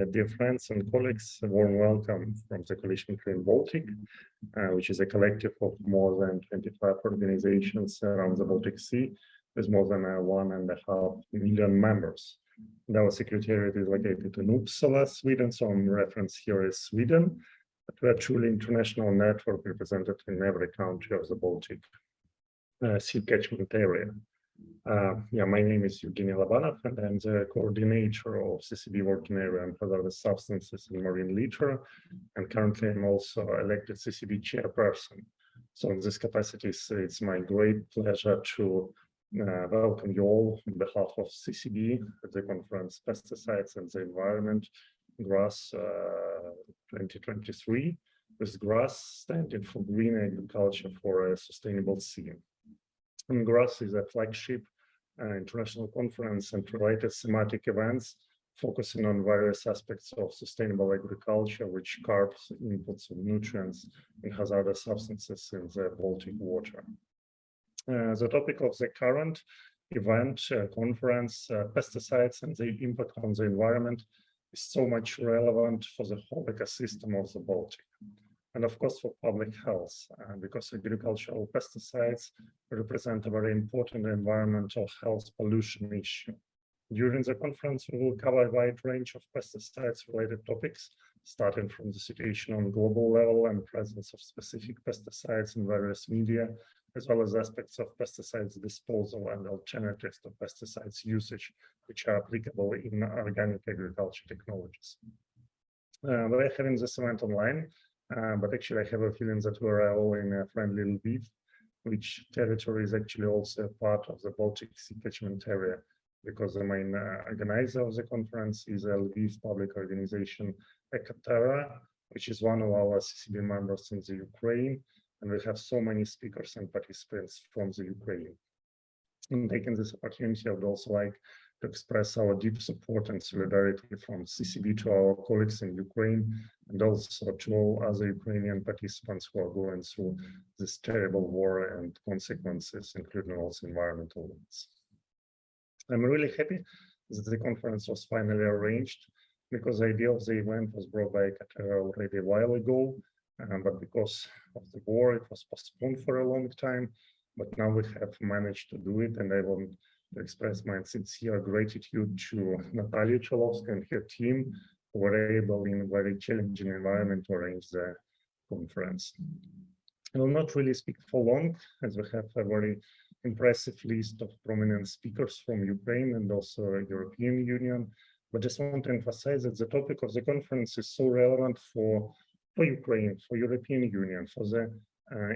Dear friends and colleagues, a warm welcome from the Coalition Clean Baltic, which is a collective of more than 25 organizations around the Baltic Sea, with more than 1.5 million members. And our secretariat is located in Uppsala, Sweden, so on reference here is Sweden, but we are truly international network represented in every country of the Baltic Sea catchment area. My name is Evgeny Labanov, and I'm the coordinator of CCB working area on hazardous substances in marine litter, and currently I'm also elected CCB chairperson. So in this capacity, it's my great pleasure to welcome you all on behalf of CCB at the conference Pesticides and the Environment, GRASS 2023, with GRASS standing for Green Agriculture for a Sustainable Sea. And GRASS is a flagship international conference and related thematic events focusing on various aspects of sustainable agriculture, which curbs inputs of nutrients and hazardous substances in the Baltic water. The topic of the current event conference, pesticides and the impact on the environment, is so much relevant for the whole ecosystem of the Baltic. And of course for public health, because agricultural pesticides represent a very important environmental health pollution issue. During the conference, we will cover a wide range of pesticides-related topics, starting from the situation on global level and presence of specific pesticides in various media, as well as aspects of pesticides disposal and alternatives to pesticides usage, which are applicable in organic agriculture technologies. We're having this event online. But actually, I have a feeling that we're all in a friendly Lviv, which territory is actually also a part of the Baltic Sea catchment area, because the main organizer of the conference is a Lviv public organization, Ecoterra, which is one of our CCB members in the Ukraine, and we have so many speakers and participants from the Ukraine. And taking this opportunity, I would also like to express our deep support and solidarity from CCB to our colleagues in Ukraine, and also to all other Ukrainian participants who are going through this terrible war and consequences, including also environmental ones. I'm really happy that the conference was finally arranged, because the idea of the event was brought by Ecoterra already a while ago, but because of the war, it was postponed for a long time. But now we have managed to do it, and I want to express my sincere gratitude to Natalia Cholovska and her team, who were able in a very challenging environment to arrange the conference. I will not really speak for long, as we have a very impressive list of prominent speakers from Ukraine and also European Union, but just want to emphasize that the topic of the conference is so relevant for Ukraine, for European Union, for the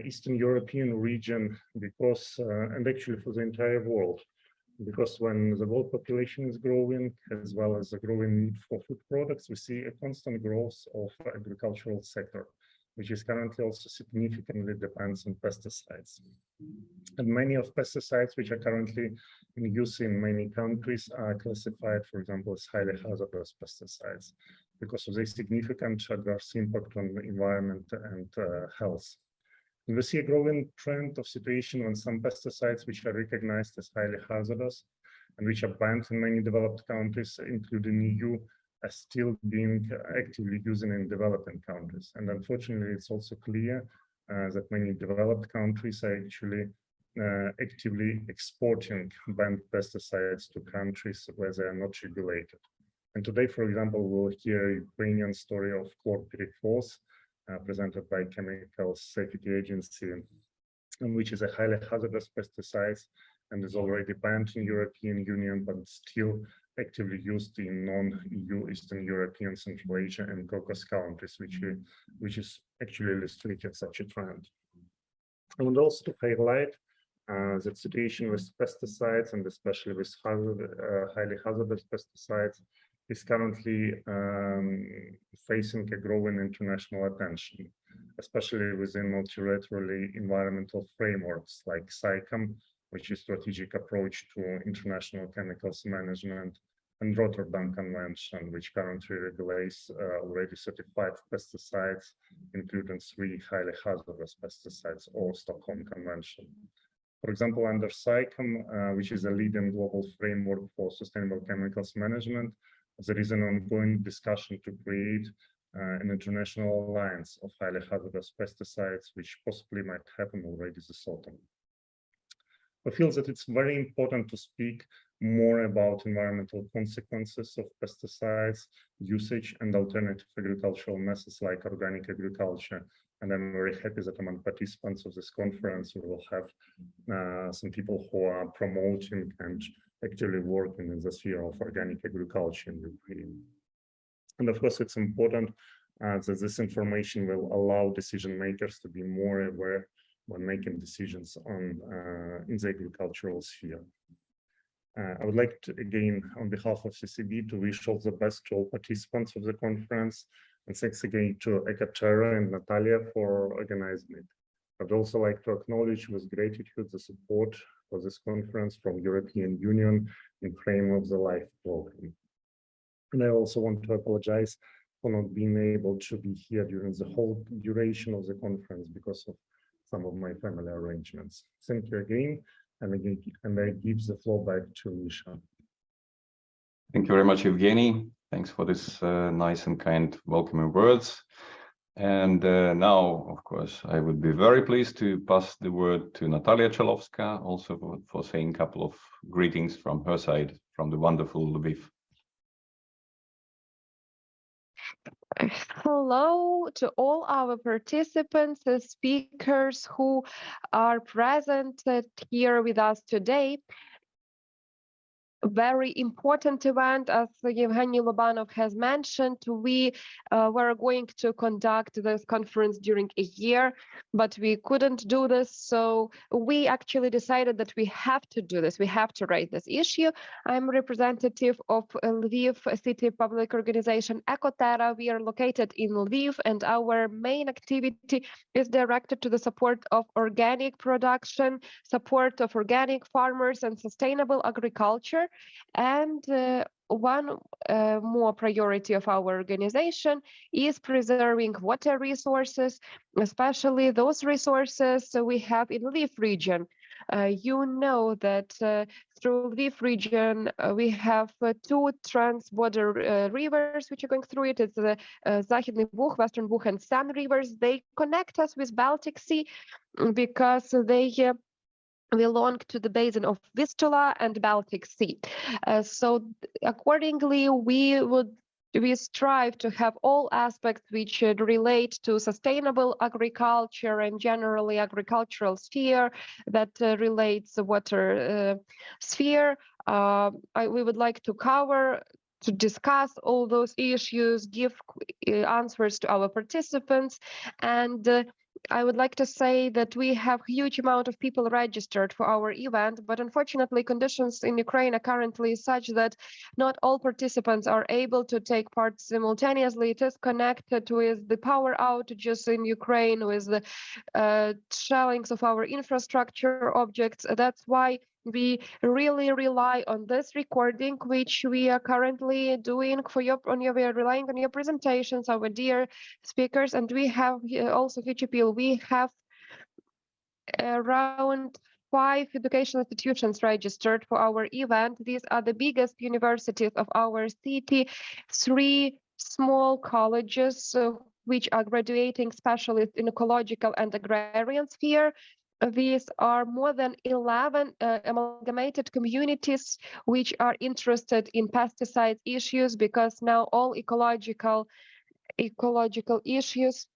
Eastern European region, because and actually for the entire world, because when the world population is growing, as well as the growing need for food products, we see a constant growth of agricultural sector, which is currently also significantly depends on pesticides. And many of pesticides which are currently in use in many countries are classified, for example, as highly hazardous pesticides, because of their significant adverse impact on the environment and health. We see a growing trend of situation when some pesticides which are recognized as highly hazardous and which are banned in many developed countries, including EU, are still being actively used in developing countries. And unfortunately, it's also clear that many developed countries are actually actively exporting banned pesticides to countries where they are not regulated. And today, for example, we'll hear a Ukrainian story of chlorpyrifos, presented by Chemical Safety Agency, which is a highly hazardous pesticide and is already banned in European Union, but still actively used in non-EU Eastern European, Central Asia, and Caucasus countries, which is actually illustrating such a trend. I want also to highlight the situation with pesticides, and especially with highly hazardous pesticides, is currently facing a growing international attention, especially within multilaterally environmental frameworks like SAICM, which is Strategic Approach to International Chemicals Management, and Rotterdam Convention, which currently regulates already certified pesticides, including 3 highly hazardous pesticides, or Stockholm Convention. For example, under SAICM, which is a leading global framework for sustainable chemicals management, There is an ongoing discussion to create an international alliance of highly hazardous pesticides, which possibly might happen already this autumn. I feel that it's very important to speak more about environmental consequences of pesticides usage and alternative agricultural methods like organic agriculture. And I'm very happy that among participants of this conference, we will have some people who are promoting and actually working in the sphere of organic agriculture in Ukraine. And of course, it's important that this information will allow decision makers to be more aware when making decisions on in the agricultural sphere. I would like to, again, on behalf of CCB, to wish all the best to all participants of the conference, and thanks again to Ecoterra and Natalia for organizing it. I'd also like to acknowledge with gratitude the support for this conference from European Union in frame of the LIFE program. And I also want to apologize for not being able to be here during the whole duration of the conference because of some of my family arrangements. Thank you again, and I give the floor back to Misha. Thank you very much, Evgeny. Thanks for this nice and kind welcoming words. And now, of course, I would be very pleased to pass the word to Natalia Chalovska, also for saying a couple of greetings from her side, from the wonderful Lviv. Hello to all our participants and speakers who are present here with us today. Very important event, as Evgeny Lobanov has mentioned. We were going to conduct this conference during a year, but we couldn't do this. So we actually decided that we have to do this. We have to raise this issue. I'm representative of Lviv City Public Organization Ecoterra. We are located in Lviv, and our main activity is directed to the support of organic production, support of organic farmers, and sustainable agriculture. And one more priority of our organization is preserving water resources, especially those resources we have in Lviv region. You know that through Lviv region, we have two trans-border rivers which are going through it. It's the Західний Буг, Western Bug, and San rivers. They connect us with Baltic Sea because they belong to the basin of Vistula and Baltic Sea. So accordingly, we strive to have all aspects which relate to sustainable agriculture and generally agricultural sphere that relates the water sphere. We would like to discuss all those issues, give answers to our participants, and I would like to say that we have a huge amount of people registered for our event, but unfortunately conditions in Ukraine are currently such that not all participants are able to take part simultaneously. It is connected with the power outages in Ukraine, with the shellings of our infrastructure objects. That's why we really rely on this recording, which we are currently doing we are relying on your presentations, our dear speakers, and we have also huge appeal. We have around 5 educational institutions registered for our event. These are the biggest universities of our city, 3 small colleges which are graduating specialists in ecological and agrarian sphere. These are more than 11 amalgamated communities which are interested in pesticide issues, because now all ecological issues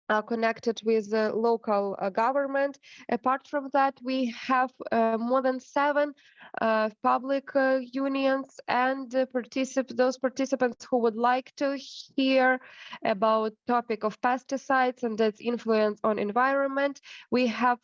are connected with the local government. Apart from that, we have more than 7 public unions and those participants who would like to hear about topic of pesticides and its influence on environment. We have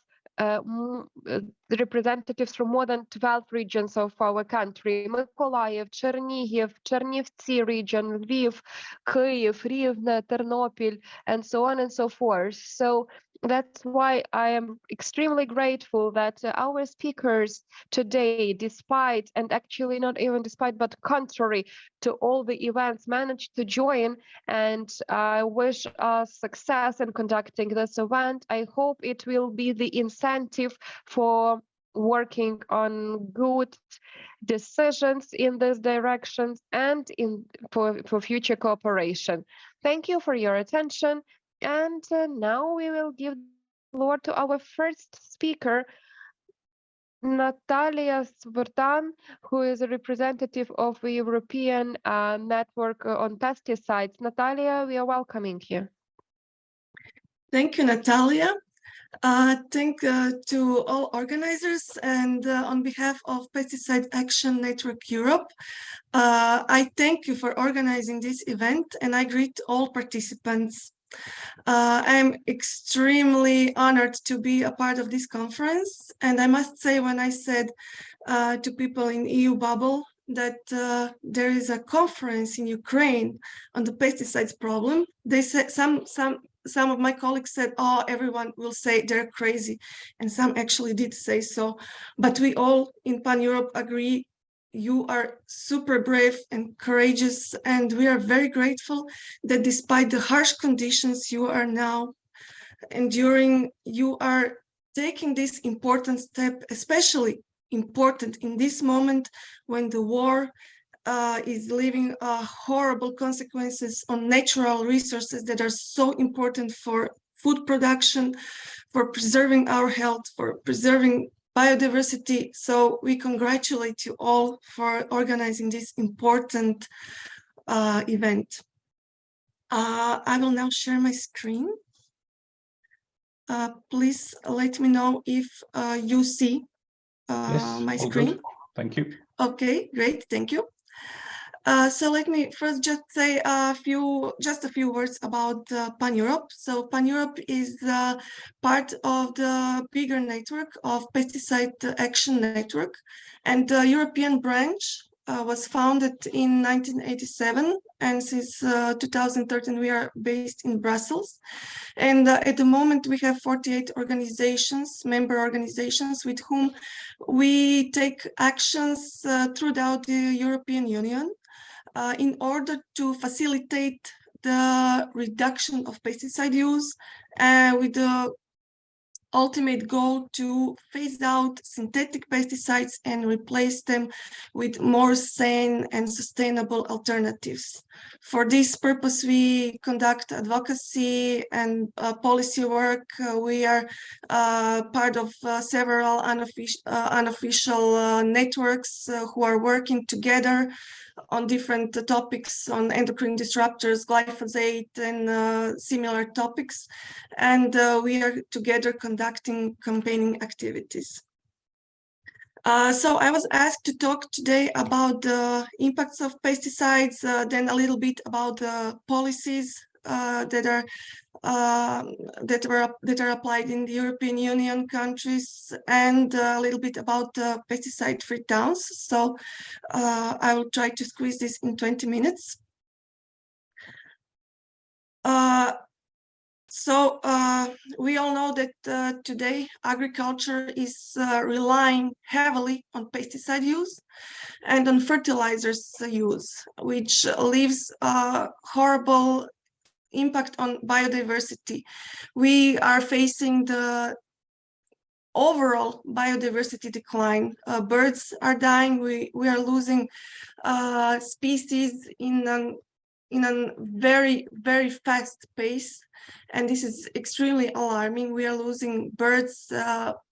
representatives from more than 12 regions of our country: Mykolaiv, Chernihiv, Chernivtsi region, Lviv, Kyiv, Rivne, Ternopil, and so on and so forth. So that's why I am extremely grateful that our speakers today, despite, and actually not even despite, but contrary to all the events, managed to join, and I wish us success in conducting this event. I hope it will be the incentive for working on good decisions in this direction and for future cooperation. Thank you for your attention. And now we will give the floor to our first speaker, Natalia Svordan, who is a representative of the European Network on Pesticides. Natalia, we are welcoming you. Thank you, Natalia. Thank to all organizers, and on behalf of Pesticide Action Network Europe, I thank you for organizing this event, and I greet all participants. I'm extremely honored to be a part of this conference, and I must say, when I said to people in EU bubble that there is a conference in Ukraine on the pesticides problem, they said some of my colleagues said, "Oh, everyone will say they're crazy," and some actually did say so. But we all in Pan Europe agree you are super brave and courageous, and we are very grateful that despite the harsh conditions you are now enduring, you are taking this important step, especially important in this moment when the war is leaving horrible consequences on natural resources that are so important for food production, for preserving our health, for preserving biodiversity. So we congratulate you all for organizing this important event. I will now share my screen. Please let me know if you see Yes, my all screen. good. Thank you. Okay, great, thank you. So let me first just say just a few words about Pan Europe. So Pan Europe is part of the bigger network of Pesticide Action Network, and the European branch was founded in 1987, and since 2013 we are based in Brussels. And at the moment we have 48 organizations, member organizations, with whom we take actions throughout the European Union in order to facilitate the reduction of pesticide use with the ultimate goal to phase out synthetic pesticides and replace them with more sane and sustainable alternatives. For this purpose, we conduct advocacy and policy work. We are part of several unofficial networks who are working together on different topics, on endocrine disruptors, glyphosate, and similar topics. And we are together conducting campaigning activities. So I was asked to talk today about the impacts of pesticides, then a little bit about the policies that are applied in the European Union countries, and a little bit about pesticide-free towns. So I will try to squeeze this in 20 minutes. So we all know that today agriculture is relying heavily on pesticide use and on fertilizers use, which leaves a horrible impact on biodiversity. We are facing the overall biodiversity decline. Birds are dying. We are losing species in a very, very fast pace, and this is extremely alarming. We are losing birds.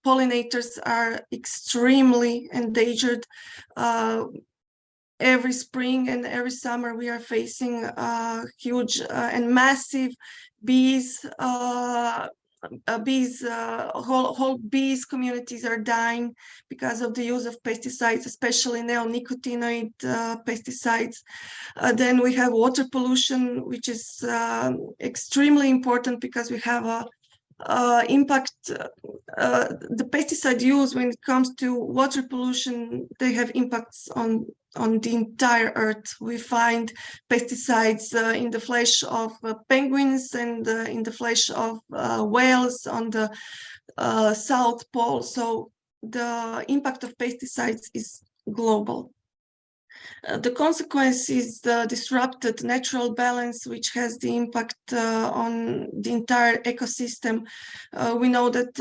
Pollinators are extremely endangered. Every spring and every summer we are facing huge and massive bees. Whole bees communities are dying because of the use of pesticides, especially neonicotinoid pesticides. Then we have water pollution, which is extremely important because we have a impact. The pesticide use, when it comes to water pollution, they have impacts on the entire earth. We find pesticides in the flesh of penguins and in the flesh of whales on the South Pole. So the impact of pesticides is global. The consequence is the disrupted natural balance, which has the impact on the entire ecosystem. We know that,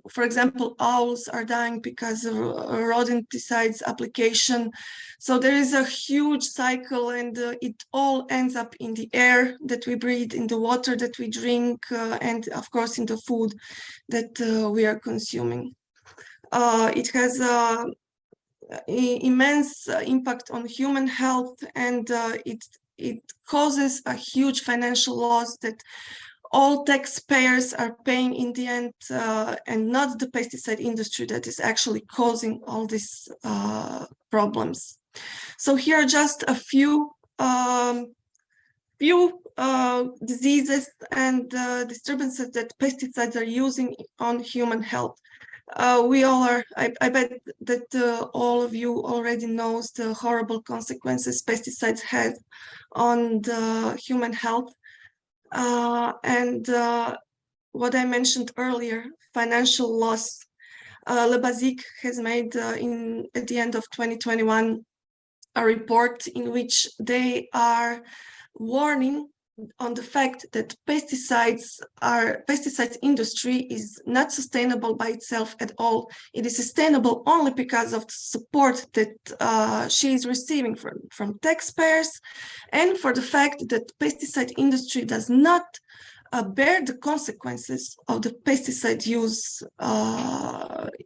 for example, owls are dying because of rodenticides application. So there is a huge cycle, and it all ends up in the air that we breathe, in the water that we drink, and of course in the food that we are consuming. It has immense impact on human health, and it causes a huge financial loss that all taxpayers are paying in the end, and not the pesticide industry that is actually causing all these problems. So here are just a few diseases and disturbances that pesticides are using on human health. We all are, I bet that all of you already knows the horrible consequences pesticides have on the human health. And what I mentioned earlier, financial loss. Le Basique has made at the end of 2021 a report in which they are warning on the fact that pesticides industry is not sustainable by itself at all. It is sustainable only because of the support that she is receiving from taxpayers, and for the fact that pesticide industry does not bear the consequences of the pesticide use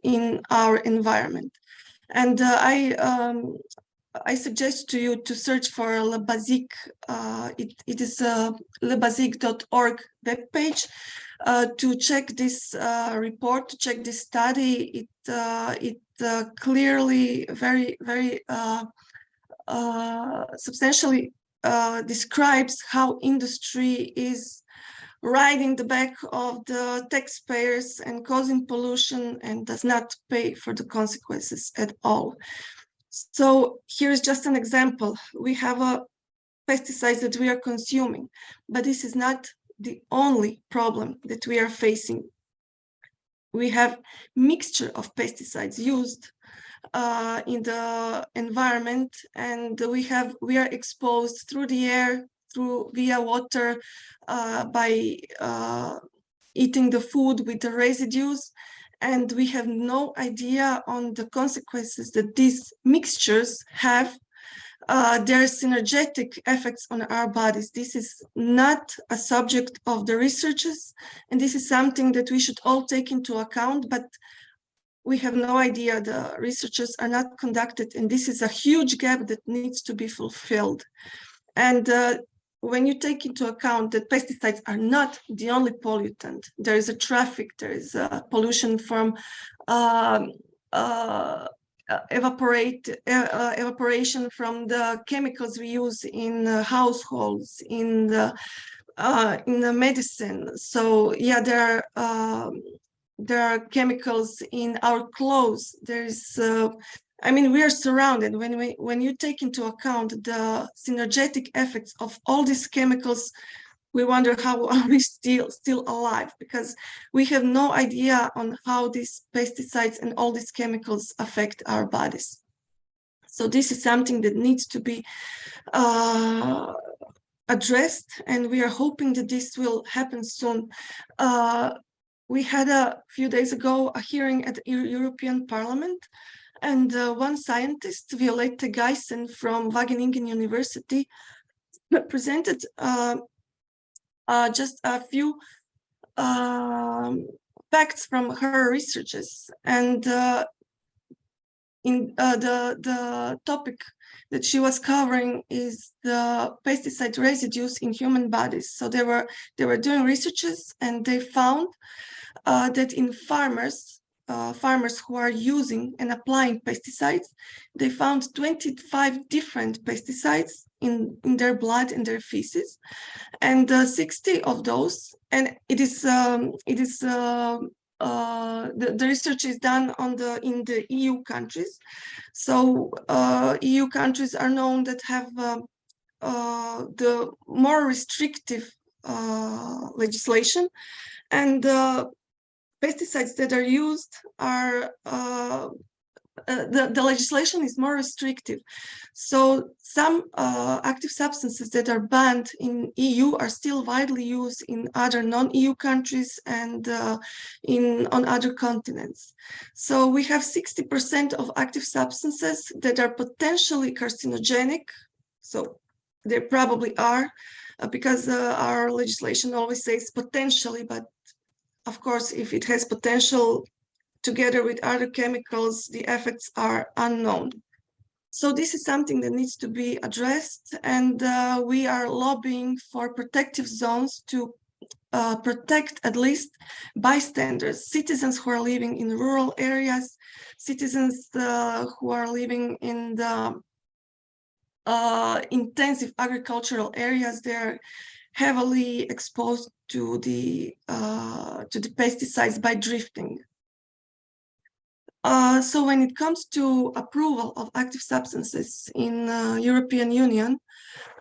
in our environment. And I suggest to you to search for Le Basique. It is lebasique.org webpage to check this report, to check this study. It clearly, very substantially describes how industry is riding the back of the taxpayers and causing pollution and does not pay for the consequences at all. So here's just an example. We have a pesticides that we are consuming, but this is not the only problem that we are facing. We have mixture of pesticides used in the environment, and we are exposed through the air, via water, by eating the food with the residues, and we have no idea on the consequences that these mixtures have, their synergetic effects on our bodies. This is not a subject of the researchers, and this is something that we should all take into account, but we have no idea. The researchers are not conducted, and this is a huge gap that needs to be fulfilled. And when you take into account that pesticides are not the only pollutant, there is a traffic, there is pollution from evaporation from the chemicals we use in households, in the medicine. So yeah, there are chemicals in our clothes. There's I mean, we are surrounded. When you take into account the synergetic effects of all these chemicals, we wonder how are we still alive, because we have no idea on how these pesticides and all these chemicals affect our bodies. So this is something that needs to be addressed, and we are hoping that this will happen soon. We had a few days ago a hearing at the European Parliament, and one scientist, Violette Geissen from Wageningen University, presented just a few facts from her researches. And the topic that she was covering is the pesticide residues in human bodies. So they were doing researches, and they found that in farmers who are using and applying pesticides, they found 25 different pesticides in their blood and their feces, and 60 of those, and the research is done in the EU countries. So EU countries are known that have the more restrictive legislation, and pesticides that are used are the legislation is more restrictive. So some active substances that are banned in EU are still widely used in other non-EU countries and on other continents. So we have 60% of active substances that are potentially carcinogenic. So they probably are, because our legislation always says potentially, but of course, if it has potential together with other chemicals, the effects are unknown. So this is something that needs to be addressed, and we are lobbying for protective zones to protect at least bystanders, citizens who are living in rural areas, citizens who are living in the intensive agricultural areas. They're heavily exposed to the pesticides by drifting. So when it comes to approval of active substances in European Union,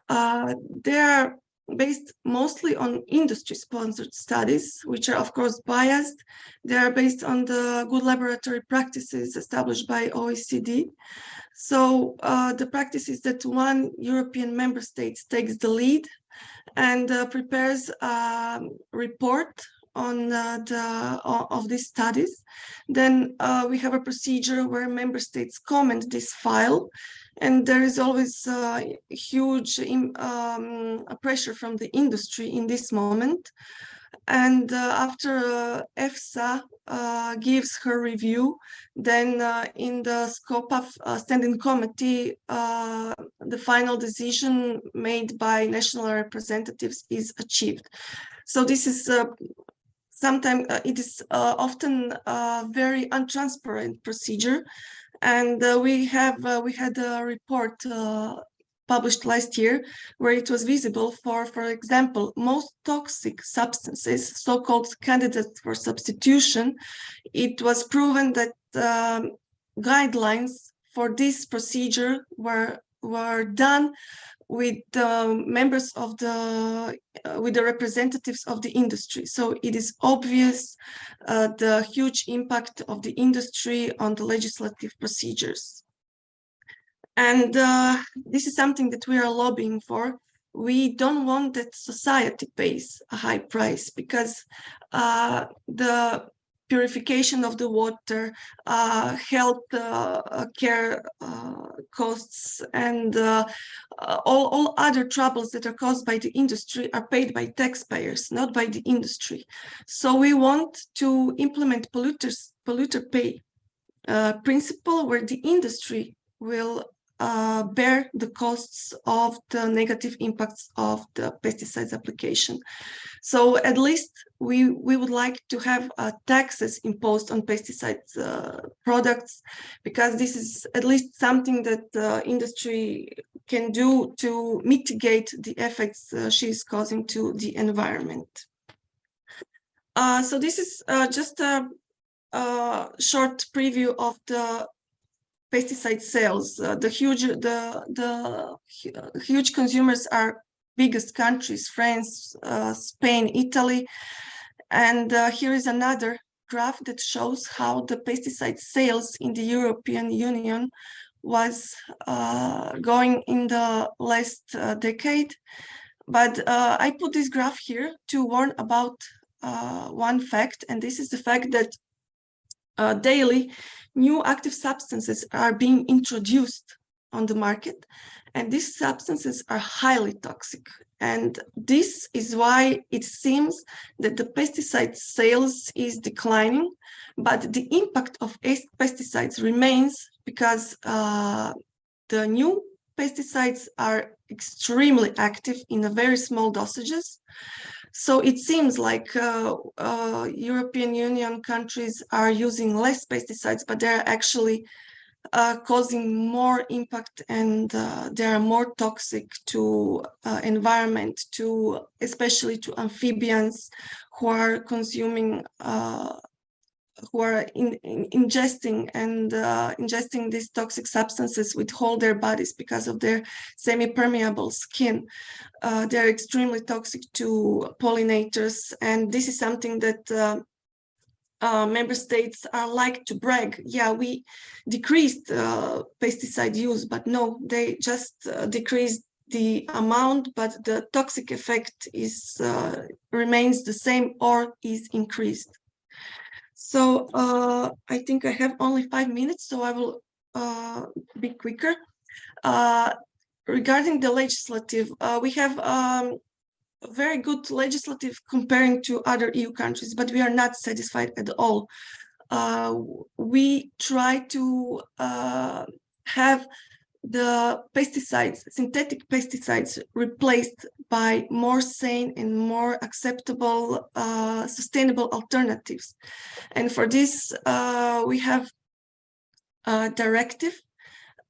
they are based mostly on industry-sponsored studies, which are of course biased. They are based on the good laboratory practices established by OECD. So the practice is that one European member state takes the lead and prepares a report on of these studies. Then we have a procedure where member states comment this file, and there is always huge pressure from the industry in this moment. And after EFSA gives her review, then in the scope of standing committee, the final decision made by national representatives is achieved. So this is sometimes it is often a very untransparent procedure, and we had a report published last year where it was visible for example, most toxic substances, so-called candidates for substitution. It was proven that guidelines for this procedure were done with the members of with the representatives of the industry. So it is obvious the huge impact of the industry on the legislative procedures. And this is something that we are lobbying for. We don't want that society pays a high price, because the purification of the water, health care costs, and all other troubles that are caused by the industry are paid by taxpayers, not by the industry. So we want to implement polluter pay principle, where the industry will bear the costs of the negative impacts of the pesticides application. So at least we would like to have taxes imposed on pesticides products, because this is at least something that the industry can do to mitigate the effects she's causing to the environment. So this is just a short preview of the pesticide sales. The huge consumers are biggest countries: France, Spain, Italy. And here is another graph that shows how the pesticide sales in the European Union was going in the last decade. But I put this graph here to warn about one fact, and this is the fact that daily new active substances are being introduced on the market, and these substances are highly toxic. And this is why it seems that the pesticide sales is declining, but the impact of pesticides remains, because the new pesticides are extremely active in a very small dosages. So it seems like European Union countries are using less pesticides, but they're actually causing more impact, and they are more toxic to environment, especially to amphibians who are consuming, who are ingesting these toxic substances with whole their bodies because of their semi-permeable skin. They're extremely toxic to pollinators, and this is something that member states are like to brag, yeah, we decreased pesticide use, but no, they just decreased the amount, but the toxic effect is remains the same or is increased. So I think I have only 5 minutes, so I will be quicker. Regarding the legislative, we have very good legislative comparing to other EU countries, but we are not satisfied at all. We try to have the pesticides, synthetic pesticides, replaced by more sane and more acceptable, sustainable alternatives. And for this, we have a directive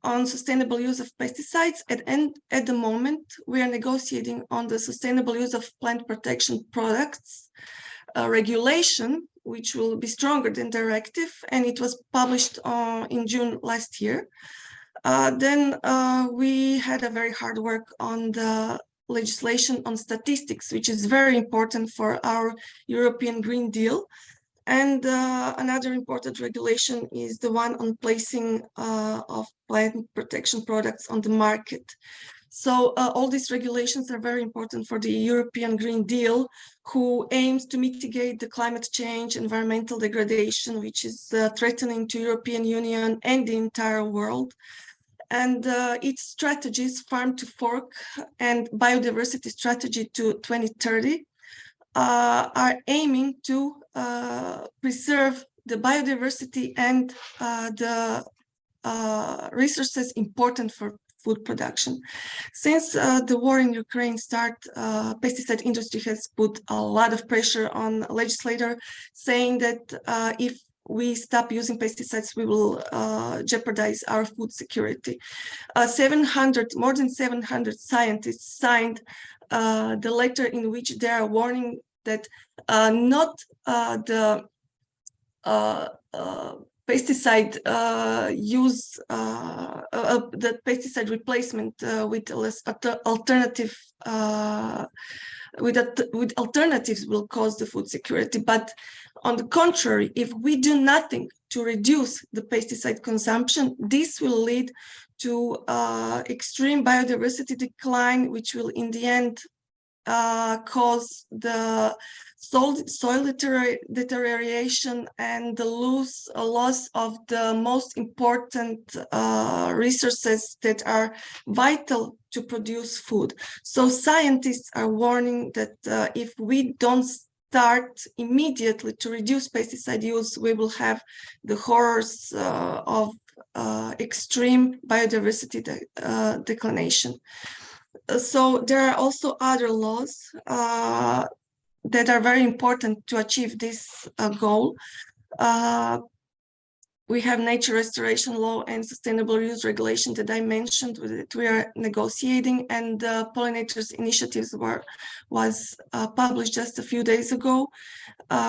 on sustainable use of pesticides. At the moment, we are negotiating on the sustainable use of plant protection products regulation, which will be stronger than directive, and it was published in June last year. Then we had a very hard work on the legislation on statistics, which is very important for our European Green Deal. And another important regulation is the one on placing of plant protection products on the market. So all these regulations are very important for the European Green Deal, who aims to mitigate the climate change, environmental degradation, which is threatening to European Union and the entire world. And its strategies, Farm to Fork and Biodiversity Strategy to 2030, are aiming to preserve the biodiversity and the resources important for food production. Since the war in Ukraine started, pesticide industry has put a lot of pressure on legislator, saying that if we stop using pesticides, we will jeopardize our food security. More than 700 scientists signed the letter in which they are warning that not the pesticide use, the pesticide replacement with less alternative, with alternatives will cause the food security. But on the contrary, if we do nothing to reduce the pesticide consumption, this will lead to extreme biodiversity decline, which will in the end cause the soil deterioration and the loss of the most important resources that are vital to produce food. So scientists are warning that if we don't start immediately to reduce pesticide use, we will have the horrors of extreme biodiversity declination. So there are also other laws that are very important to achieve this goal. We have nature restoration law and sustainable use regulation that I mentioned that we are negotiating, and the pollinators initiatives was published just a few days ago,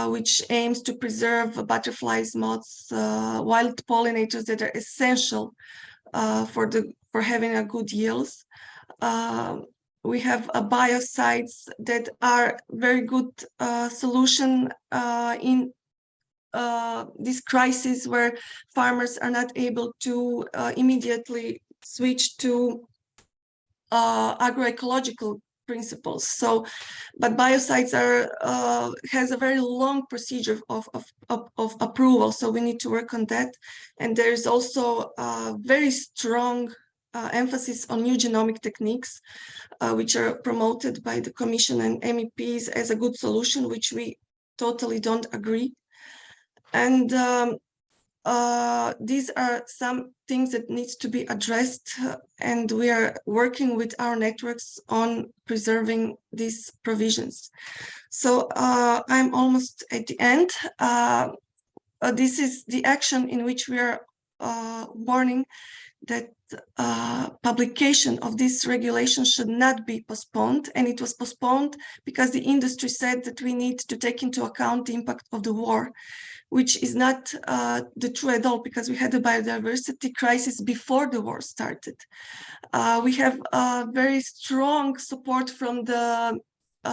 which aims to preserve butterflies, moths, wild pollinators that are essential for having a good yields. We have biocides that are very good solution in this crisis, where farmers are not able to immediately switch to agroecological principles. So, but biocides has a very long procedure of approval, so we need to work on that. And there is also a very strong emphasis on new genomic techniques, which are promoted by the Commission and MEPs as a good solution, which we totally don't agree. And these are some things that needs to be addressed, and we are working with our networks on preserving these provisions. So I'm almost at the end. This is the action in which we are warning that publication of this regulation should not be postponed, and it was postponed because the industry said that we need to take into account the impact of the war, which is not the true at all, because we had a biodiversity crisis before the war started. We have very strong support from the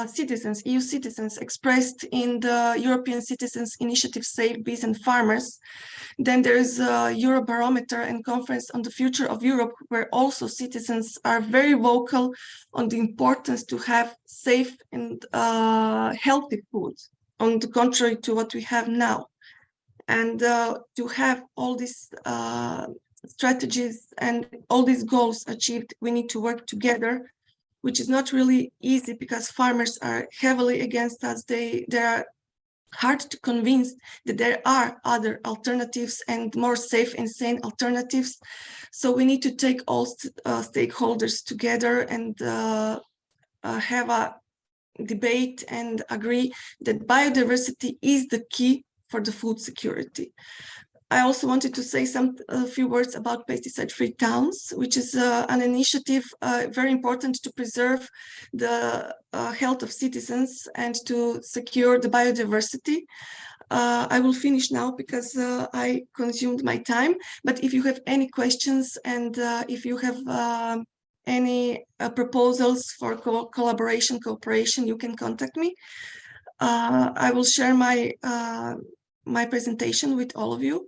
citizens, EU citizens, expressed in the European Citizens Initiative Save Bees and Farmers. Then there's a Eurobarometer and Conference on the Future of Europe, where also citizens are very vocal on the importance to have safe and healthy food, on the contrary to what we have now. And to have all these strategies and all these goals achieved, we need to work together, which is not really easy because farmers are heavily against us. They are hard to convince that there are other alternatives and more safe and sane alternatives. So we need to take all stakeholders together and have a debate and agree that biodiversity is the key for the food security. I also wanted to say a few words about pesticide-free towns, which is an initiative very important to preserve the health of citizens and to secure the biodiversity. I will finish now because I consumed my time, but if you have any questions and if you have any proposals for cooperation, you can contact me. I will share my presentation with all of you,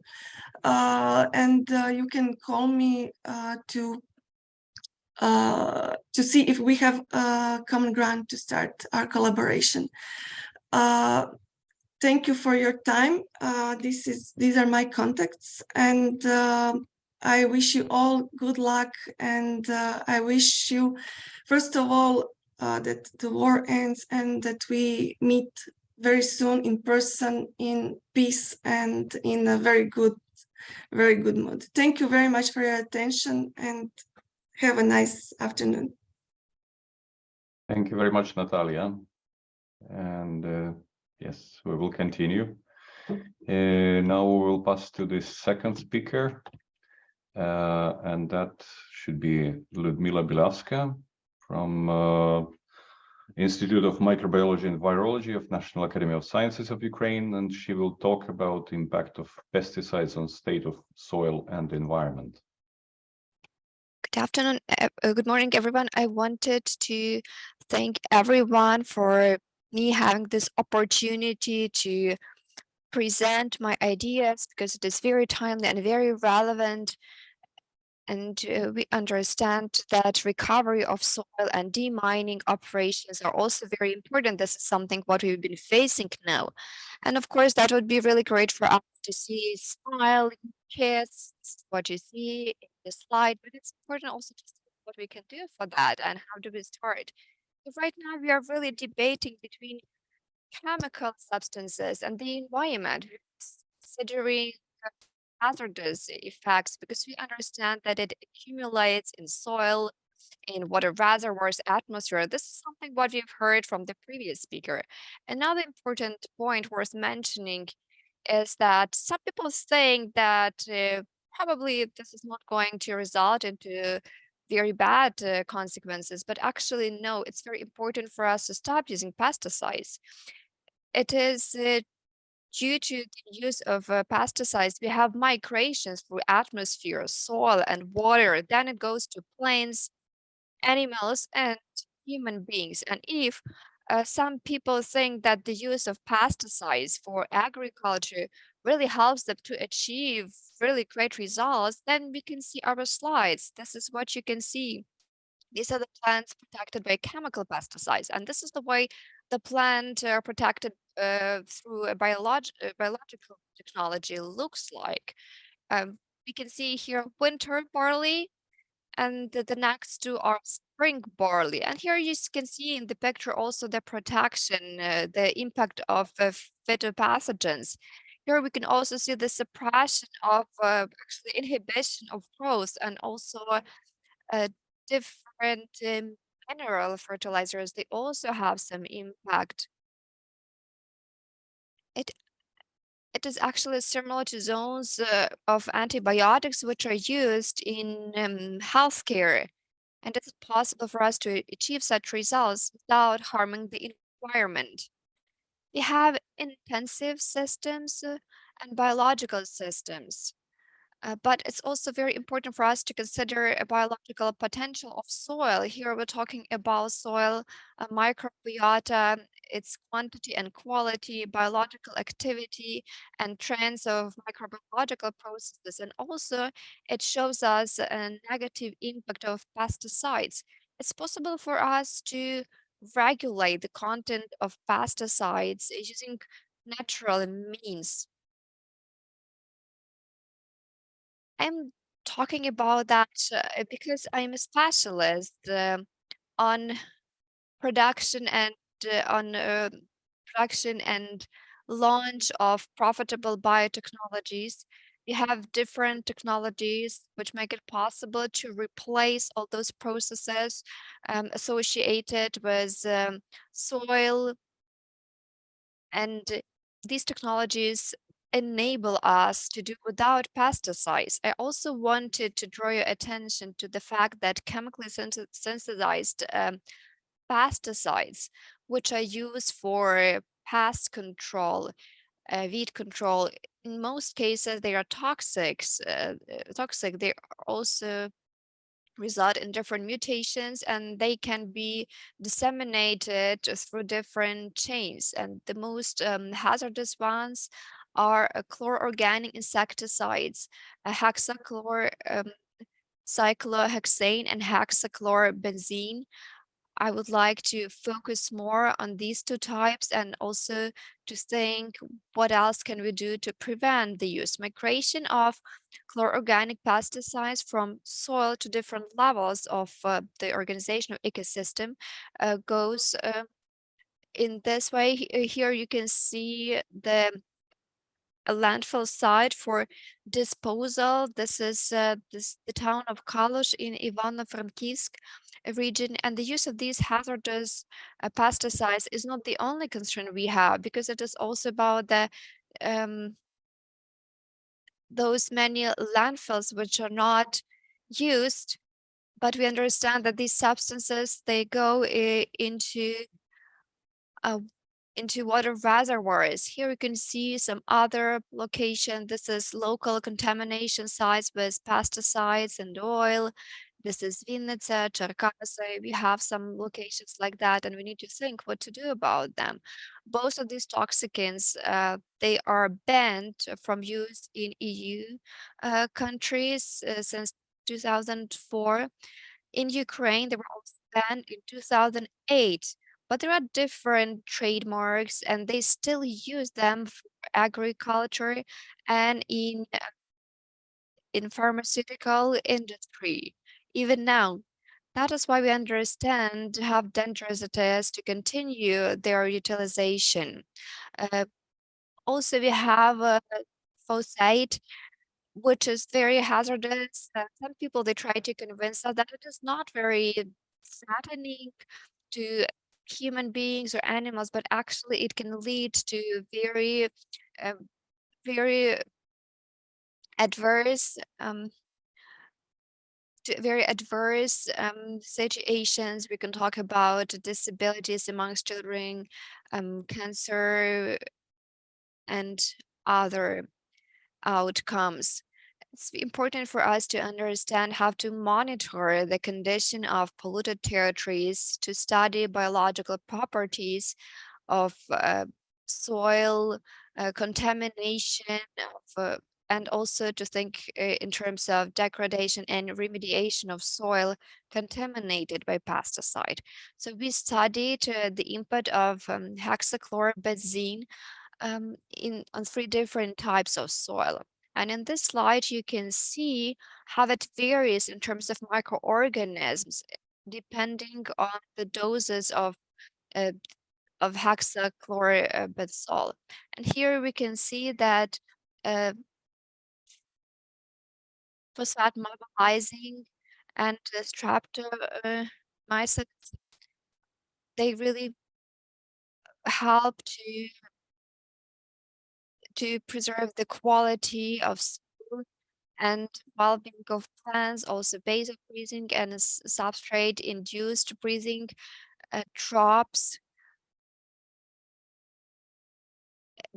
and you can call me to see if we have common ground to start our collaboration. Thank you for your time. These are my contacts, and I wish you all good luck, and I wish you, first of all, that the war ends and that we meet very soon in person, in peace, and in a very good mood. Thank you very much for your attention, and have a nice afternoon. Thank you very much, Natalia. And yes, we will continue. Now we will pass to the second speaker, and that should be Ludmila Bilavska from Institute of Microbiology and Virology of National Academy of Sciences of Ukraine, and she will talk about the impact of pesticides on state of soil and environment. Good afternoon, good morning, everyone. I wanted to thank everyone for me having this opportunity to present my ideas, because it is very timely and very relevant. And we understand that recovery of soil and demining operations are also very important. This is something what we've been facing now. And of course, that would be really great for us to see smiling kids, what you see in the slide, but it's important also to see what we can do for that and how do we start. So right now, we are really debating between chemical substances and the environment, considering hazardous effects, because we understand that it accumulates in soil, in water reservoirs, atmosphere. This is something what we've heard from the previous speaker. Another important point worth mentioning is that some people saying that probably this is not going to result into very bad consequences, but actually no, it's very important for us to stop using pesticides. It is due to the use of pesticides, we have migrations through atmosphere, soil, and water. Then it goes to plants, animals, and human beings. And if some people think that the use of pesticides for agriculture really helps them to achieve really great results, then we can see our slides. This is what you can see. These are the plants protected by chemical pesticides, and this is the way the plant are protected through a biological technology looks like. We can see here winter barley, and the next two are spring barley. And here you can see in the picture also the protection, the impact of phytopathogens. Here we can also see the suppression of actually inhibition of growth, and also different mineral fertilizers. They also have some impact. It is actually similar to zones of antibiotics which are used in healthcare, and it's possible for us to achieve such results without harming the environment. We have intensive systems and biological systems. But it's also very important for us to consider a biological potential of soil. Here we're talking about soil microbiota, its quantity and quality, biological activity, and trends of microbiological processes. And also it shows us a negative impact of pesticides. It's possible for us to regulate the content of pesticides using natural means. I'm talking about that because I'm a specialist on production and on production and launch of profitable biotechnologies. We have different technologies which make it possible to replace all those processes associated with soil, and these technologies enable us to do without pesticides. I also wanted to draw your attention to the fact that chemically synthesized pesticides, which are used for pest control, weed control, in most cases they are toxic. They also result in different mutations, and they can be disseminated through different chains. And the most hazardous ones are chlororganic insecticides, cyclohexane and hexachlorobenzene. I would like to focus more on these two types, and also to think what else can we do to prevent the use. Migration of chlororganic pesticides from soil to different levels of the organizational ecosystem goes in this way. Here you can see the landfill site for disposal. This is the town of Kalosh in Ivano-Frankivsk region, and the use of these hazardous pesticides is not the only concern we have, because it is also about the those many landfills which are not used, but we understand that these substances, they go into water reservoirs. Here you can see some other location. This is local contamination sites with pesticides and oil. This is Vinnytsia, Cherkasy. We have some locations like that, and we need to think what to do about them. Both of these toxicants, they are banned from use in EU countries since 2004. In Ukraine, they were also banned in 2008. But there are different trademarks, and they still use them for agriculture and in pharmaceutical industry even now. That is why we understand how dangerous it is to continue their utilization. Also, we have phosphate, which is very hazardous. Some people, they try to convince us that it is not very threatening to human beings or animals, but actually it can lead to very adverse situations. We can talk about disabilities amongst children, cancer, and other outcomes. It's important for us to understand how to monitor the condition of polluted territories, to study biological properties of soil contamination, and also to think in terms of degradation and remediation of soil contaminated by pesticide. So we studied the impact of hexachlorobenzene on 3 different types of soil. And in this slide, you can see how it varies in terms of microorganisms, depending on the doses of hexachlorobenzol. And here we can see that phosphate mobilizing and streptomyces, they really help to preserve the quality of soil and well-being of plants. Also basal breathing and substrate-induced breathing drops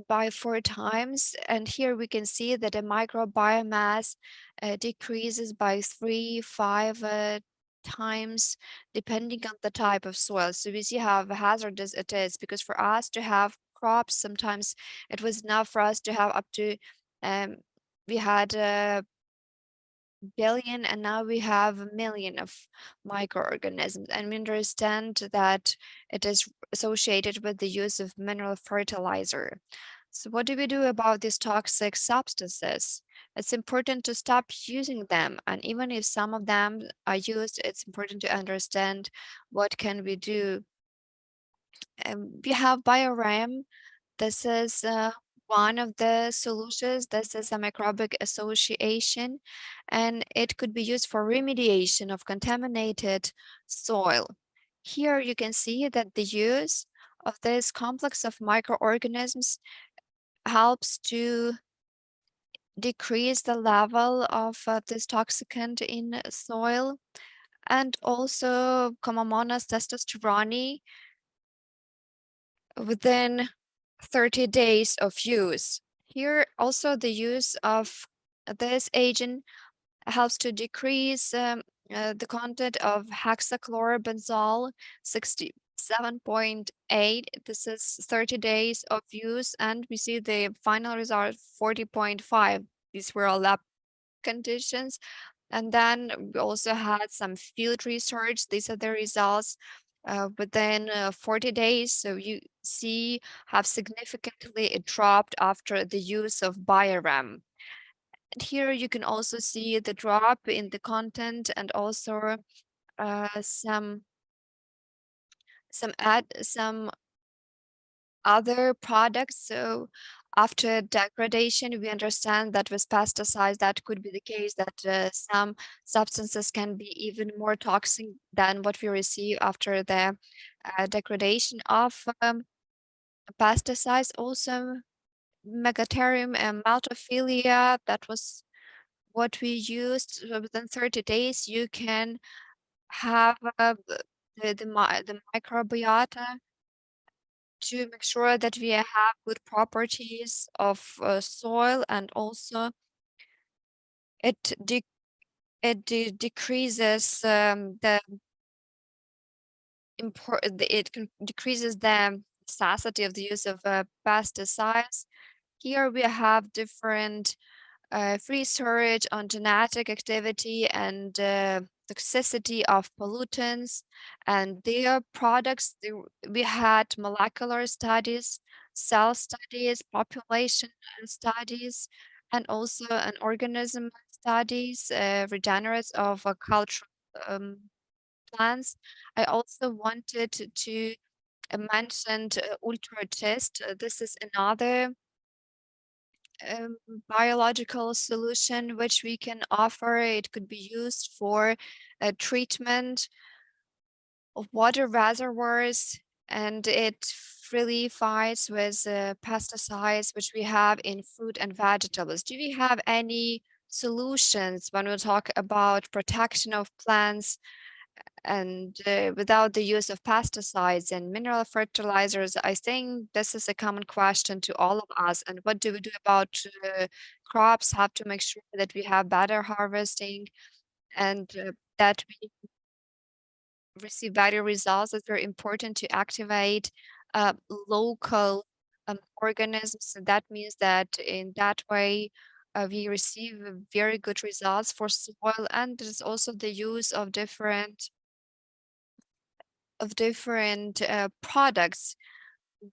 by 4 times. And here we can see that the microbiomass decreases by 3, 5 times, depending on the type of soil. So we see how hazardous it is, because for us to have crops, sometimes it was enough for us to have up to, we had a billion, and now we have a million of microorganisms. And we understand that it is associated with the use of mineral fertilizer. So what do we do about these toxic substances? It's important to stop using them. And even if some of them are used, it's important to understand what can we do. We have BioRam. This is one of the solutions. This is a microbic association, and it could be used for remediation of contaminated soil. Here you can see that the use of this complex of microorganisms helps to decrease the level of this toxicant in soil, and also Comomonas testosterone within 30 days of use. Here also the use of this agent helps to decrease the content of hexachlorobenzol 67.8. This is 30 days of use, and we see the final result 40.5. These were all lab conditions. And then we also had some field research. These are the results within 40 days. So you see have significantly dropped after the use of BioRam. And here you can also see the drop in the content, and also some other products. So after degradation, we understand that with pesticides, that could be the case, that some substances can be even more toxic than what we receive after the degradation of pesticides. Also, Megatherium and Maltophilia, that was what we used. So within 30 days, you can have the microbiota to make sure that we have good properties of soil, and also it decreases decreases the necessity of the use of pesticides. Here we have different research on genetic activity and toxicity of pollutants and their products. We had molecular studies, cell studies, population studies, and also an organism studies, regenerates of cultural plants. I also wanted to mention ultra test. This is another biological solution which we can offer. It could be used for treatment of water reservoirs, and it really fights with pesticides which we have in fruit and vegetables. Do we have any solutions when we talk about protection of plants and without the use of pesticides and mineral fertilizers? I think this is a common question to all of us. And what do we do about crops? Have to make sure that we have better harvesting, and that we receive better results. It's very important to activate local organisms. So that means that in that way, we receive very good results for soil. And there's also the use of different products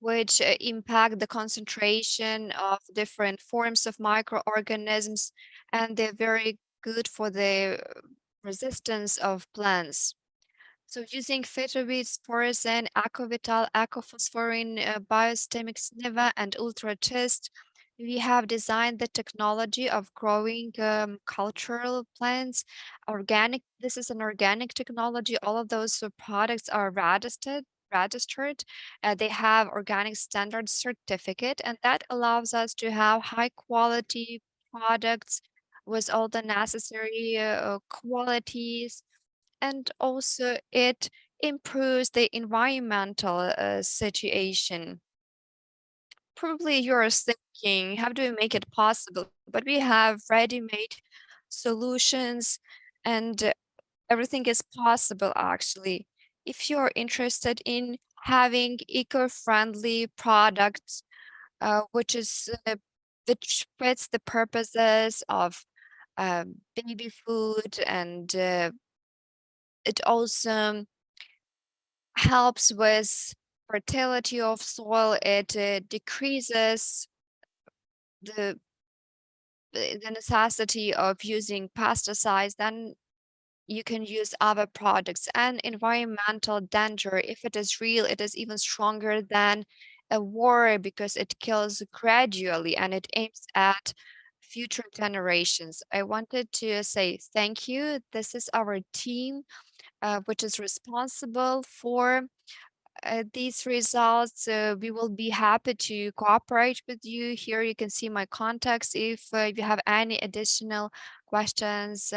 which impact the concentration of different forms of microorganisms, and they're very good for the resistance of plants. So using phytoweeds, Sporozen, Ecovital, Ecophosphorin, Biostemic CINEA, and UltraTest, we have designed the technology of growing cultural plants. Organic, this is an organic technology. All of those products are registered. They have organic standard certificate, and that allows us to have high quality products with all the necessary qualities, and also it improves the environmental situation. probably you're thinking, how do we make it possible? But we have ready-made solutions, and everything is possible actually. If you're interested in having eco-friendly products, which fits the purposes of baby food, and it also helps with fertility of soil. It decreases the necessity of using pesticides. Then you can use other products. And environmental danger, if it is real, it is even stronger than a war, because it kills gradually and it aims at future generations. I wanted to say thank you. This is our team, which is responsible for these results. We will be happy to cooperate with you. Here you can see my contacts. If you have any additional questions,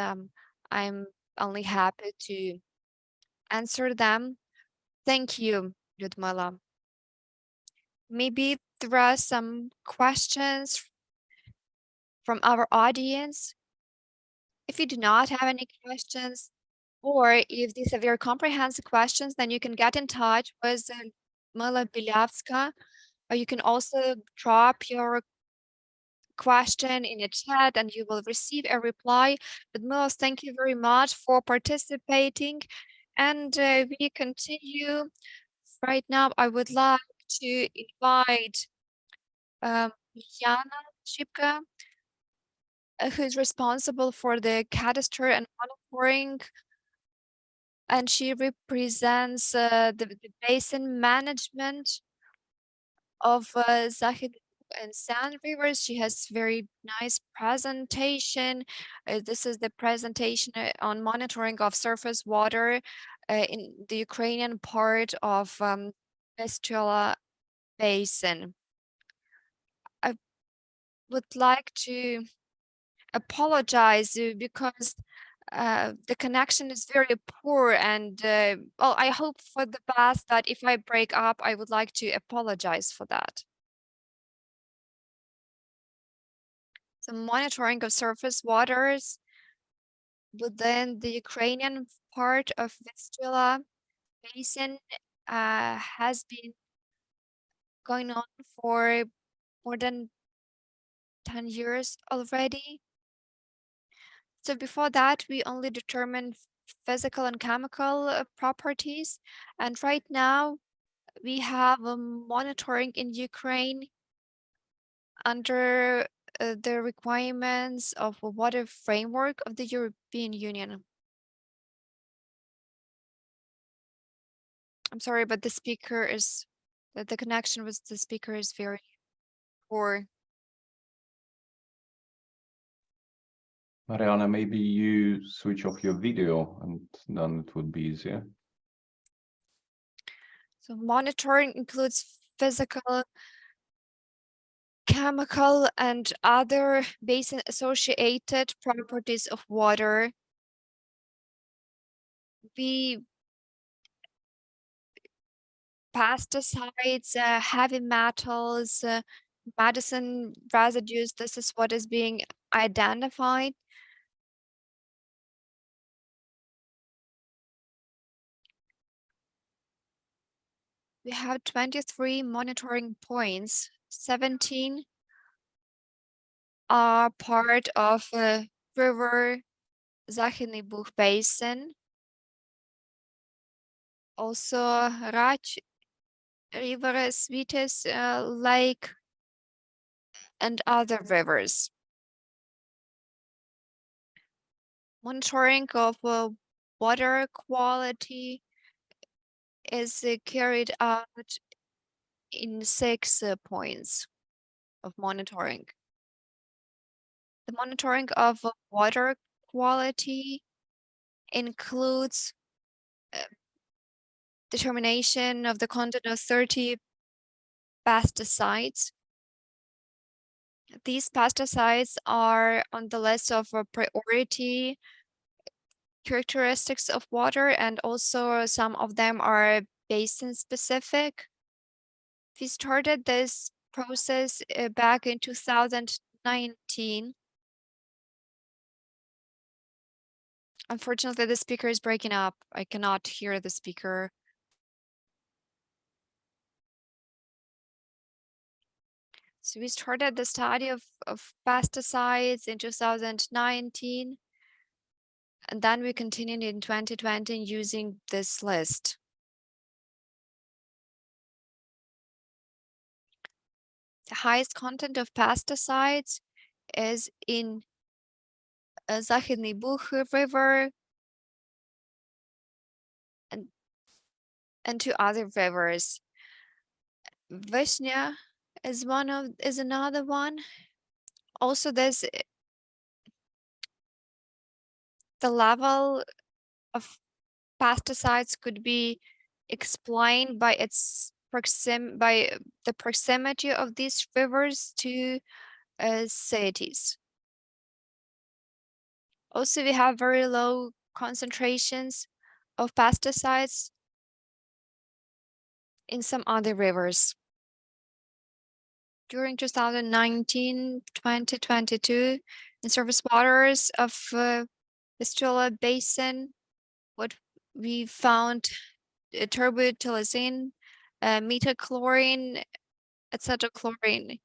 I'm only happy to answer them. Thank you, Lyudmila. Maybe there are some questions from our audience. If you do not have any questions, or if these are very comprehensive questions, then you can get in touch with Mila Bilyavska, or you can also drop your question in a chat and you will receive a reply. But Milos, thank you very much for participating, and we continue. Right now, I would like to invite Yana Shipka, who is responsible for the cadastre and monitoring, and she represents the basin management of Zakyn and San rivers. She has very nice presentation. This is the presentation on monitoring of surface water in the Ukrainian part of Vistula basin. I would like to apologize because the connection is very poor, and well, I hope for the best that if I break up, I would like to apologize for that. So monitoring of surface waters within the Ukrainian part of Vistula basin has been going on for more than 10 years already. So before that, we only determined physical and chemical properties. And right now, we have monitoring in Ukraine under the requirements of a water framework of the European Union. I'm sorry, but the connection with the speaker is very poor. Mariana, maybe you switch off your video and then it would be easier. So monitoring includes physical, chemical, and other basin associated properties of water. Pesticides, heavy metals, medicine residues, this is what is being identified. We have 23 monitoring points. 17 are part of river Zakynny Bug basin. Also Rach River, Svites Lake, and other rivers. Monitoring of water quality is carried out in 6 points of monitoring. The monitoring of water quality includes determination of the content of 30 pesticides. These pesticides are on the list of priority characteristics of water, and also some of them are basin specific. We started this process back in 2019. Unfortunately, the speaker is breaking up. I cannot hear the speaker. So we started the study of pesticides in 2019, and then we continued in 2020 using this list. The highest content of pesticides is in Західний Буг River and two other rivers. Vishnya is another one. Also, there's the level of pesticides could be explained by the proximity of these rivers to cities. Also, we have very low concentrations of pesticides in some other rivers. During 2019-2022, in surface waters of Vistula basin, what we found turbutylazine, metachlorine, etc. chlorine.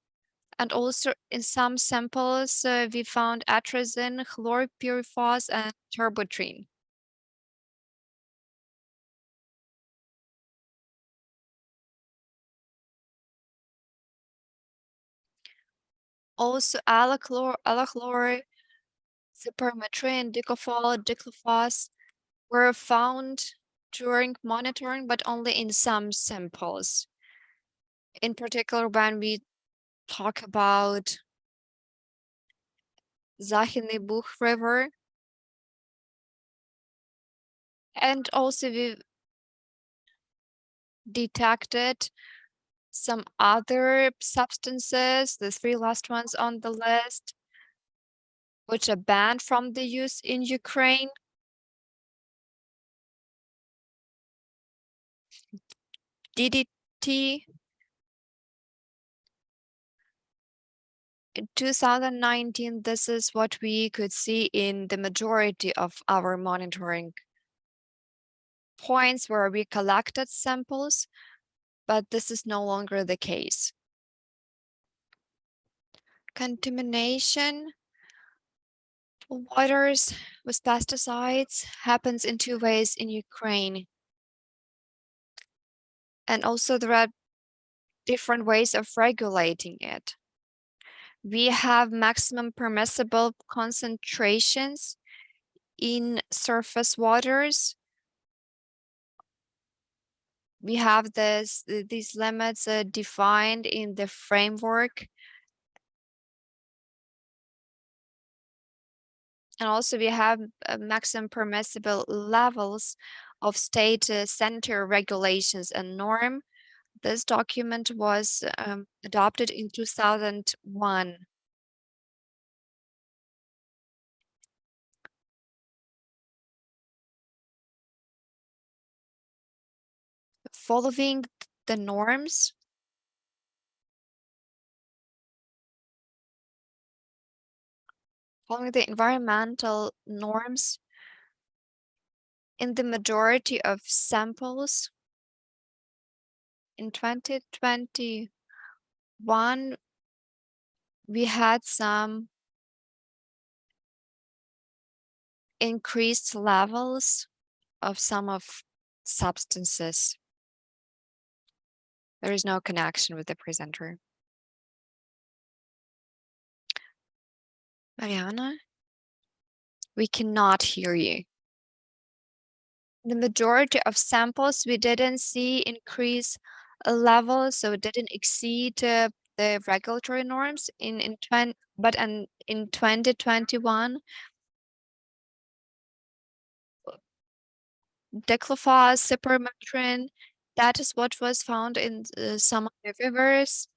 And also in some samples, we found atrazine, chlorpyrifos, and turbotrine. Also allachlor, cypermethrin, diclofol, diclofos were found during monitoring, but only in some samples. In particular, when we talk about Західний Буг River, and also we detected some other substances, the three last ones on the list, which are banned from the use in Ukraine. DDT. In 2019, this is what we could see in the majority of our monitoring points where we collected samples, but this is no longer the case. Contamination of waters with pesticides happens in two ways in Ukraine. And also there are different ways of regulating it. We have maximum permissible concentrations in surface waters. We have these limits defined in the framework. And also we have maximum permissible levels of state sanitary regulations and norm. This document was adopted in 2001. Following the norms, following the environmental norms, in the majority of samples in 2021, we had some increased levels of some of substances. There is no connection with the presenter. Mariana, we cannot hear you. The majority of samples, we didn't see increase levels, so it didn't exceed the regulatory norms in 2021, diclofos, cypermethrin, that is what was found in some of the rivers.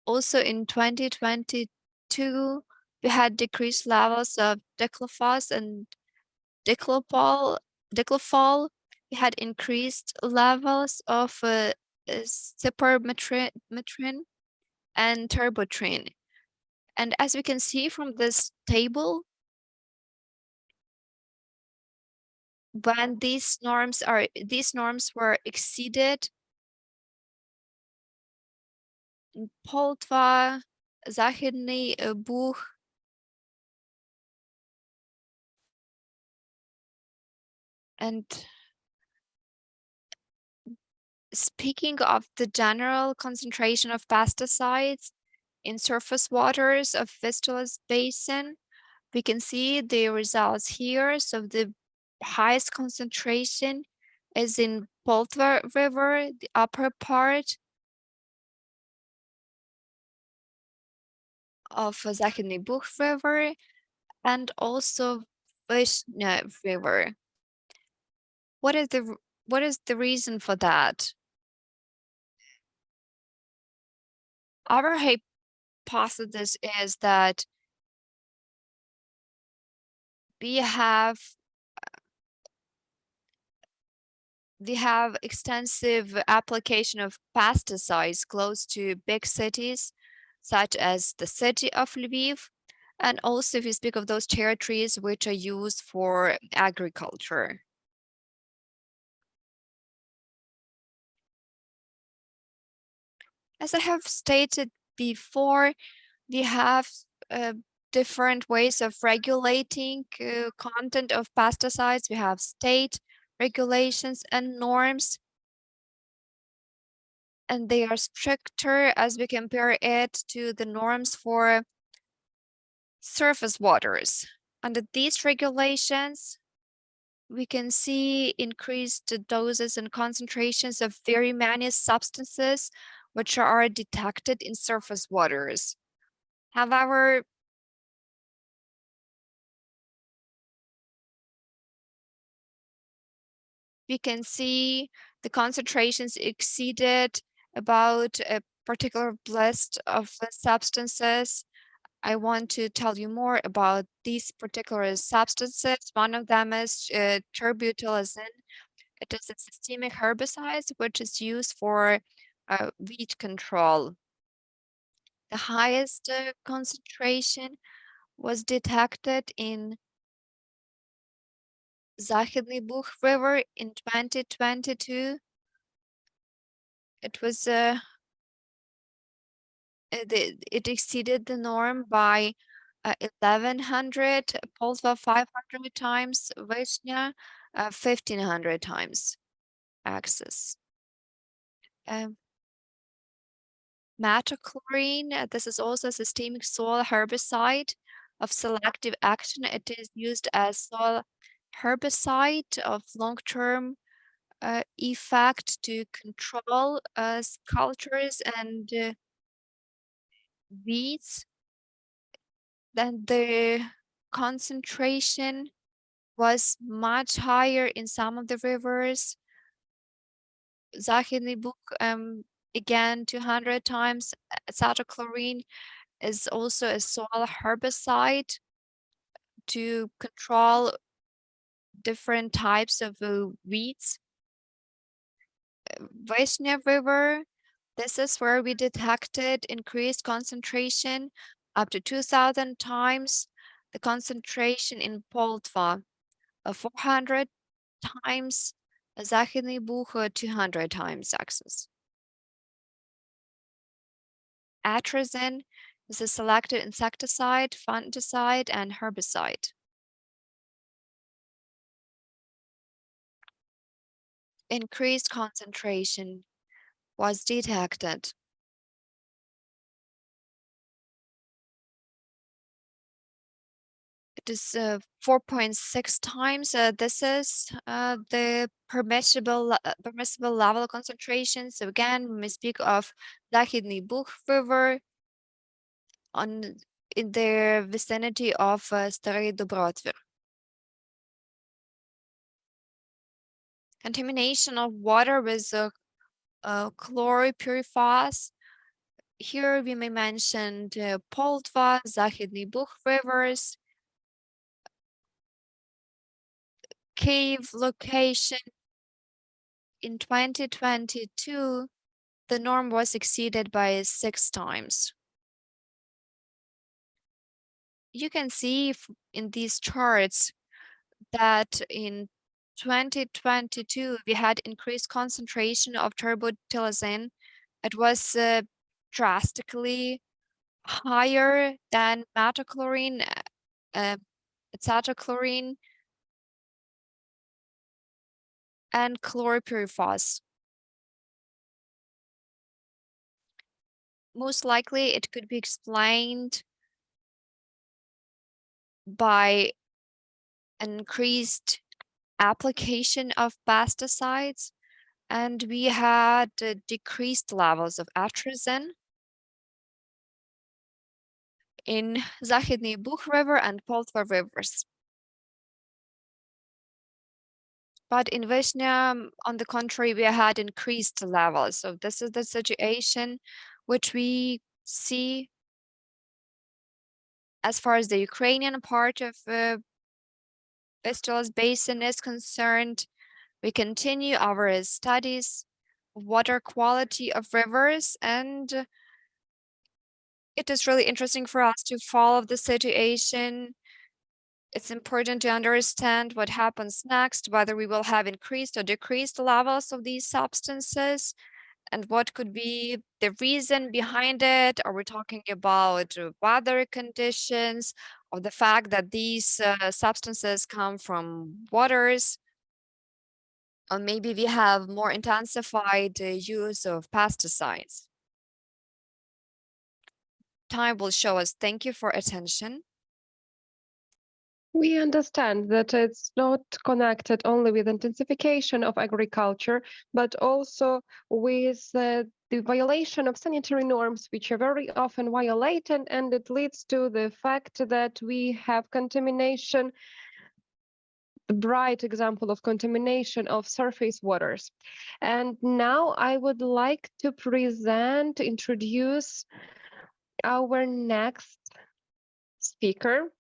Also in 2022, we had decreased levels of diclofos and diclofol. We had increased levels of cypermethrin. and terbutrin. And as we can see from this table, when these norms were exceeded, Poltva, Західний Буг, and speaking of the general concentration of pesticides in surface waters of Vistula's basin, we can see the results here. So the highest concentration is in Poltva River, the upper part of Західний Буг River, and also Vishnya River. What is the reason for that? Our hypothesis is that we have extensive application of pesticides close to big cities, such as the city of Lviv, and also if we speak of those territories which are used for agriculture. As I have stated before, we have different ways of regulating content of pesticides. We have state regulations and norms, and they are stricter as we compare it to the norms for surface waters. Under these regulations, we can see increased doses and concentrations of very many substances which are detected in surface waters. However, we can see the concentrations exceeded about a particular list of substances. I want to tell you more about these particular substances. One of them is terbutylazine. It is a systemic herbicide which is used for weed control. The highest concentration was detected in Західний Буг River in 2022. It was it exceeded the norm by 1100, Poltva 500 times, Vishnya 1500 times axis. Metachlorine, this is also a systemic soil herbicide of selective action. It is used as soil herbicide of long-term effect to control cultures and weeds. Then the concentration was much higher in some of the rivers. Західний Буг, again 200 times. Acetylchlorine is also a soil herbicide to control different types of weeds. Vishnya River, this is where we detected increased concentration up to 2000 times the concentration in Poltva, 400 times, Західний Буг 200 times axis. Atrazine is a selected insecticide, fungicide, and herbicide. Increased concentration was detected. It is 4.6 times. This is the permissible level concentration. So again, when we speak of Західний Буг River in the vicinity of Старий Добротвір. Contamination of water with chlorpyrifos. Here we may mention Poltva, Західний Буг rivers, cave location in 2022. the norm was exceeded by 6 times. You can see in these charts that in 2022 we had increased concentration of turbotilazine. It was drastically higher than metachlorine, acetylchlorine, and chlorpyrifos. Most likely it could be explained by an increased application of pesticides, and we had decreased levels of atrazine in Західний Буг River and Poltva rivers. But in Vishnya, on the contrary, we had increased levels. So this is the situation which we see as far as the Ukrainian part of Vistula's basin is concerned. We continue our studies of water quality of rivers, and it is really interesting for us to follow the situation. It's important to understand what happens next, whether we will have increased or decreased levels of these substances, and what could be the reason behind it. Are we talking about weather conditions, or the fact that these substances come from waters? Or maybe we have more intensified use of pesticides. Time will show us. Thank you for attention. We understand that it's not connected only with intensification of agriculture, but also with the violation of sanitary norms, which are very often violated, and it leads to the fact that we have contamination, the bright example of contamination of surface waters. And now I would like to introduce our next speaker,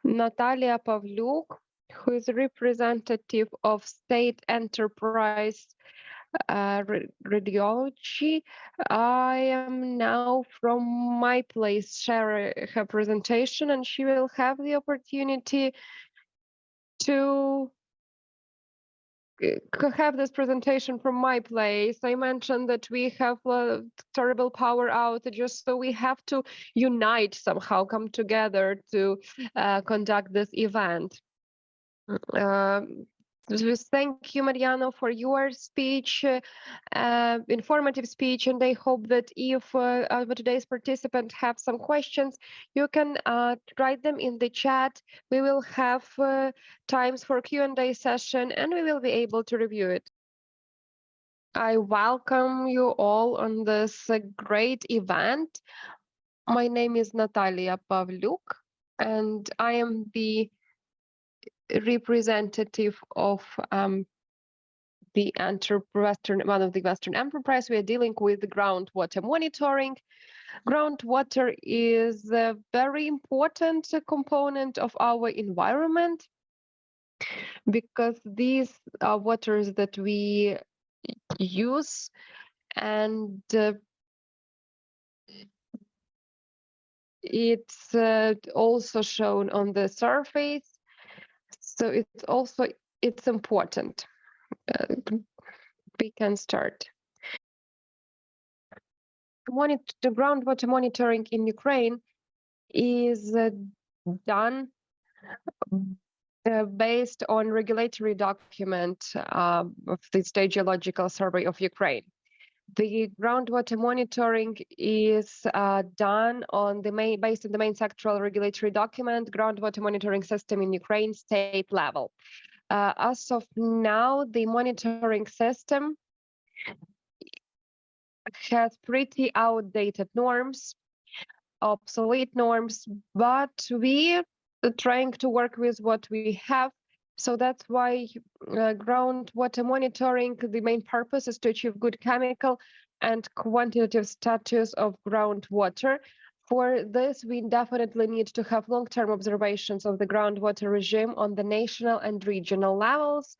Natalia Pavlyuk, who is representative of State Enterprise Radiology. I am now from my place share her presentation, and she will have the opportunity to have this presentation from my place. I mentioned that we have terrible power outages, so we have to unite somehow, come together to conduct this event. Thank you, Mariano, for your speech, informative speech, and I hope that if today's participants have some questions, you can write them in the chat. We will have times for Q&A session, and we will be able to review it. I welcome you all on this great event. My name is Natalia Pavlyuk, and I am the representative of one of the Western Enterprise. We are dealing with groundwater monitoring. Groundwater is a very important component of our environment because these are waters that we use, and it's also shown on the surface. So it's important. We can start. The groundwater monitoring in Ukraine is done based on regulatory document of the State Geological Survey of Ukraine. The groundwater monitoring is done on based on the main sectoral regulatory document, groundwater monitoring system in Ukraine state level. As of now, the monitoring system has pretty outdated norms, obsolete norms, but we are trying to work with what we have. So that's why groundwater monitoring, the main purpose is to achieve good chemical and quantitative status of groundwater. For this, we definitely need to have long-term observations of the groundwater regime on the national and regional levels.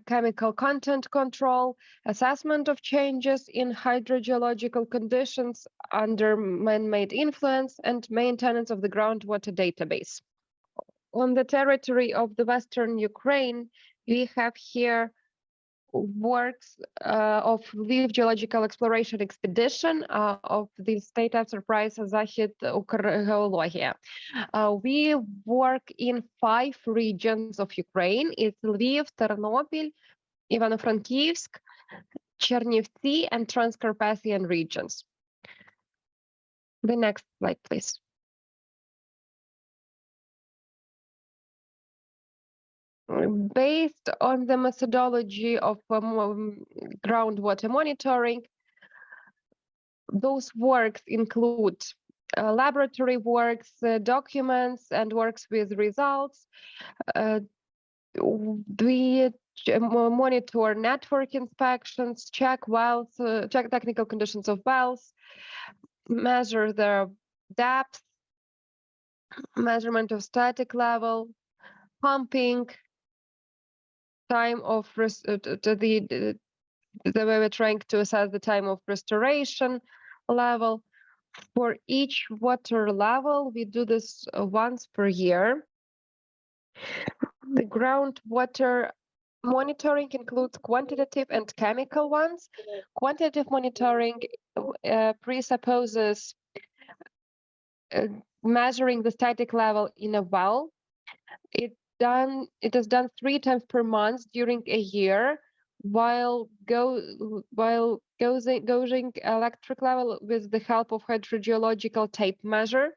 chemical content control, assessment of changes in hydrogeological conditions under man-made influence, and maintenance of the groundwater database. On the territory of the Western Ukraine, we have here works of Lviv Geological Exploration Expedition of the State Enterprise Захід Укргеологія. We work in 5 regions of Ukraine. It's Lviv, Ternopil, Ivano-Frankivsk, Chernivtsi, and Transcarpathian regions. The next slide, please. Based on the methodology of groundwater monitoring, those works include laboratory works, documents, and works with results. We monitor network inspections, check wells, check technical conditions of wells, measure the depth, measurement of static level, pumping, time of the way we're trying to assess the time of restoration level. For each water level, we do this once per year. The groundwater monitoring includes quantitative and chemical ones. Quantitative monitoring presupposes measuring the static level in a well. It is done 3 times per month during a year, while gauging electric level with the help of hydrogeological tape measure.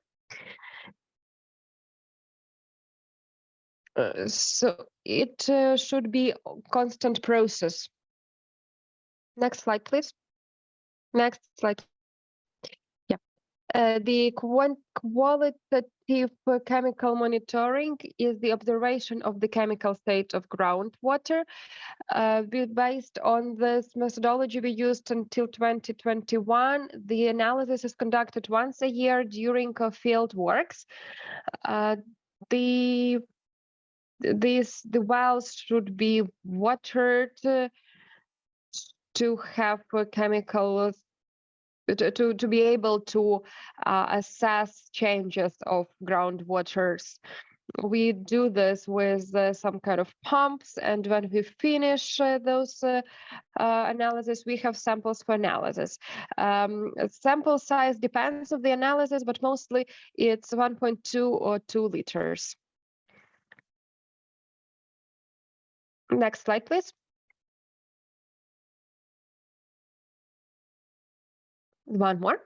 So it should be a constant process. Next slide, please. Next slide. Yeah. The qualitative chemical monitoring is the observation of the chemical state of groundwater. Based on this methodology we used until 2021, the analysis is conducted once a year during field works. The wells should be watered to have chemicals to be able to assess changes of groundwaters. We do this with some kind of pumps, and when we finish those analysis, we have samples for analysis. Sample size depends on the analysis, but mostly it's 1.2 or 2 liters. Next slide, please. One more.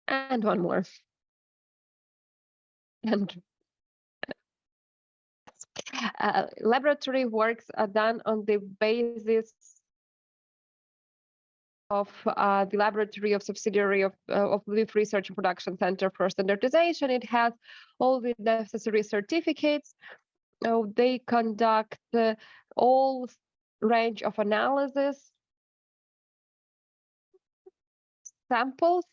And one more. And laboratory works are done on the basis of the laboratory of subsidiary of Lviv Research and Production Center for Standardization. It has all the necessary certificates. They conduct all range of analysis, samples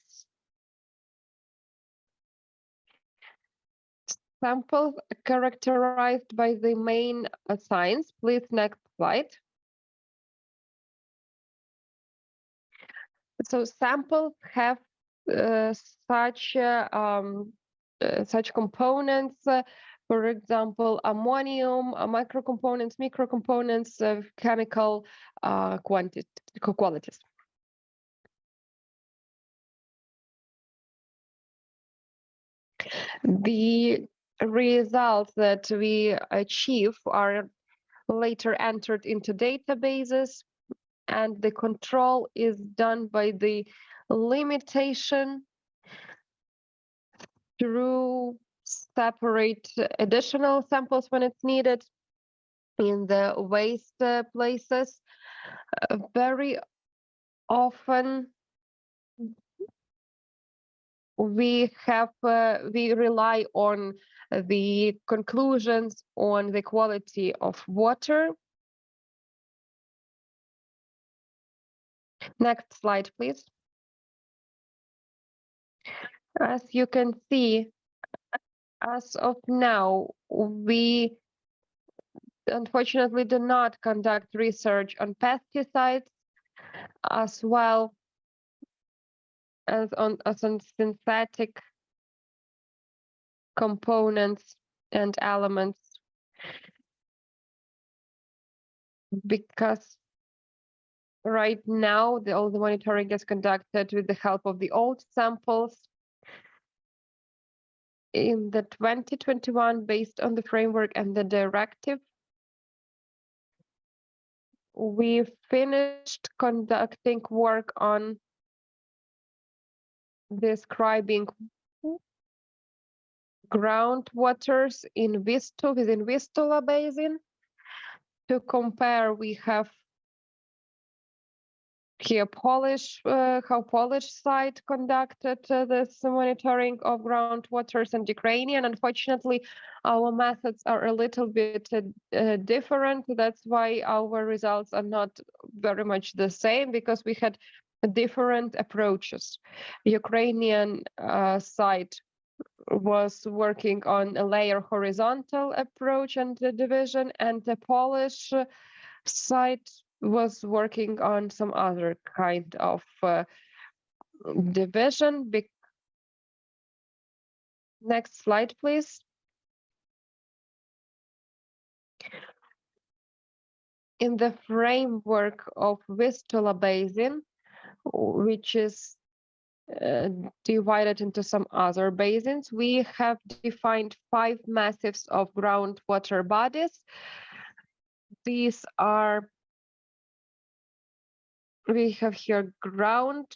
characterized by the main signs. Please, next slide. So samples have such components, for example, ammonium, microcomponents, microcomponents of chemical qualities. The results that we achieve are later entered into databases, and the control is done by the limitation through separate additional samples when it's needed in the waste places. Very often we rely on the conclusions on the quality of water. Next slide, please. As you can see, As of now, we unfortunately do not conduct research on pesticides as well as on synthetic components and elements, because right now all the monitoring is conducted with the help of the old samples. In the 2021, based on the framework and the directive, we finished conducting work on describing groundwaters within Vistula basin. To compare, we have here how Polish side conducted this monitoring of groundwaters and Ukrainian. Unfortunately, our methods are a little bit different. That's why our results are not very much the same, because we had different approaches. Ukrainian side was working on a layer horizontal approach and the division, and the Polish side was working on some other kind of division. Next slide, please. In the framework of Vistula basin, which is divided into some other basins, we have defined 5 massives of groundwater bodies. These are, we have here groundwaters.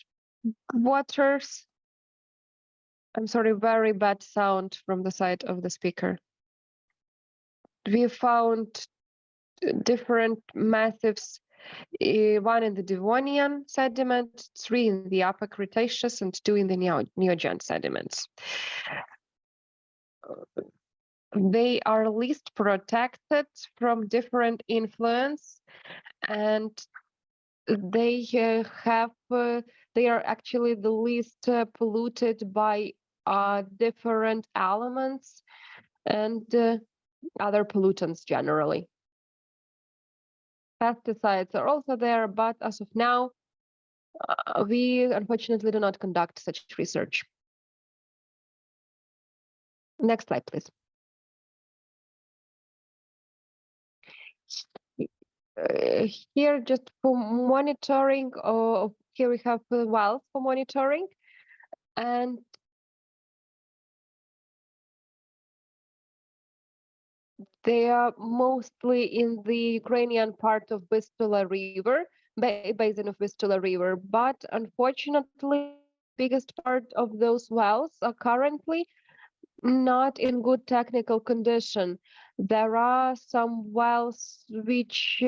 I'm sorry, very bad sound from the side of the speaker. We found different massives, 1 in the Devonian sediment, 3 in the Upper Cretaceous, and 2 in the Neogen sediments. They are least protected from different influence, and they they are actually the least polluted by different elements and other pollutants generally. Pesticides are also there, but as of now, we unfortunately do not conduct such research. Next slide, please. Here, just for monitoring, here we have wells for monitoring, and they are mostly in the Ukrainian part of Vistula River, basin of Vistula River. But unfortunately, biggest part of those wells are currently not in good technical condition. There are some wells which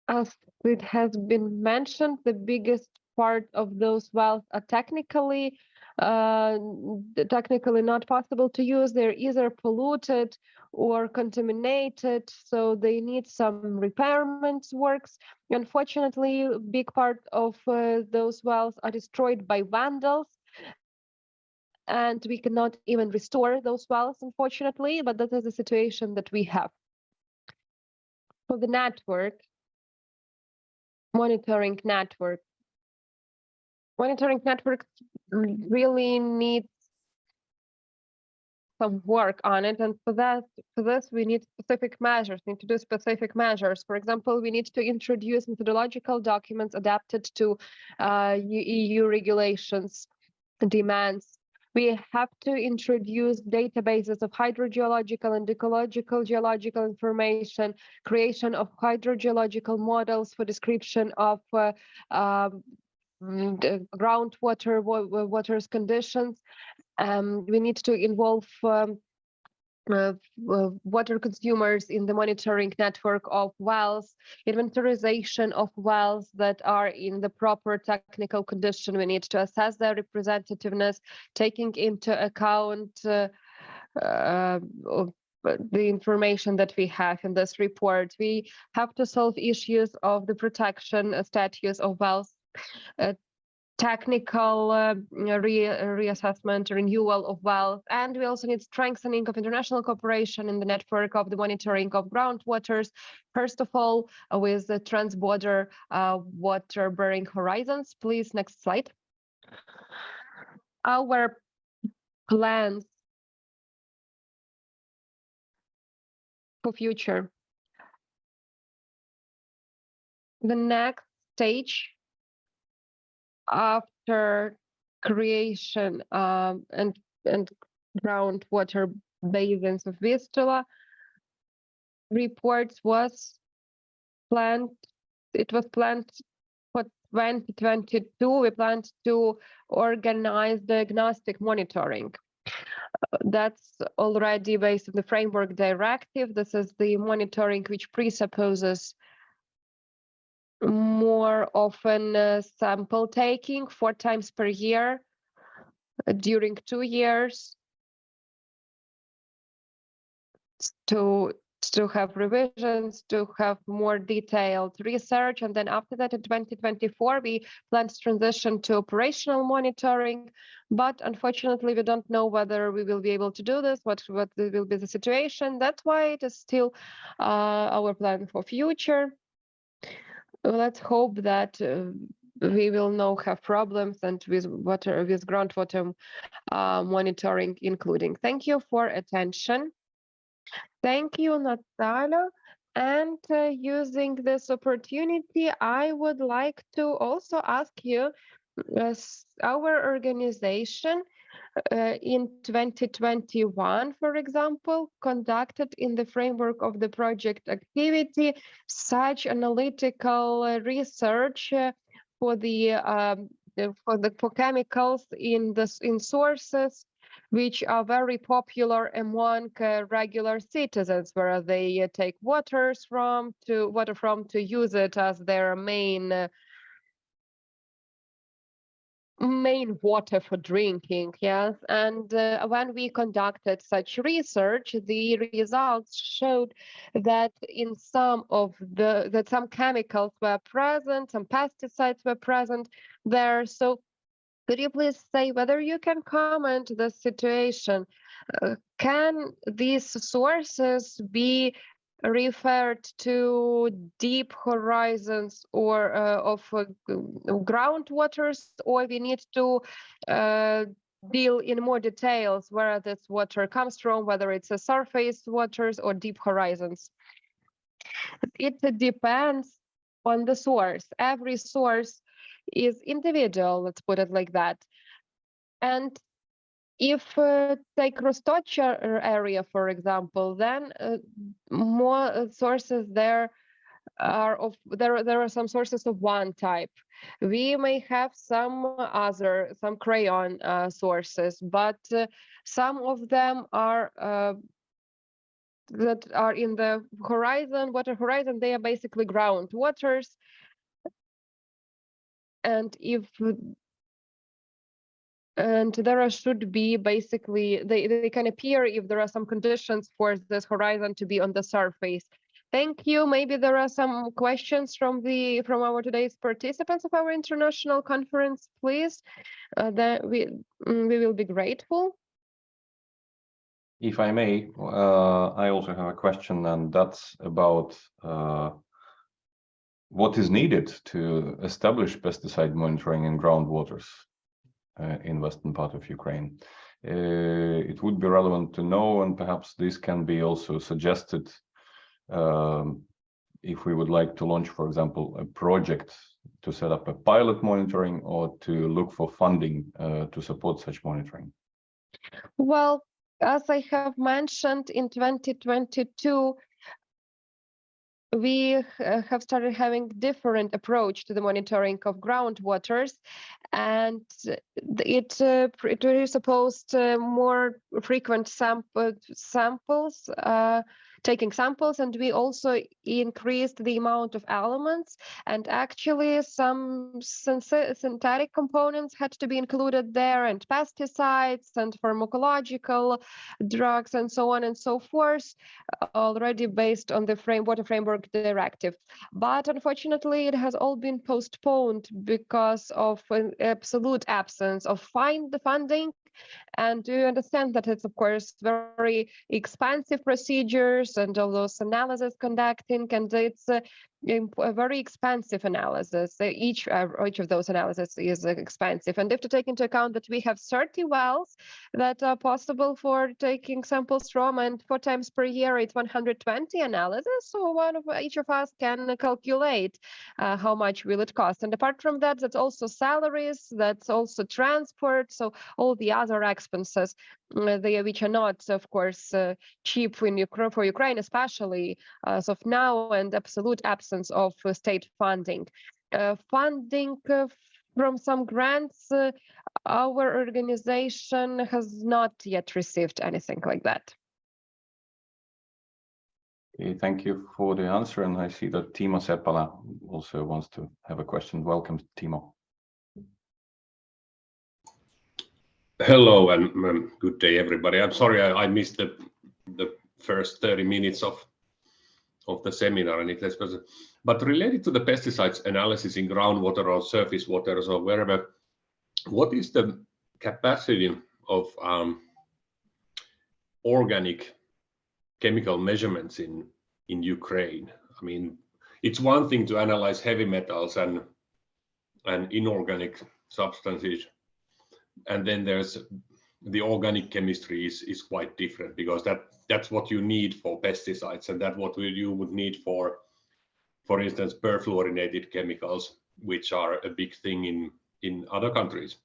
as it has been mentioned, the biggest part of those wells are technically not possible to use. They're either polluted or contaminated, so they need some repairment works. Unfortunately, a big part of those wells are destroyed by vandals, and we cannot even restore those wells, unfortunately, but that is the situation that we have. For the network, monitoring networks really needs some work on it, and for this we need specific measures. Need to do specific measures. For example, we need to introduce methodological documents adapted to EU regulations demands. We have to introduce databases of hydrogeological and ecological geological information, creation of hydrogeological models for description of groundwater water's conditions. We need to involve water consumers in the monitoring network of wells, inventarization of wells that are in the proper technical condition. We need to assess their representativeness, taking into account the information that we have in this report. We have to solve issues of the protection status of wells, technical reassessment, renewal of wells, and we also need strengthening of international cooperation in the network of the monitoring of groundwaters. First of all, with the transborder water-bearing horizons. Please, next slide. Our plans for future. The next stage after creation and groundwater basins of Vistula reports was planned. It was planned for 2022. We planned to organize diagnostic monitoring. That's already based on the framework directive. This is the monitoring which presupposes more often sample taking 4 times per year during 2 years to have revisions, to have more detailed research. And then after that, in 2024, we plan to transition to operational monitoring. But unfortunately, we don't know whether we will be able to do this, what will be the situation. That's why it is still our plan for future. Let's hope that we will not have problems and with groundwater monitoring including. Thank you for attention. Thank you, Natalia. And using this opportunity, I would like to also ask you, our organization in 2021, for example, conducted in the framework of the project activity such analytical research for chemicals in sources which are very popular among regular citizens, where they take water from to use it as their main water for drinking. Yes, and when we conducted such research, the results showed that in some chemicals were present, some pesticides were present there. So could you please say whether you can comment the situation? Can these sources be referred to deep horizons or of groundwaters, or we need to deal in more details where this water comes from, whether it's a surface waters or deep horizons? It depends on the source. Every source is individual, let's put it like that. And if take Rostochar area, for example, then more sources there are there are some sources of one type. We may have some crayon sources, but some of them are that are in the water horizon. They are basically groundwaters. And there should be basically, they can appear if there are some conditions for this horizon to be on the surface. Thank you. Maybe there are some questions from our today's participants of our international conference, please. Then we will be grateful. If I may, I also have a question, and that's about what is needed to establish pesticide monitoring in groundwaters in western part of Ukraine. It would be relevant to know, and perhaps this can be also suggested if we would like to launch, for example, a project to set up a pilot monitoring or to look for funding to support such monitoring. Well, as I have mentioned, in 2022, we have started having different approach to the monitoring of groundwaters, and it presupposed more frequent samples taking samples, and we also increased the amount of elements, and actually some synthetic components had to be included there, and pesticides and pharmacological drugs and so on and so forth, already based on the Water Framework Directive. But unfortunately, it has all been postponed because of an absolute absence of funding. And you understand that it's, of course, very expensive procedures and all those analysis conducting, and it's a very expensive analysis. Each of those analyses is expensive. And if to take into account that we have 30 wells that are possible for taking samples from, and 4 times per year, it's 120 analysis. So each of us can calculate how much will it cost. And apart from that, that's also salaries, that's also transport. So all the other expenses, which are not, of course, cheap for Ukraine, especially as of now, and absolute absence of state funding. Funding from some grants, our organization has not yet received anything like that. Okay, thank you for the answer. And I see that Timo Seppälä also wants to have a question. Welcome, Timo. Hello and good day, everybody. I'm sorry I missed the first 30 minutes of the seminar, and but related to the pesticides analysis in groundwater or surface waters or wherever, what is the capacity of organic chemical measurements in Ukraine? I mean, it's one thing to analyze heavy metals and inorganic substances, and then there's the organic chemistry is quite different, because that's what you need for pesticides, and that's what you would need for instance, perfluorinated chemicals, which are a big thing in other countries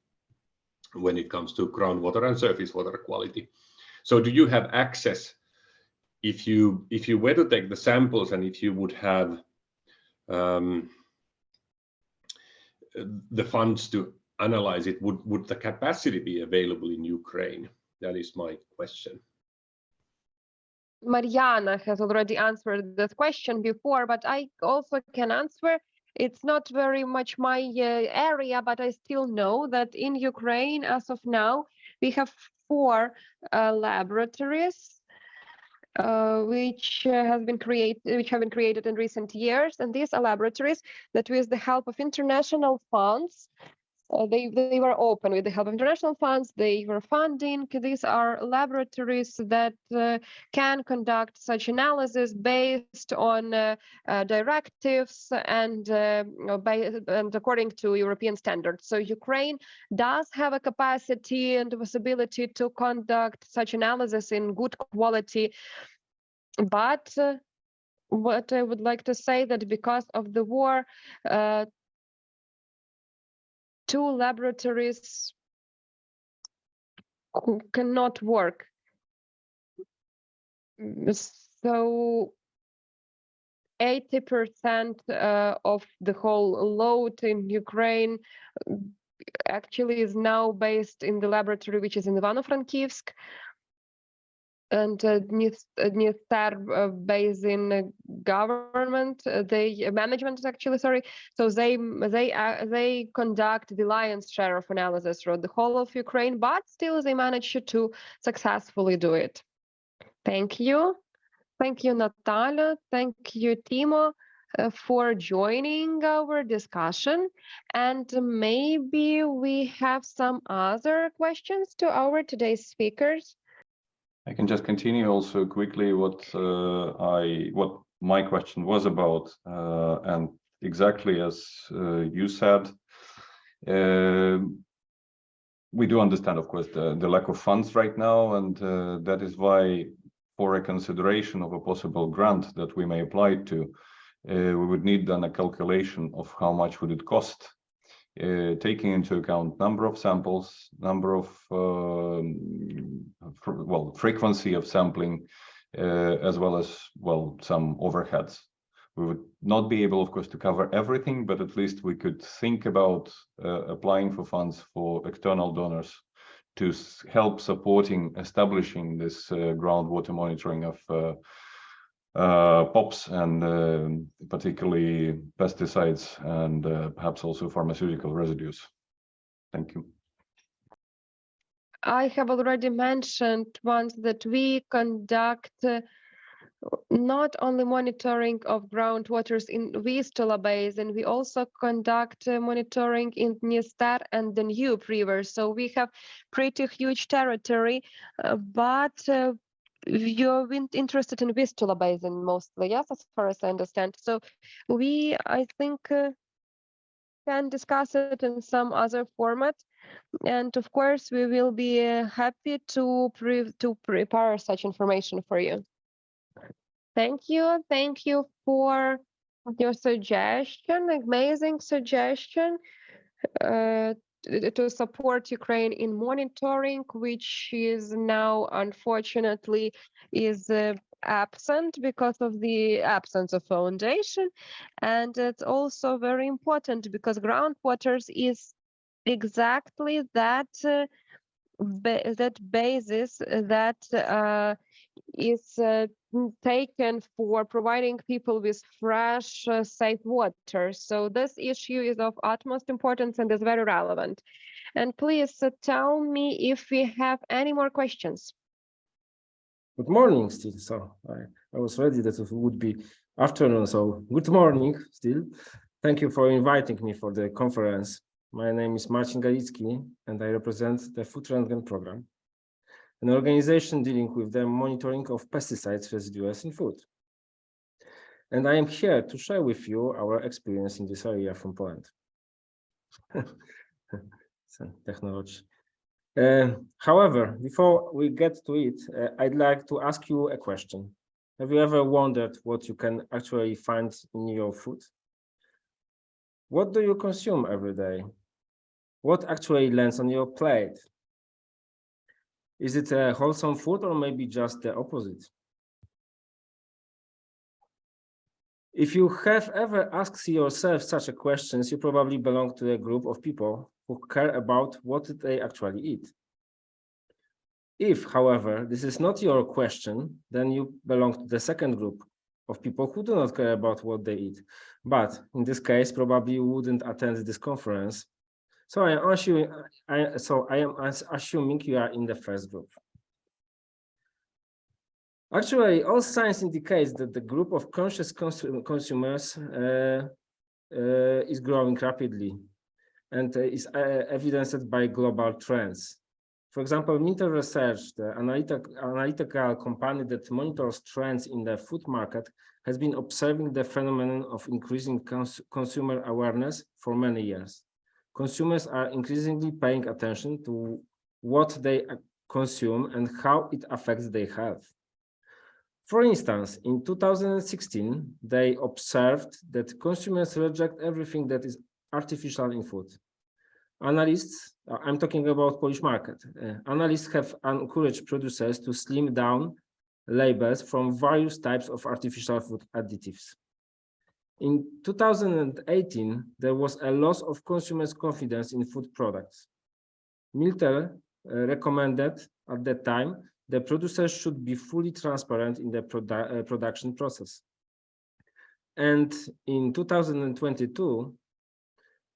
when it comes to groundwater and surface water quality. So do you have access, if you were to take the samples, and if you would have the funds to analyze it, would the capacity be available in Ukraine? That is my question. Mariana has already answered this question before, but I also can answer. It's not very much my area, but I still know that in Ukraine, as of now, we have 4 laboratories which have been created in recent years, and these are laboratories that, with the help of international funds, they were open with the help of international funds. They were funding. These are laboratories that can conduct such analysis based on directives and according to European standards. So Ukraine does have a capacity and the possibility to conduct such analysis in good quality. But what I would like to say, that because of the war, 2 laboratories cannot work. So 80% of the whole load in Ukraine actually is now based in the laboratory which is in Ivano-Frankivsk, and Dniester basin government, management actually, sorry. So they conduct the lion's share of analysis throughout the whole of Ukraine, but still they manage to successfully do it. Thank you. Thank you, Natalia. Thank you, Timo, for joining our discussion. And maybe we have some other questions to our today's speakers. I can just continue also quickly what my question was about, and exactly as you said, we do understand, of course, the lack of funds right now, and that is why, for a consideration of a possible grant that we may apply to, we would need then a calculation of how much would it cost, taking into account number of samples, number of frequency of sampling, as well as some overheads. We would not be able, of course, to cover everything, but at least we could think about applying for funds for external donors to help establishing this groundwater monitoring of POPs and particularly pesticides and perhaps also pharmaceutical residues. Thank you. I have already mentioned once that we conduct not only monitoring of groundwaters in Vistula Basin, we also conduct monitoring in Dniester and the Danube River. So we have pretty huge territory, but you're interested in Vistula Basin mostly, yes, as far as I understand. So we, I think, can discuss it in some other format. And of course, we will be happy to prepare such information for you. Thank you for your suggestion, amazing suggestion to support Ukraine in monitoring, which is now unfortunately is absent because of the absence of foundation. And it's also very important because groundwaters is exactly that that basis that is taken for providing people with fresh, safe water. So this issue is of utmost importance and is very relevant. And please tell me if we have any more questions. Good morning still. So I was ready that it would be afternoon. So good morning still. Thank you for inviting me for the conference. My name is Marcin Galicki and I represent the Food Rentgen Program, an organization dealing with the monitoring of pesticides residues in food. And I am here to share with you our experience in this area from Poland. Technology. However, before we get to it, I'd like to ask you a question. Have you ever wondered what you can actually find in your food? What do you consume every day? What actually lands on your plate? Is it a wholesome food or maybe just the opposite? If you have ever asked yourself such a questions, you probably belong to a group of people who care about what they actually eat. If, however, this is not your question, then you belong to the second group of people who do not care about what they eat. But in this case, probably you wouldn't attend this conference. So I am assuming you are in the first group. Actually, all science indicates that the group of conscious consumers is growing rapidly and is evidenced by global trends. For example, Mintel Research, the analytical company that monitors trends in the food market, has been observing the phenomenon of increasing consumer awareness for many years. Consumers are increasingly paying attention to what they consume and how it affects their health. For instance, in 2016, they observed that consumers reject everything that is artificial in food. Analysts, I'm talking about Polish market, analysts have encouraged producers to slim down labels from various types of artificial food additives. In 2018, there was a loss of consumers' confidence in food products. Mintel recommended at that time the producers should be fully transparent in the production process. And in 2022,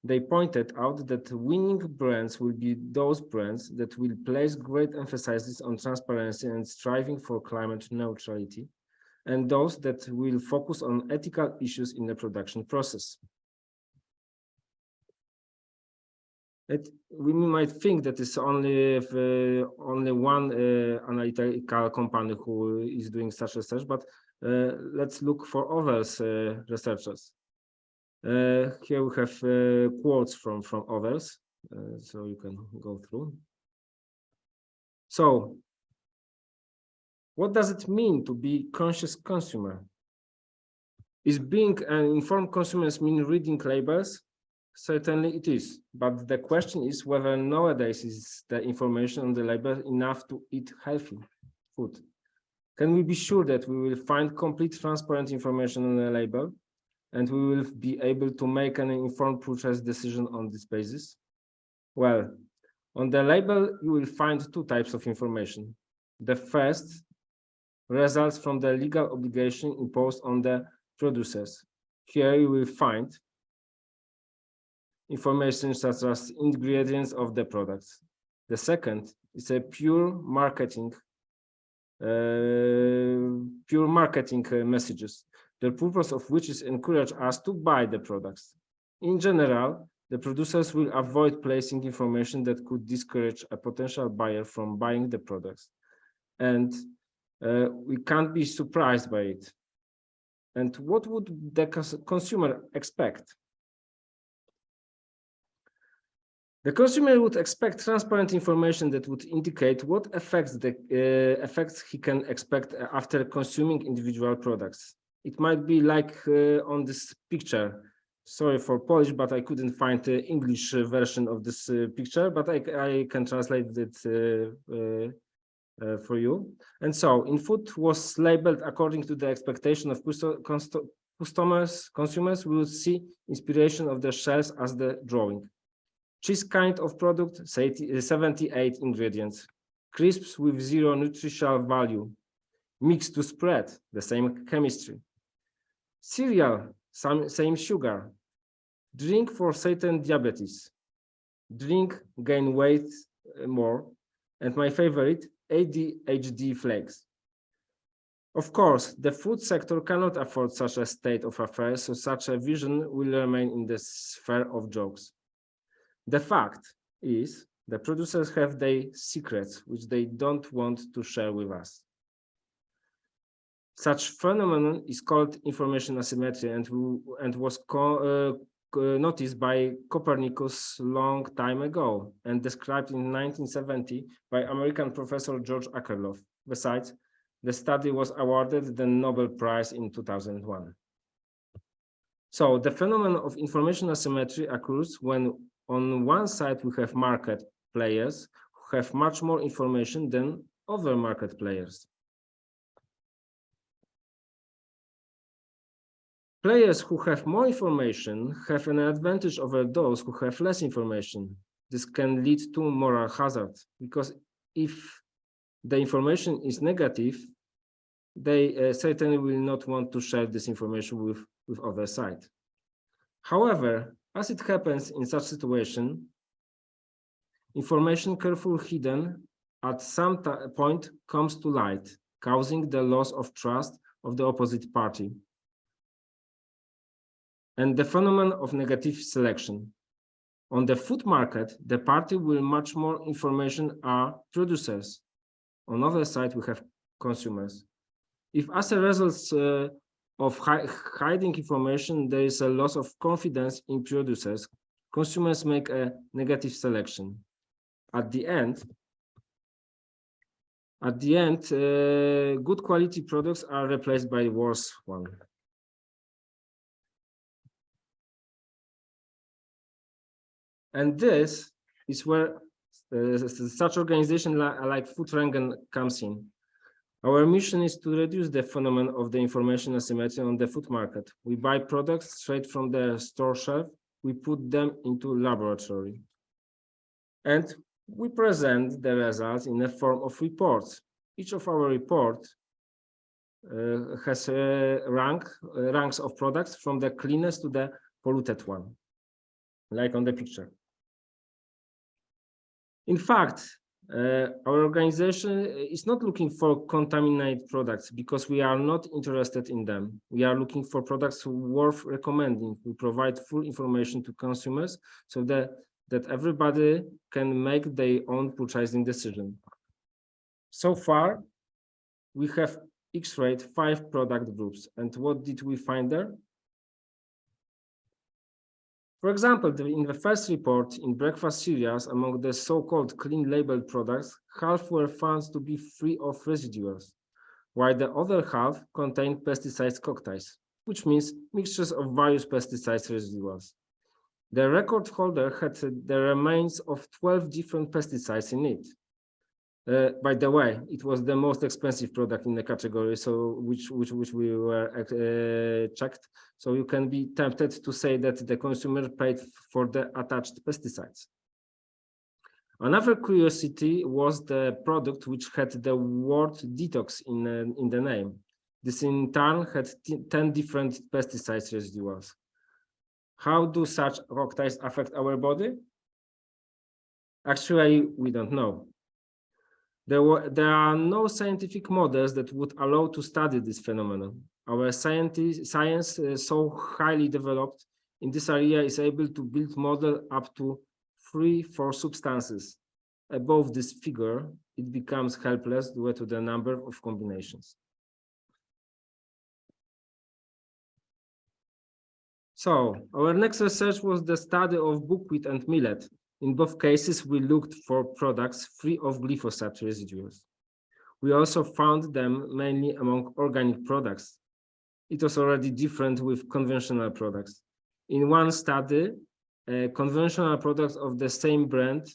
they pointed out that winning brands will be those brands that will place great emphasis on transparency and striving for climate neutrality, and those that will focus on ethical issues in the production process. We might think that it's only one analytical company who is doing such research, but let's look for others researchers. Here we have quotes from others, so you can go through. So, what does it mean to be conscious consumer? Is being an informed consumer mean reading labels? Certainly it is, but the question is whether nowadays is the information on the label enough to eat healthy food. Can we be sure that we will find complete transparent information on the label and we will be able to make an informed purchase decision on this basis? Well, on the label, you will find two types of information. The first results from the legal obligation imposed on the producers. Here you will find information such as ingredients of the products. The second is a pure marketing messages, the purpose of which is encourage us to buy the products. In general, the producers will avoid placing information that could discourage a potential buyer from buying the products. And we can't be surprised by it. And what would the consumer expect? The consumer would expect transparent information that would indicate what effects he can expect after consuming individual products. It might be like on this picture. Sorry for Polish, but I couldn't find the English version of this picture, but I can translate it for you. And so, in food was labeled according to the expectation of consumers will see inspiration of the shells as the drawing. Cheese kind of product, 78 ingredients. Crisps with 0 nutritional value. Mixed to spread, the same chemistry. Cereal, same sugar. Drink for certain diabetes. Drink, gain weight more. And my favorite, ADHD flakes. Of course, the food sector cannot afford such a state of affairs, so such a vision will remain in the sphere of jokes. The fact is, the producers have their secrets, which they don't want to share with us. Such phenomenon is called information asymmetry and was noticed by Copernicus long time ago and described in 1970 by American professor George Akerlof. Besides, the study was awarded the Nobel Prize in 2001. So the phenomenon of information asymmetry occurs when on one side we have market players who have much more information than other market players. Players who have more information have an advantage over those who have less information. This can lead to moral hazard, because if the information is negative, they certainly will not want to share this information with other side. However, as it happens in such situation, information carefully hidden at some point comes to light, causing the loss of trust of the opposite party. And the phenomenon of negative selection. On the food market, the party with much more information are producers. On the other side, we have consumers. If as a result of hiding information, there is a loss of confidence in producers, consumers make a negative selection. At the end, good quality products are replaced by worse ones. And this is where such organization like Foodrengen comes in. Our mission is to reduce the phenomenon of the information asymmetry on the food market. We buy products straight from the store shelf, we put them into laboratory, and we present the results in the form of reports. Each of our reports has ranks of products from the cleanest to the polluted one, like on the picture. In fact, our organization is not looking for contaminated products because we are not interested in them. We are looking for products worth recommending. We provide full information to consumers so that everybody can make their own purchasing decision. So far, we have X-rayed 5 product groups. And what did we find there? For example, in the first report in breakfast cereals, among the so-called clean label products, half were found to be free of residues, while the other half contained pesticides cocktails, which means mixtures of various pesticides residuals. The record holder had the remains of 12 different pesticides in it. By the way, it was the most expensive product in the category, so which we were checked. So you can be tempted to say that the consumer paid for the attached pesticides. Another curiosity was the product which had the word detox in the name. This in turn had 10 different pesticides residuals. How do such cocktails affect our body? Actually, we don't know. There are no scientific models that would allow to study this phenomenon. Our science so highly developed in this area is able to build model up to 3-4 substances. Above this figure, it becomes helpless due to the number of combinations. So our next research was the study of buckwheat and millet. In both cases, we looked for products free of glyphosate residues. We also found them mainly among organic products. It was already different with conventional products. In one study, conventional products of the same brand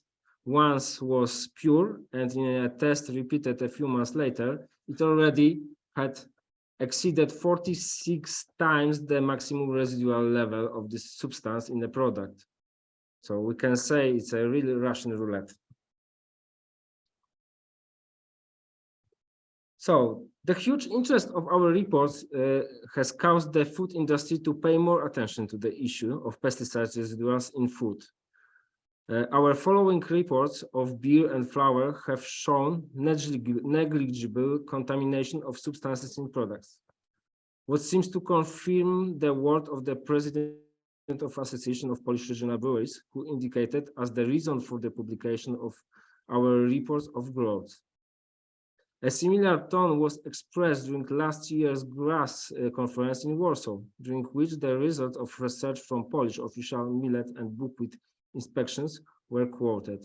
once was pure, and in a test repeated a few months later, it already had exceeded 46 times the maximum residual level of this substance in the product. So we can say it's a really Russian roulette. So the huge interest of our reports has caused the food industry to pay more attention to the issue of pesticide residuals in food. Our following reports of beer and flour have shown negligible contamination of substances in products. What seems to confirm the word of the president of Association of Polish Regional Breweries, who indicated as the reason for the publication of our reports of growth. A similar tone was expressed during last year's GRAS conference in Warsaw, during which the results of research from Polish official millet and buckwheat inspections were quoted.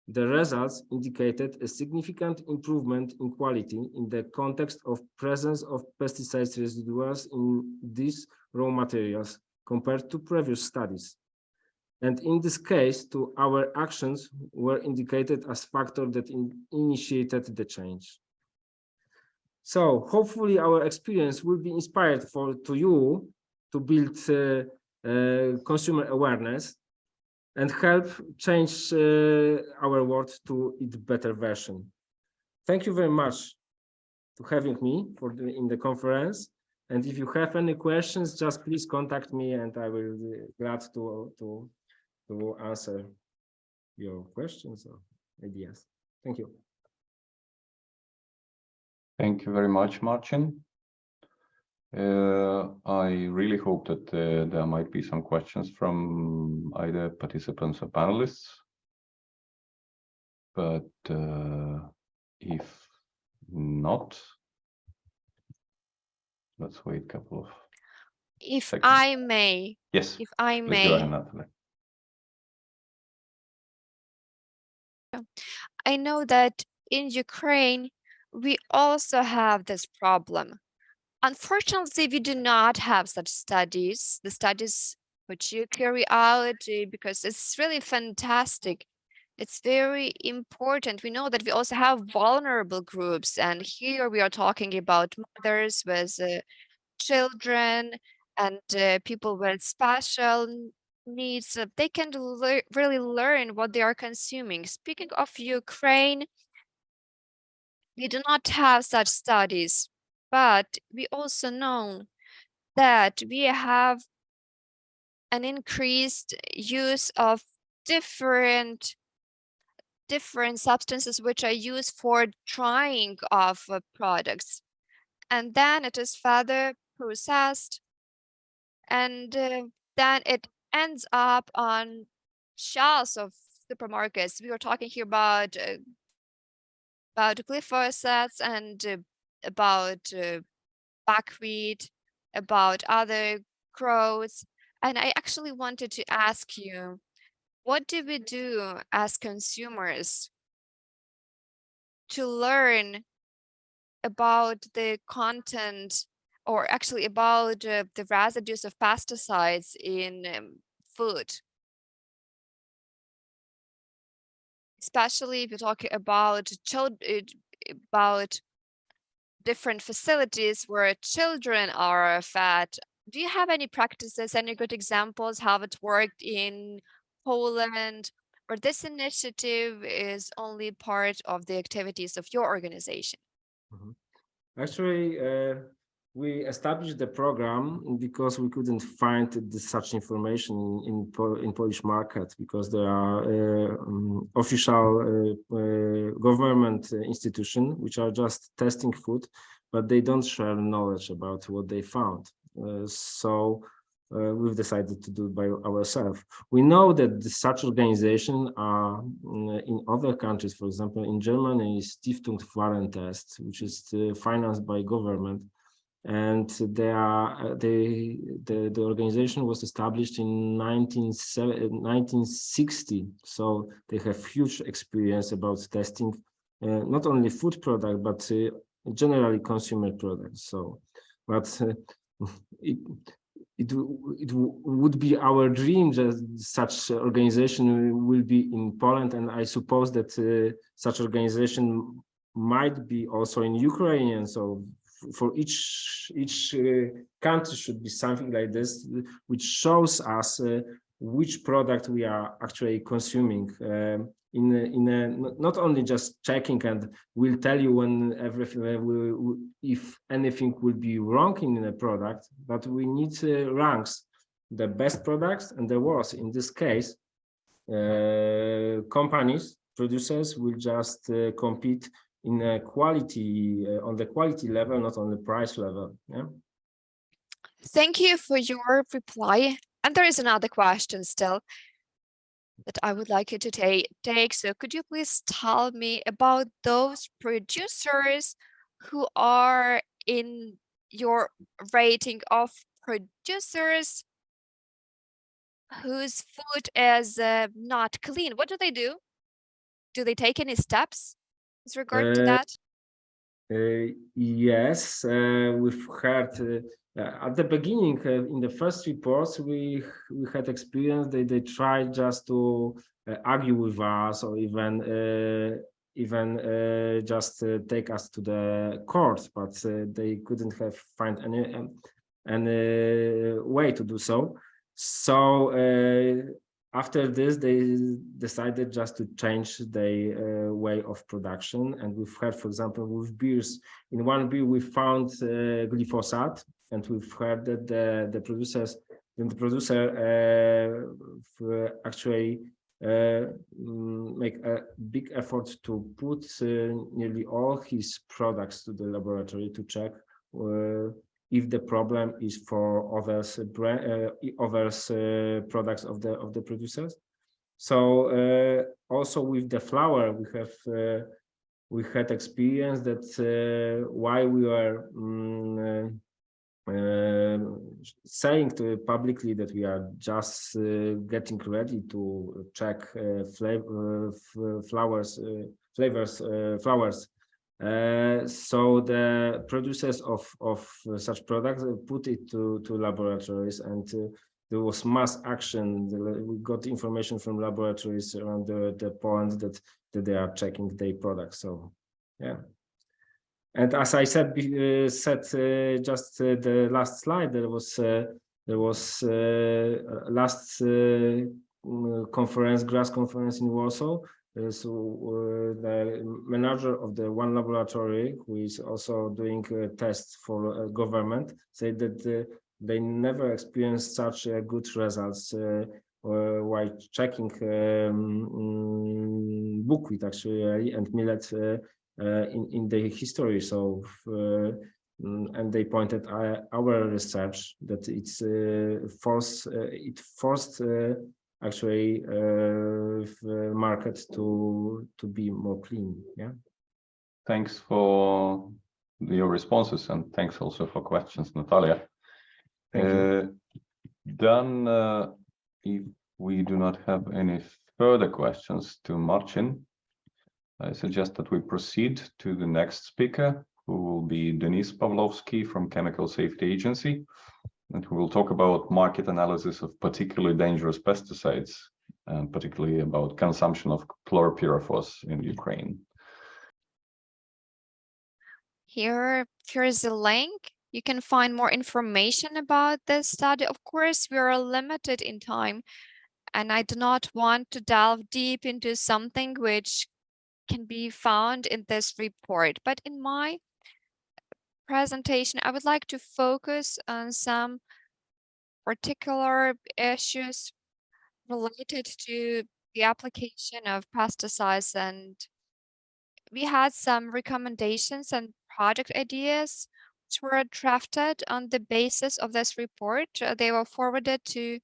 The results indicated a significant improvement in quality in the context of presence of pesticides residuals in these raw materials compared to previous studies. And in this case, our actions were indicated as factors that initiated the change. So hopefully our experience will be inspired to you to build consumer awareness and help change our world to its better version. Thank you very much for having me in the conference. And if you have any questions, just please contact me and I will be glad to answer your questions or ideas. Thank you. Thank you very much, Marcin. I really hope that there might be some questions from either participants or panelists. But if not, let's wait a couple of seconds. I may. Yes. If I Please go ahead, may. Natalie. I know that in Ukraine, we also have this problem. Unfortunately, we do not have such studies, the studies which you carry out, because it's really fantastic. It's very important. We know that we also have vulnerable groups, and here we are talking about mothers with children and people with special needs. They can really learn what they are consuming. Speaking of Ukraine, we do not have such studies, but we also know that we have an increased use of different substances which are used for drying of products, and then it is further processed, and then it ends up on shelves of supermarkets. We are talking here about glyphosates and about buckwheat, about other growths. And I actually wanted to ask you, what do we do as consumers to learn about the content, or actually about the residues of pesticides in food? Especially if you're talking about different facilities where children are fed. Do you have any practices, any good examples how it worked in Poland or this initiative is only part of the activities of your organization? Actually, we established the program because we couldn't find such information in Polish market, because there are official government institutions which are just testing food, but they don't share knowledge about what they found. So we've decided to do it by ourselves. We know that such organizations are in other countries. For example, in Germany, Stiftung Warentest, which is financed by government, and the organization was established in 1960. So they have huge experience about testing not only food product, but generally consumer products. So, but it would be our dream that such organization will be in Poland, and I suppose that such organization might be also in Ukraine. So for each country should be something like this, which shows us which product we are actually consuming. Not only just checking, and we'll tell you when everything if anything will be wrong in a product, but we need ranks, the best products and the worst. In this case, companies, producers will just compete in a quality on the quality level, not on the price level. Yeah. Thank you for your reply. And there is another question still that I would like you to take. So could you please tell me about those producers who are in your rating of producers whose food is not clean? What do they do? Do they take any steps with regard to that? Yes, we've heard at the beginning, in the first reports, we had experience they tried just to argue with us, or even just take us to the court, but they couldn't find any way to do so. So after this, they decided just to change their way of production. And we've heard, for example, with beers, in one beer we found glyphosate, and we've heard that the producer actually make a big effort to put nearly all his products to the laboratory to check if the problem is for others products of the producers. So also with the flour, we had experience that why we were saying publicly that we are just getting ready to check flowers. So the producers of such products put it to laboratories, and there was mass action. We got information from laboratories around the Poland that they are checking their products. So yeah. And as I said, just the last slide, there was last conference, GRAS conference in Warsaw. So the manager of the one laboratory, who is also doing tests for government, said that they never experienced such good results while checking buckwheat actually and millet in the history. So and they pointed our research that it forced actually market to be more clean. Yeah. Thanks for your responses, and thanks also for questions, Natalia. Then if we do not have any further questions to Marcin, I suggest that we proceed to the next speaker, who will be Denis Pawlowski from Chemical Safety Agency, and who will talk about market analysis of particularly dangerous pesticides, and particularly about consumption of chlorpyrifos in Ukraine. Here's a link. You can find more information about this study. Of course, we are limited in time, and I do not want to delve deep into something which can be found in this report. But in my presentation, I would like to focus on some particular issues related to the application of pesticides, and we had some recommendations and project ideas which were drafted on the basis of this report. They were forwarded to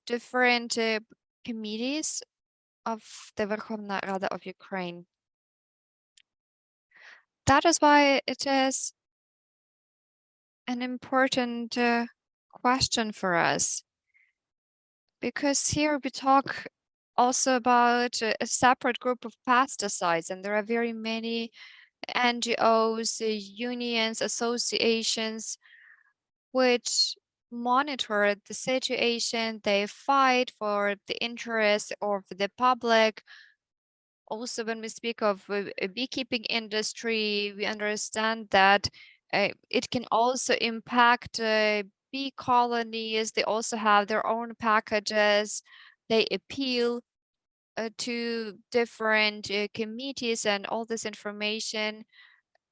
different committees of the Verkhovna Rada of Ukraine. That is why it is an important question for us, because here we talk also about a separate group of pesticides, and there are very many NGOs, unions, associations, which monitor the situation. They fight for the interest of the public. Also, when we speak of a beekeeping industry, we understand that it can also impact bee colonies. They also have their own packages. They appeal to different committees, and all this information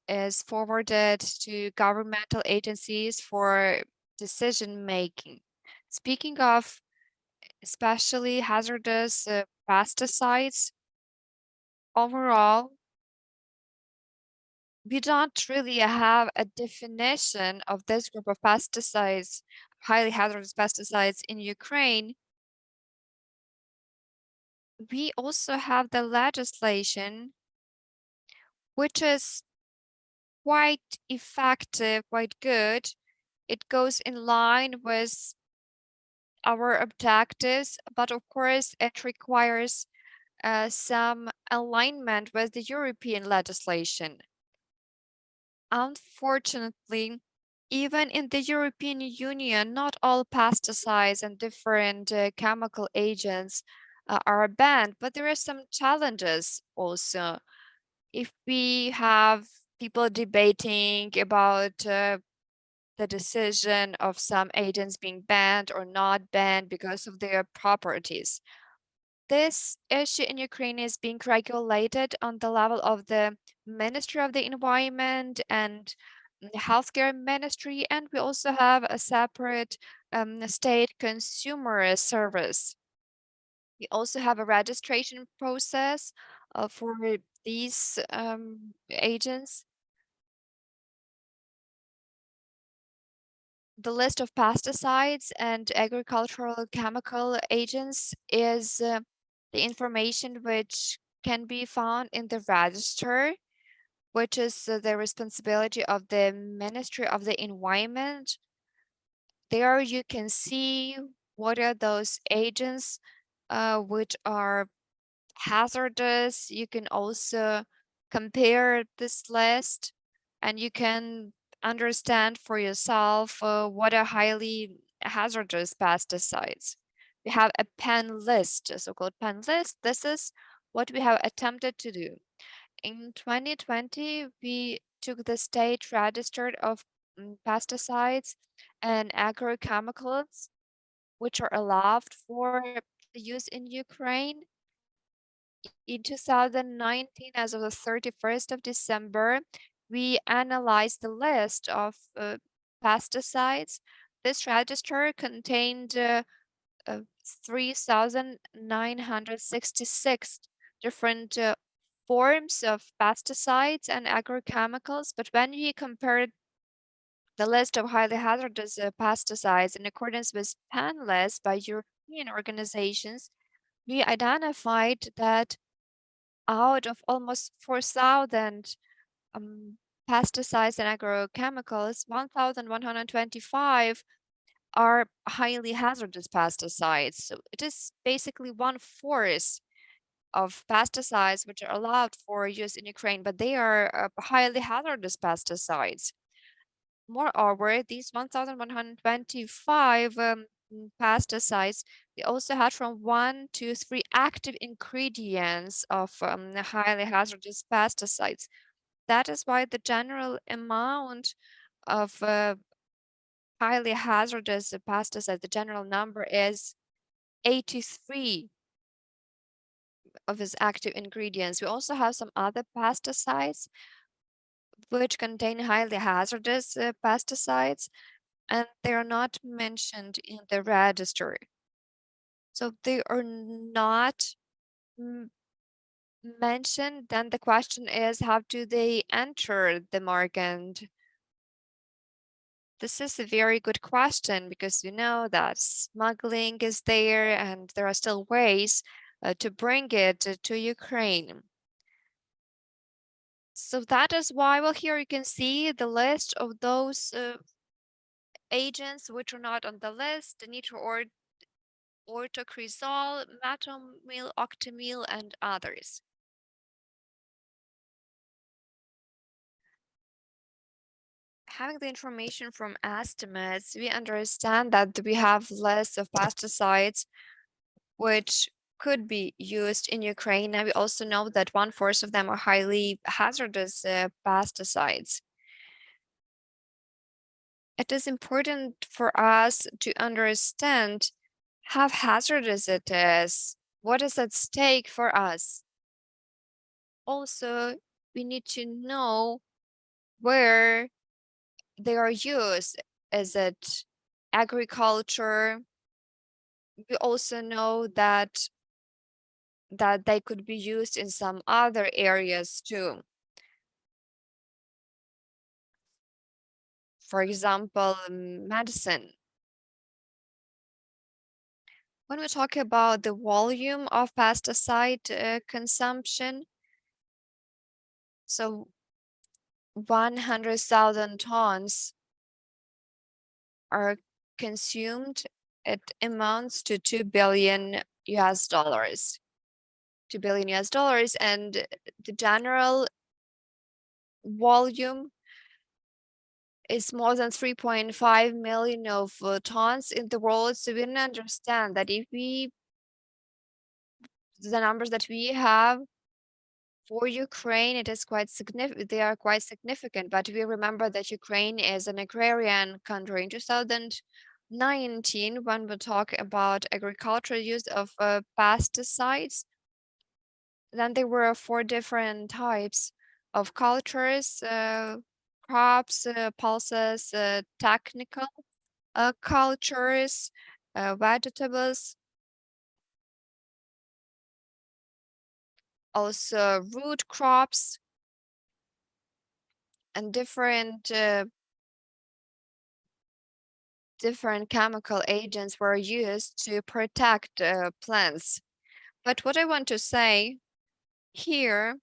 is forwarded to governmental agencies for decision making. Speaking of especially hazardous pesticides, overall, we don't really have a definition of this group of pesticides, highly hazardous pesticides in Ukraine. We also have the legislation, which is quite effective, quite good. It goes in line with our objectives, but of course it requires some alignment with the European legislation. Unfortunately, even in the European Union, not all pesticides and different chemical agents are banned, but there are some challenges also. If we have people debating about the decision of some agents being banned or not banned because of their properties. This issue in Ukraine is being regulated on the level of the Ministry of the Environment and the Healthcare Ministry, and we also have a separate state consumer service. We also have a registration process for these agents. The list of pesticides and agricultural chemical agents is the information which can be found in the register, which is the responsibility of the Ministry of the Environment. There you can see what are those agents which are hazardous. You can also compare this list, and you can understand for yourself what are highly hazardous pesticides. We have a pen list, a so-called pen list. This is what we have attempted to do. In 2020, we took the state register of pesticides and agrochemicals, which are allowed for the use in Ukraine. In 2019, as of the 31st of December, we analyzed the list of pesticides. This register contained 3,966 different forms of pesticides and agrochemicals. But when we compared the list of highly hazardous pesticides in accordance with PAN list by European organizations, we identified that out of almost 4,000 pesticides and agrochemicals, 1,125 are highly hazardous pesticides. So it is basically 1/4 of pesticides which are allowed for use in Ukraine, but they are highly hazardous pesticides. Moreover, these 1,125 pesticides, they also had from 1 to 3 active ingredients of highly hazardous pesticides. That is why the general amount of highly hazardous pesticides, the general number is 83 of its active ingredients. We also have some other pesticides which contain highly hazardous pesticides, and they are not mentioned in the register. So they are not mentioned. Then the question is, how do they enter the market? This is a very good question, because you know that smuggling is there and there are still ways to bring it to Ukraine. So that is why, well, here you can see the list of those agents which are not on the list: ortocresol, metamyl, octamyl, and others. Having the information from estimates, we understand that we have less of pesticides which could be used in Ukraine. And we also know that 1/4 of them are highly hazardous pesticides. It is important for us to understand how hazardous it is, what is at stake for us. Also, we need to know where they are used. Is it agriculture? We also know that they could be used in some other areas too. For example, medicine. When we talk about the volume of pesticide consumption, so 100,000 tons are consumed, it amounts to $2 billion. $2 billion, and the general volume is more than 3.5 million of tons in the world. So we can understand that if the numbers that we have for Ukraine, it is quite significant. They are quite significant, but we remember that Ukraine is an agrarian country. In 2019, when we talk about agricultural use of pesticides, then there were 4 different types of cultures, crops, pulses, technical cultures, vegetables, also root crops, and different chemical agents were used to protect plants. But what I want to say here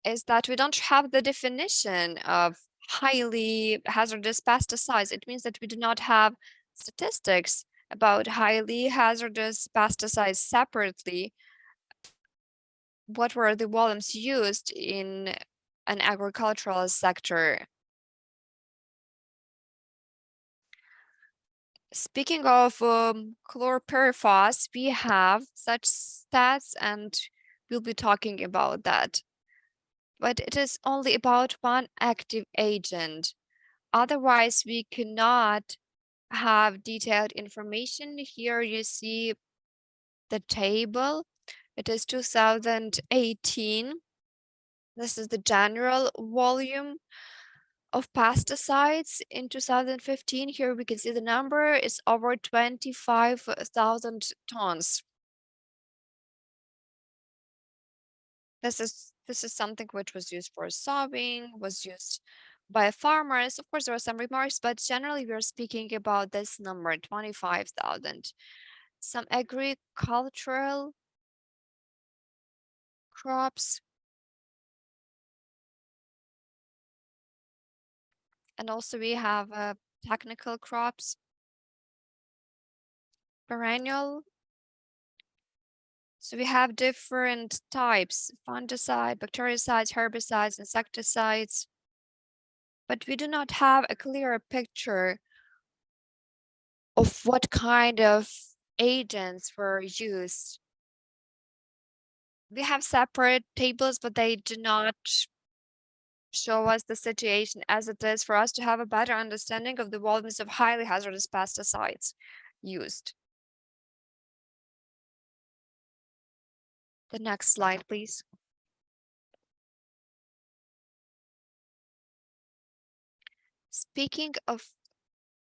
is that we don't have the definition of highly hazardous pesticides. It means that we do not have statistics about highly hazardous pesticides separately. What were the volumes used in an agricultural sector? Speaking of chlorpyrifos, we have such stats, and we'll be talking about that. But it is only about one active agent. Otherwise, we cannot have detailed information. Here you see the table. It is 2018. This is the general volume of pesticides in 2015. Here we can see the number is over 25,000 tons. This is something which was used for sowing, was used by farmers. Of course, there are some remarks, but generally we are speaking about this number, 25,000. Some agricultural crops, and also we have technical crops, perennial. So we have different types: fungicide, bactericides, herbicides, insecticides. But we do not have a clearer picture of what kind of agents were used. We have separate tables, but they do not show us the situation as it is, for us to have a better understanding of the volumes of highly hazardous pesticides used. The next slide, please. Speaking of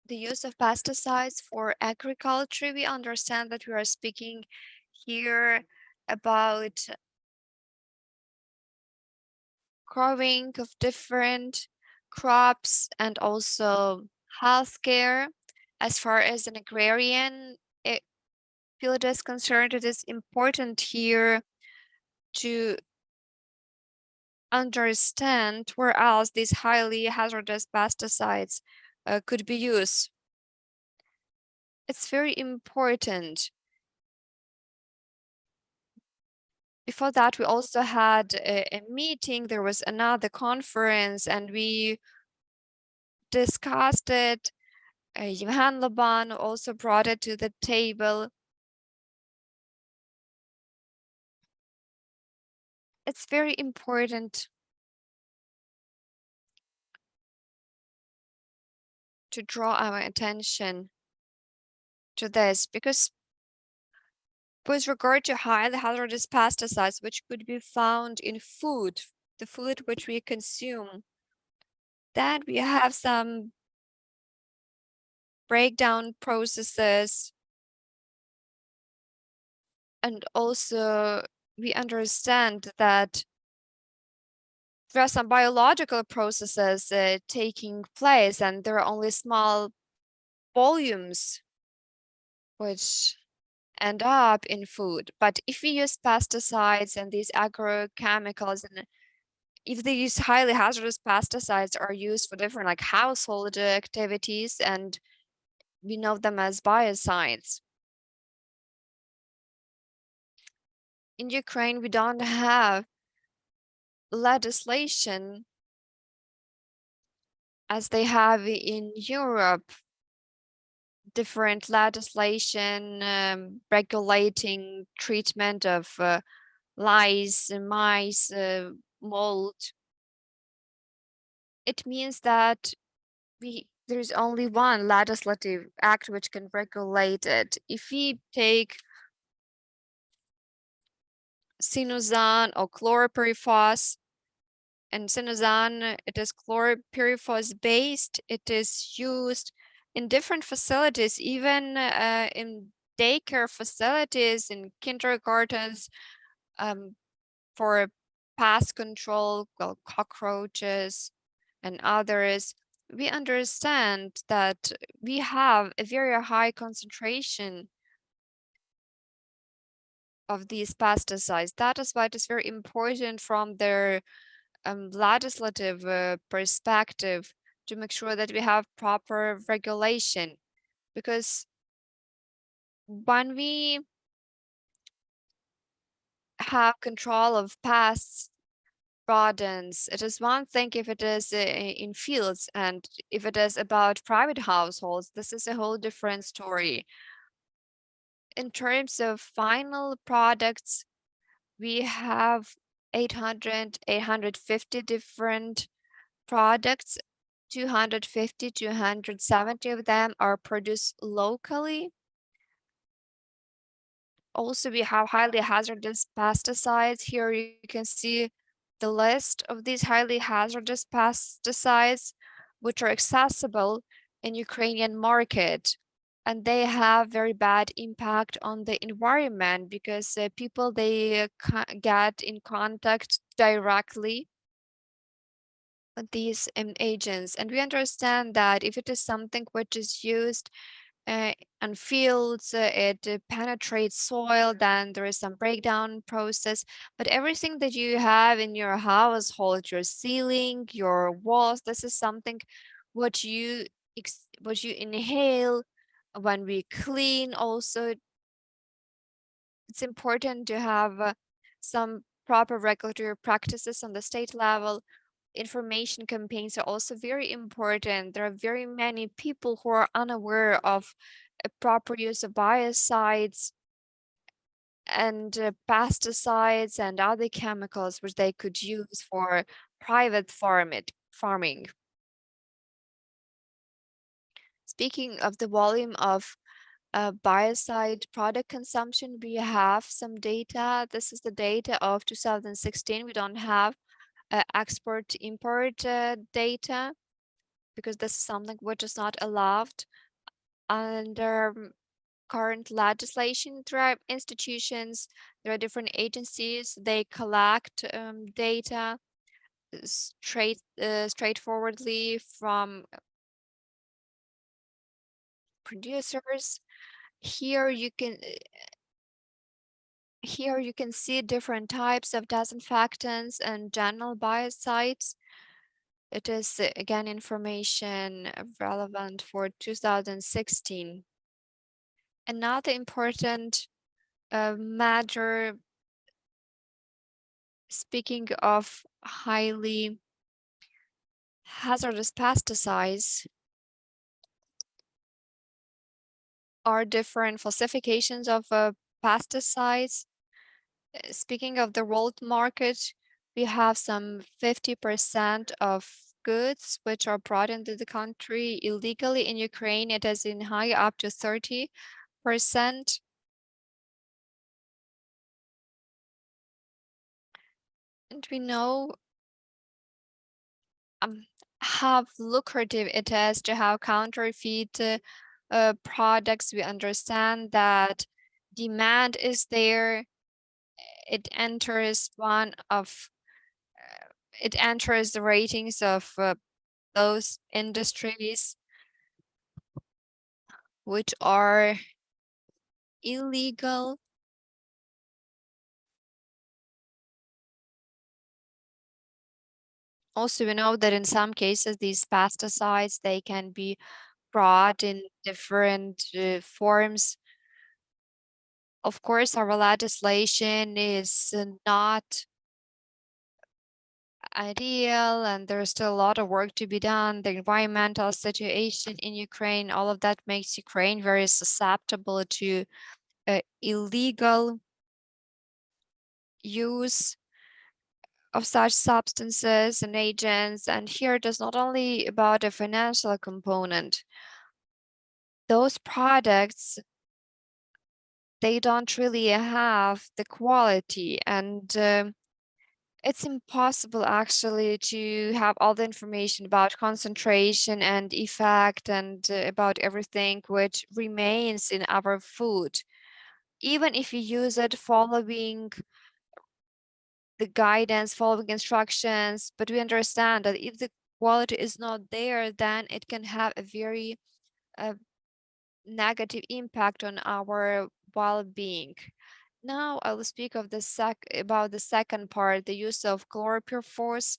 the use of pesticides for agriculture, we understand that we are speaking here about growing of different crops and also healthcare. As far as an agrarian field is concerned, it is important here to understand where else these highly hazardous pesticides could be used. It's very important. Before that, we also had a meeting. There was another conference, and we discussed it. Yevhen Laban also brought it to the table. It's very important to draw our attention to this, because with regard to highly hazardous pesticides, which could be found in food, the food which we consume, then we have some breakdown processes, and also we understand that there are some biological processes taking place, and there are only small volumes which end up in food. But if we use pesticides and these agrochemicals, and if these highly hazardous pesticides are used for different like household activities, and we know them as biocides. In Ukraine, we don't have legislation as they have in Europe, different legislation regulating treatment of lice, mice, mold. It means that there's only one legislative act which can regulate it. If we take Sinuzan or chlorpyrifos, and Sinuzan, it is chlorpyrifos based. It is used in different facilities, even in daycare facilities, in kindergartens, for pest control, well, cockroaches and others. We understand that we have a very high concentration of these pesticides. That is why it is very important from their legislative perspective to make sure that we have proper regulation, because when we have control of pests, rodents, it is one thing if it is in fields, and if it is about private households, this is a whole different story. In terms of final products, we have 850 different products. 250, 270 of them are produced locally. Also, we have highly hazardous pesticides. Here you can see the list of these highly hazardous pesticides, which are accessible in Ukrainian market. And they have very bad impact on the environment, because people, they get in contact directly with these agents. And we understand that if it is something which is used on fields, it penetrates soil, then there is some breakdown process. But everything that you have in your household, your ceiling, your walls, this is something what you inhale when we clean. Also, it's important to have some proper regulatory practices on the state level. Information campaigns are also very important. There are very many people who are unaware of a proper use of biocides and pesticides and other chemicals which they could use for private farming. Speaking of the volume of biocide product consumption, we have some data. This is the data of 2016. We don't have export-import data because this is something which is not allowed under current legislation. There are institutions, there are different agencies, they collect data straightforwardly from producers. Here you can see different types of disinfectants and general biocides. It is again information relevant for 2016. Another important matter, speaking of highly hazardous pesticides, are different falsifications of pesticides. Speaking of the world market, we have some 50% of goods which are brought into the country illegally. In Ukraine, it is in high up to 30%. And we know how lucrative it is to have counterfeit products. We understand that demand is there. It enters the ratings of those industries which are illegal. Also, we know that in some cases, these pesticides, they can be brought in different forms. Of course, our legislation is not ideal, and there's still a lot of work to be done. The environmental situation in Ukraine, all of that makes Ukraine very susceptible to illegal use of such substances and agents. And here it is not only about a financial component. Those products, they don't really have the quality, and it's impossible actually to have all the information about concentration and effect and about everything which remains in our food. Even if you use it following the guidance, following instructions, but we understand that if the quality is not there, then it can have a very negative impact on our well-being. Now I will speak of about the second part, the use of chlorpyrifos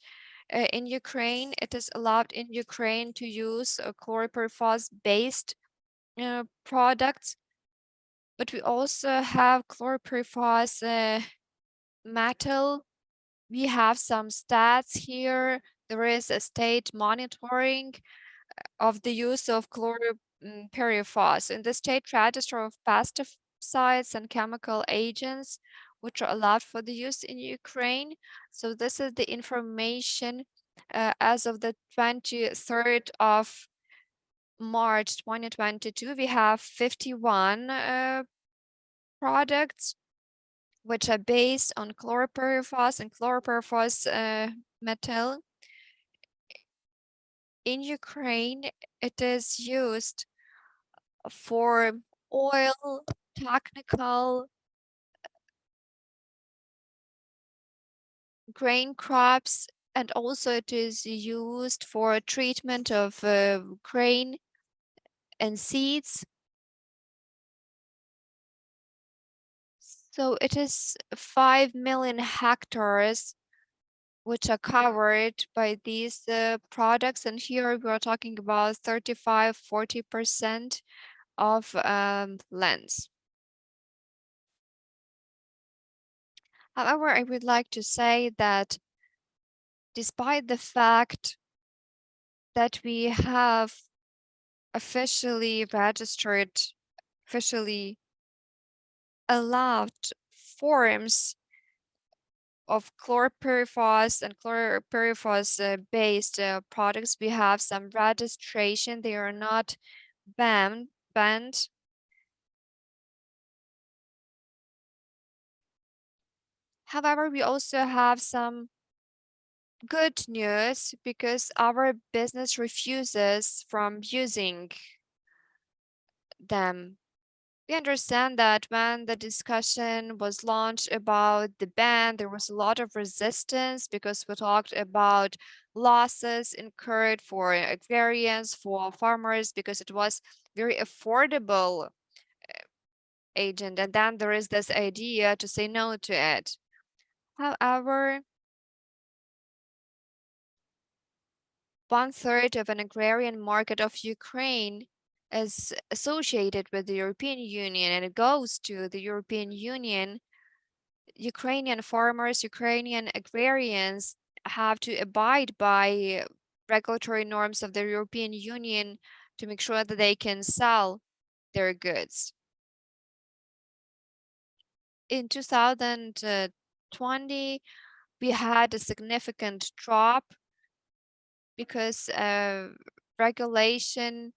in Ukraine. It is allowed in Ukraine to use chlorpyrifos-based products, but we also have chlorpyrifos metal. We have some stats here. There is a state monitoring of the use of chlorpyrifos in the state register of pesticides and chemical agents which are allowed for the use in Ukraine. So this is the information as of the 23rd of March 2022. We have 51 products which are based on chlorpyrifos and chlorpyrifos metal. In Ukraine, it is used for oil, technical, grain crops, and also it is used for treatment of grain and seeds. So it is 5 million hectares which are covered by these products. And here we are talking about 35–40% of lands. However, I would like to say that despite the fact that we have officially registered, officially allowed forms of chlorpyrifos and chlorpyrifos based products, we have some registration. They are not banned. However, we also have some good news because our business refuses from using them. We understand that when the discussion was launched about the ban, there was a lot of resistance because we talked about losses incurred for agrarians, for farmers, because it was very affordable agent. And then there is this idea to say no to it. However, 1/3 of an agrarian market of Ukraine is associated with the European Union and it goes to the European Union. Ukrainian farmers, Ukrainian agrarians have to abide by regulatory norms of the European Union to make sure that they can sell their goods. In 2020, we had a significant drop because regulation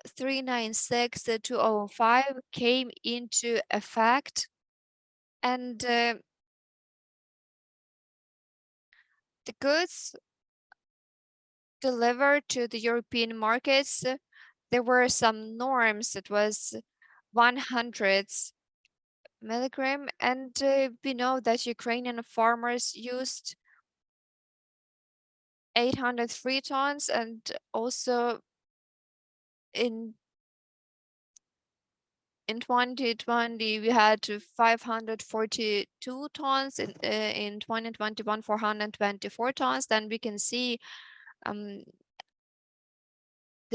396/2005 came into effect, and the goods delivered to the European markets, there were some norms. It was 100 milligram, and we know that Ukrainian farmers used 803 tons, and also in 2020 we had 542 tons, in 2021 424 tons. Then we can see the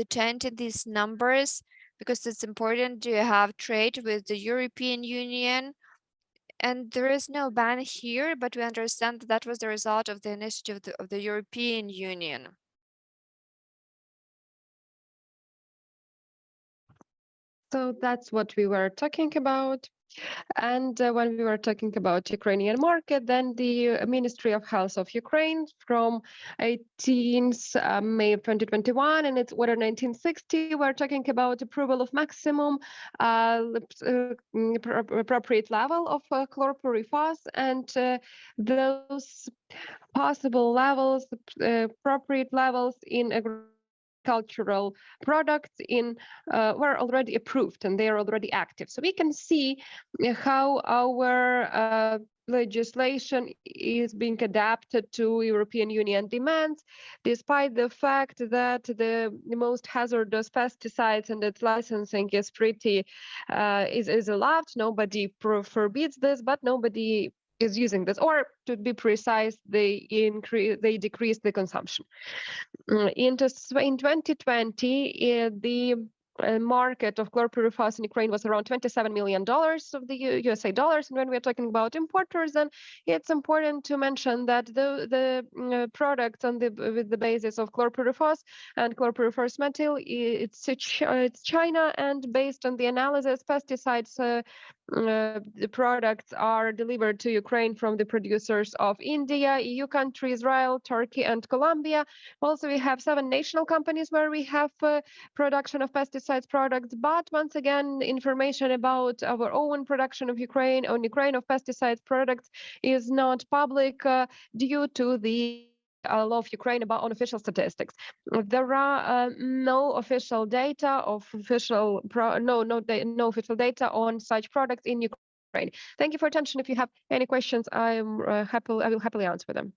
change in these numbers because it's important to have trade with the European Union. And there is no ban here, but we understand that that was the result of the initiative of the European Union. So that's what we were talking about. And when we were talking about Ukrainian market, then the Ministry of Health of Ukraine from 18th May of 2021 and its order 1960, we're talking about approval of maximum appropriate level of chlorpyrifos, and those possible levels, appropriate levels in agricultural products were already approved and they are already active. So we can see how our legislation is being adapted to European Union demands, despite the fact that the most hazardous pesticides and its licensing is pretty is allowed. Nobody forbids this, but nobody is using this, or to be precise, they decrease the consumption. In 2020, the market of chlorpyrifos in Ukraine was around $27 million of the USA dollars. And when we're talking about importers, then it's important to mention that the products with the basis of chlorpyrifos and chlorpyrifos methyl, it's China, and based on the analysis, pesticides the products are delivered to Ukraine from the producers of India, EU countries, Israel, Turkey, and Colombia. Also, we have 7 national companies where we have production of pesticides products. But once again, information about our own production of Ukraine of pesticides products is not public due to the law of Ukraine about unofficial statistics. There are no official data of no official data on such products in Ukraine. Thank you for attention. If you have any questions, I will happily answer them.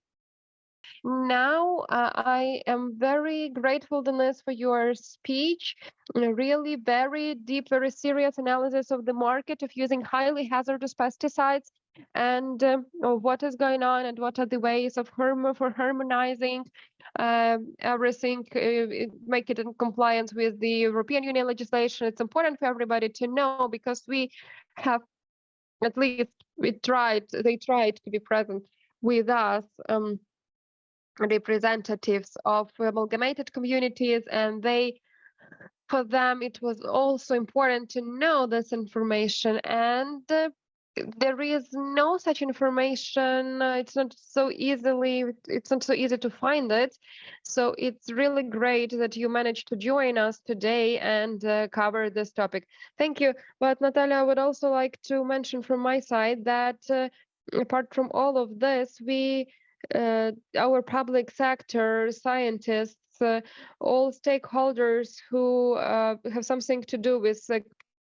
Now, I am very grateful, Denise, for your speech. Really very deep, very serious analysis of the market of using highly hazardous pesticides and what is going on and what are the ways of harmonizing everything, make it in compliance with the European Union legislation. It's important for everybody to know because we have, at least they tried to be present with us. Representatives of amalgamated communities, and for them it was also important to know this information, and there is no such information. It's not so easy to find it, so it's really great that you managed to join us today and cover this topic. Thank you. But Natalia, I would also like to mention from my side that apart from all of this, our public sector, scientists, all stakeholders who have something to do with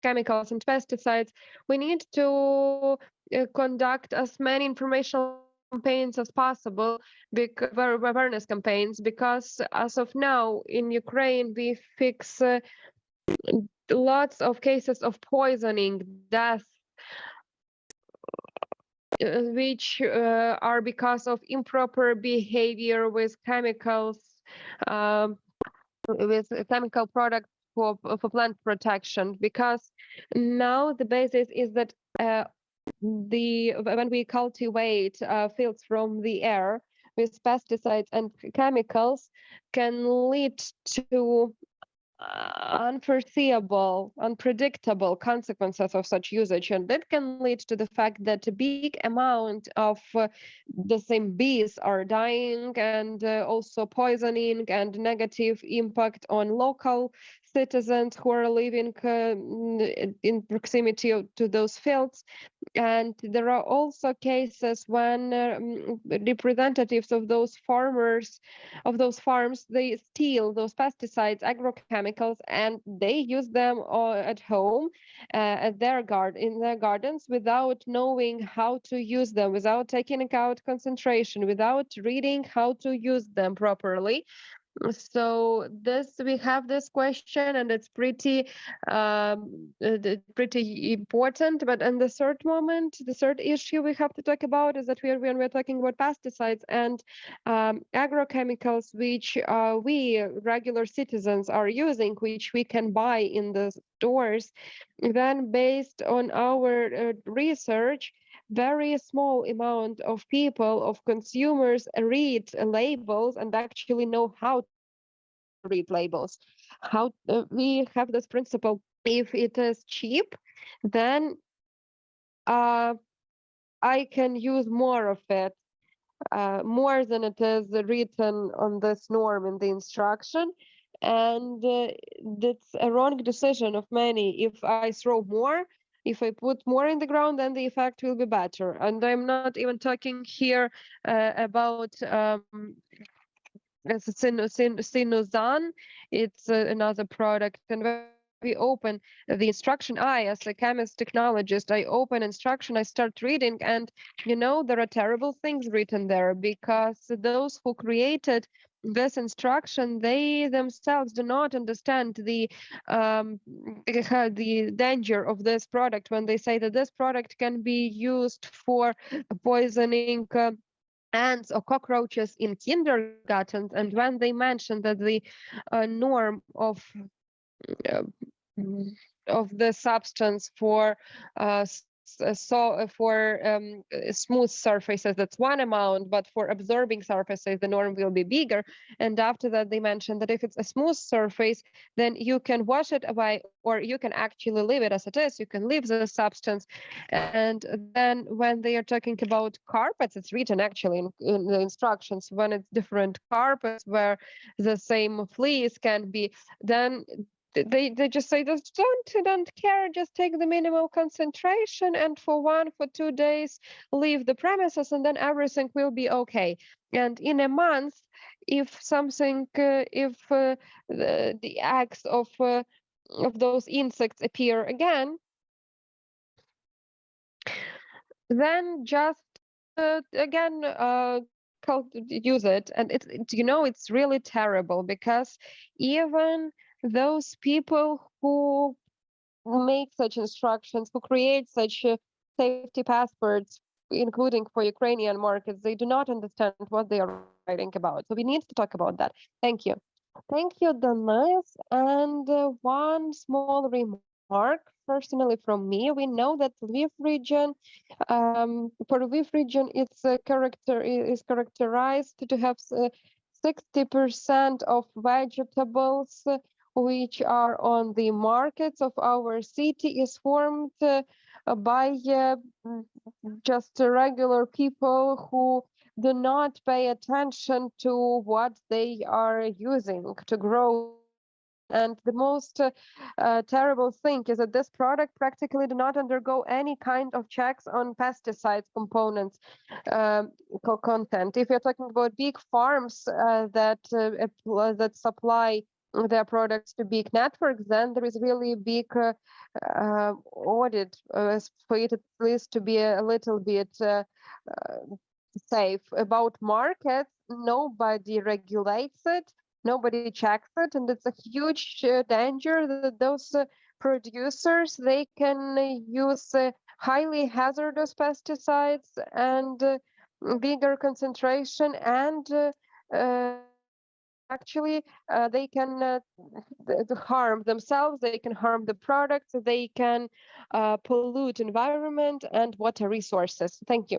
chemicals and pesticides, we need to conduct as many informational campaigns as possible, awareness campaigns, because as of now in Ukraine, we fix lots of cases of poisoning, death, which are because of improper behavior with chemicals, with chemical products for plant protection. Because now the basis is that when we cultivate fields from the air with pesticides and chemicals, can lead to unforeseeable, unpredictable consequences of such usage, and that can lead to the fact that a big amount of the same bees are dying, and also poisoning and negative impact on local citizens who are living in proximity to those fields. And there are also cases when representatives of those farmers, of those farms, they steal those pesticides, agrochemicals, and they use them at home, in their gardens, without knowing how to use them, without taking out concentration, without reading how to use them properly. So we have this question, and it's pretty pretty important. But in the third moment, the third issue we have to talk about is that when we're talking about pesticides and agrochemicals, which we regular citizens are using, which we can buy in the stores, then based on our research, very small amount of people, of consumers, read labels and actually know how to read labels. How we have this principle: if it is cheap, then I can use more of it, more than it is written on this norm in the instruction. And that's a wrong decision of many. If I throw more, if I put more in the ground, then the effect will be better. And I'm not even talking here about Sinozan. It's another product. And when we open the instruction, I, as a chemist technologist, I open instruction, I start reading, and there are terrible things written there, because those who created this instruction, they themselves do not understand the danger of this product when they say that this product can be used for poisoning ants or cockroaches in kindergartens. And when they mention that the norm of the substance for smooth surfaces, that's one amount, but for absorbing surfaces the norm will be bigger. And after that they mentioned that if it's a smooth surface, then you can wash it away, or you can actually leave it as it is, you can leave the substance. And then when they are talking about carpets, it's written actually in the instructions, when it's different carpets where the same fleas can be, then they just say, just don't care, just take the minimal concentration, and for 2 days leave the premises, and then everything will be okay. And in a month, if something, if the eggs of those insects appear again, then just again use it. And it's really terrible, because even those people who make such instructions, who create such safety passports, including for Ukrainian markets, they do not understand what they are writing about. So we need to talk about that. Thank you. Thank you, Denise. And one small remark personally from me. We know that Lviv region, for Lviv region, it's is characterized to have 60% of vegetables which are on the markets of our city is formed by just regular people who do not pay attention to what they are using to grow And the most terrible thing is that this product practically do not undergo any kind of checks on pesticides components content. If you're talking about big farms that supply their products to big networks, then there is really big audit for it at least to be a little bit safe. About markets, nobody regulates it. Nobody checks it, and it's a huge danger that those producers, they can use highly hazardous pesticides and bigger concentration, and actually they can harm themselves, they can harm the products, they can pollute environment and water resources. Thank you.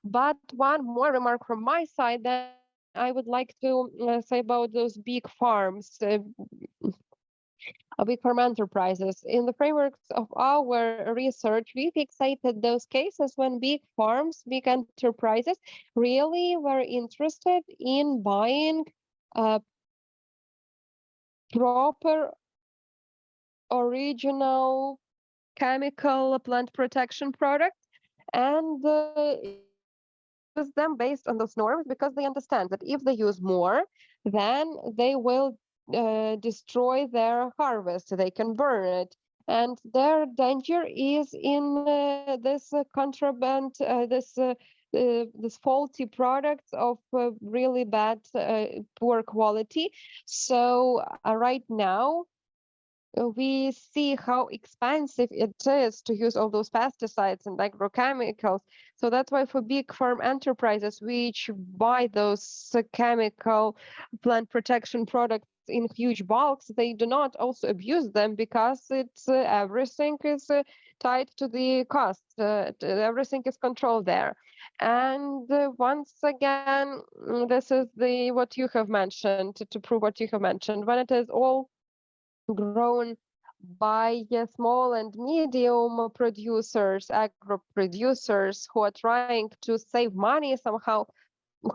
But one more remark from my side that I would like to say about those big farms, big farm enterprises. In the frameworks of our research, we fixated those cases when big farms, big enterprises really were interested in buying proper original chemical plant protection products, and use them based on those norms, because they understand that if they use more, then they will destroy their harvest, they can burn it, and their danger is in this contraband, this faulty products of really bad, poor quality. So right now we see how expensive it is to use all those pesticides and agrochemicals. So that's why for big farm enterprises which buy those chemical plant protection products in huge bulks, they do not also abuse them, because it's everything is tied to the cost. Everything is controlled there. And once again, this is what you have mentioned, to prove what you have mentioned. When it is all grown by small and medium producers, agro producers, who are trying to save money somehow,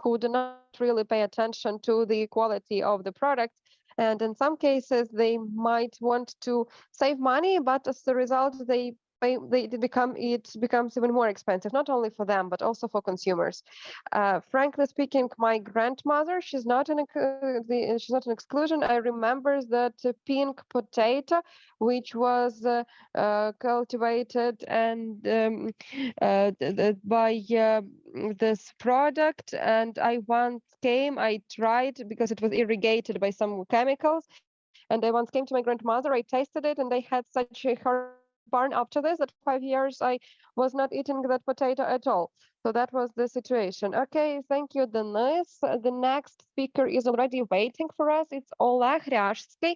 who do not really pay attention to the quality of the product. And in some cases, they might want to save money, but as a result, it becomes even more expensive, not only for them, but also for consumers. Frankly speaking, my grandmother, she's not an exclusion. I remember that pink potato, which was cultivated and by this product, and I tried, because it was irrigated by some chemicals, and I once came to my grandmother, I tasted it, and I had such a heartburn after this that 5 years I was not eating that potato at all. So that was the situation. Okay, thank you, Denis. The next speaker is already waiting for us. It's Oleg Ryashskih,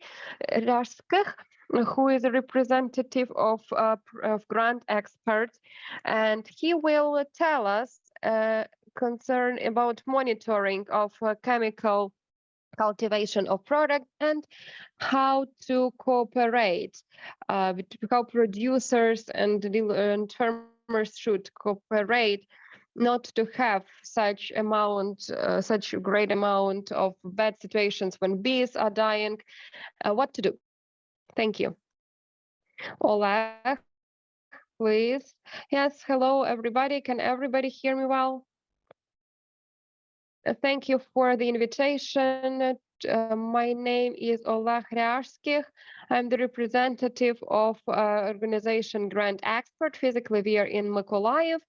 who is a representative of grant experts, and he will tell us concern about monitoring of chemical cultivation of products and how to cooperate, how producers and farmers should cooperate, not to have such great amount of bad situations when bees are dying. What to do? Thank you. Oleg, please. Yes, hello everybody. Can everybody hear me well? Thank you for the invitation. My name is Oleg Ryashskih. I'm the representative of organization Grant Expert. Physically, we are in Mykolaiv,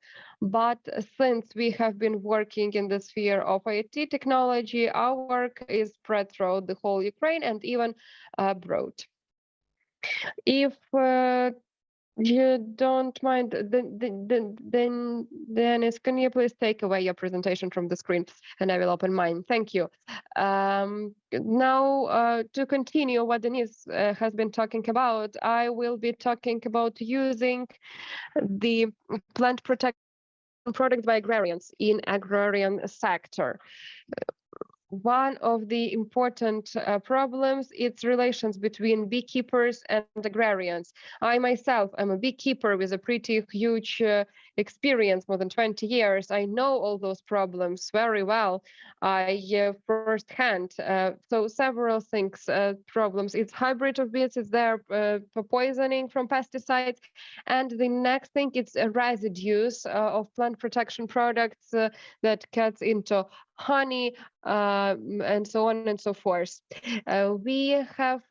but since we have been working in the sphere of IT technology, our work is spread throughout the whole Ukraine and even abroad. If you don't mind, then Dennis, can you please take away your presentation from the screen, and I will open mine. Thank you. Now, to continue what Denise has been talking about, I will be talking about using the plant protection products by agrarians in agrarian sector. One of the important problems is relations between beekeepers and agrarians. I myself am a beekeeper with a pretty huge experience more than 20 years. I know all those problems very well. I firsthand. So several things, problems. It's hybrid of weeds. It's there for poisoning from pesticides, and the next thing it's residues of plant protection products that gets into honey and so on and so forth. We have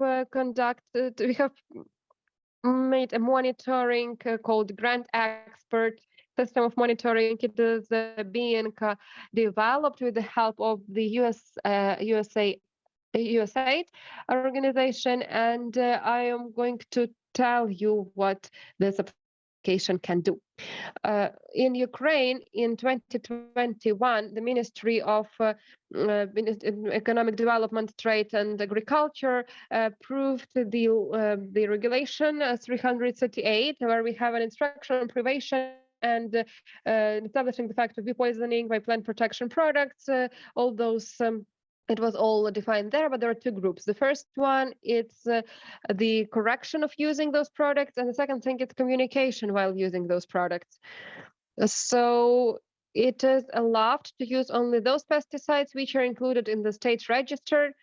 made a monitoring called Grant Expert system of monitoring. It is being developed with the help of the USAID organization, and I am going to tell you what this application can do. In Ukraine, in 2021, the Ministry of Economic Development, Trade and Agriculture approved the regulation 338, where we have an instruction on prevention and establishing the fact of bee poisoning by plant protection products. All those. It was all defined there, but there are two groups. The first one, it's the correction of using those products, and the second thing, it's communication while using those products. So it is allowed to use only those pesticides which are included in the state register,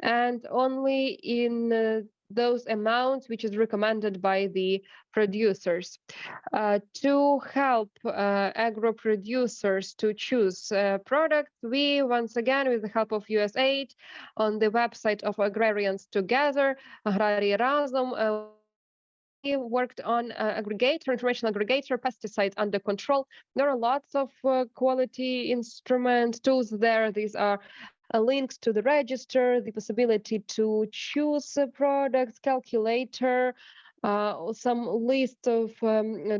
and only in those amounts which is recommended by the producers. To help agro producers to choose products, we once again, with the help of USAID, on the website of Agrarians Together, Agrari Razom, we worked on information aggregator, pesticides under control. There are lots of quality instrument tools there. These are links to the register, the possibility to choose products, calculator, some list of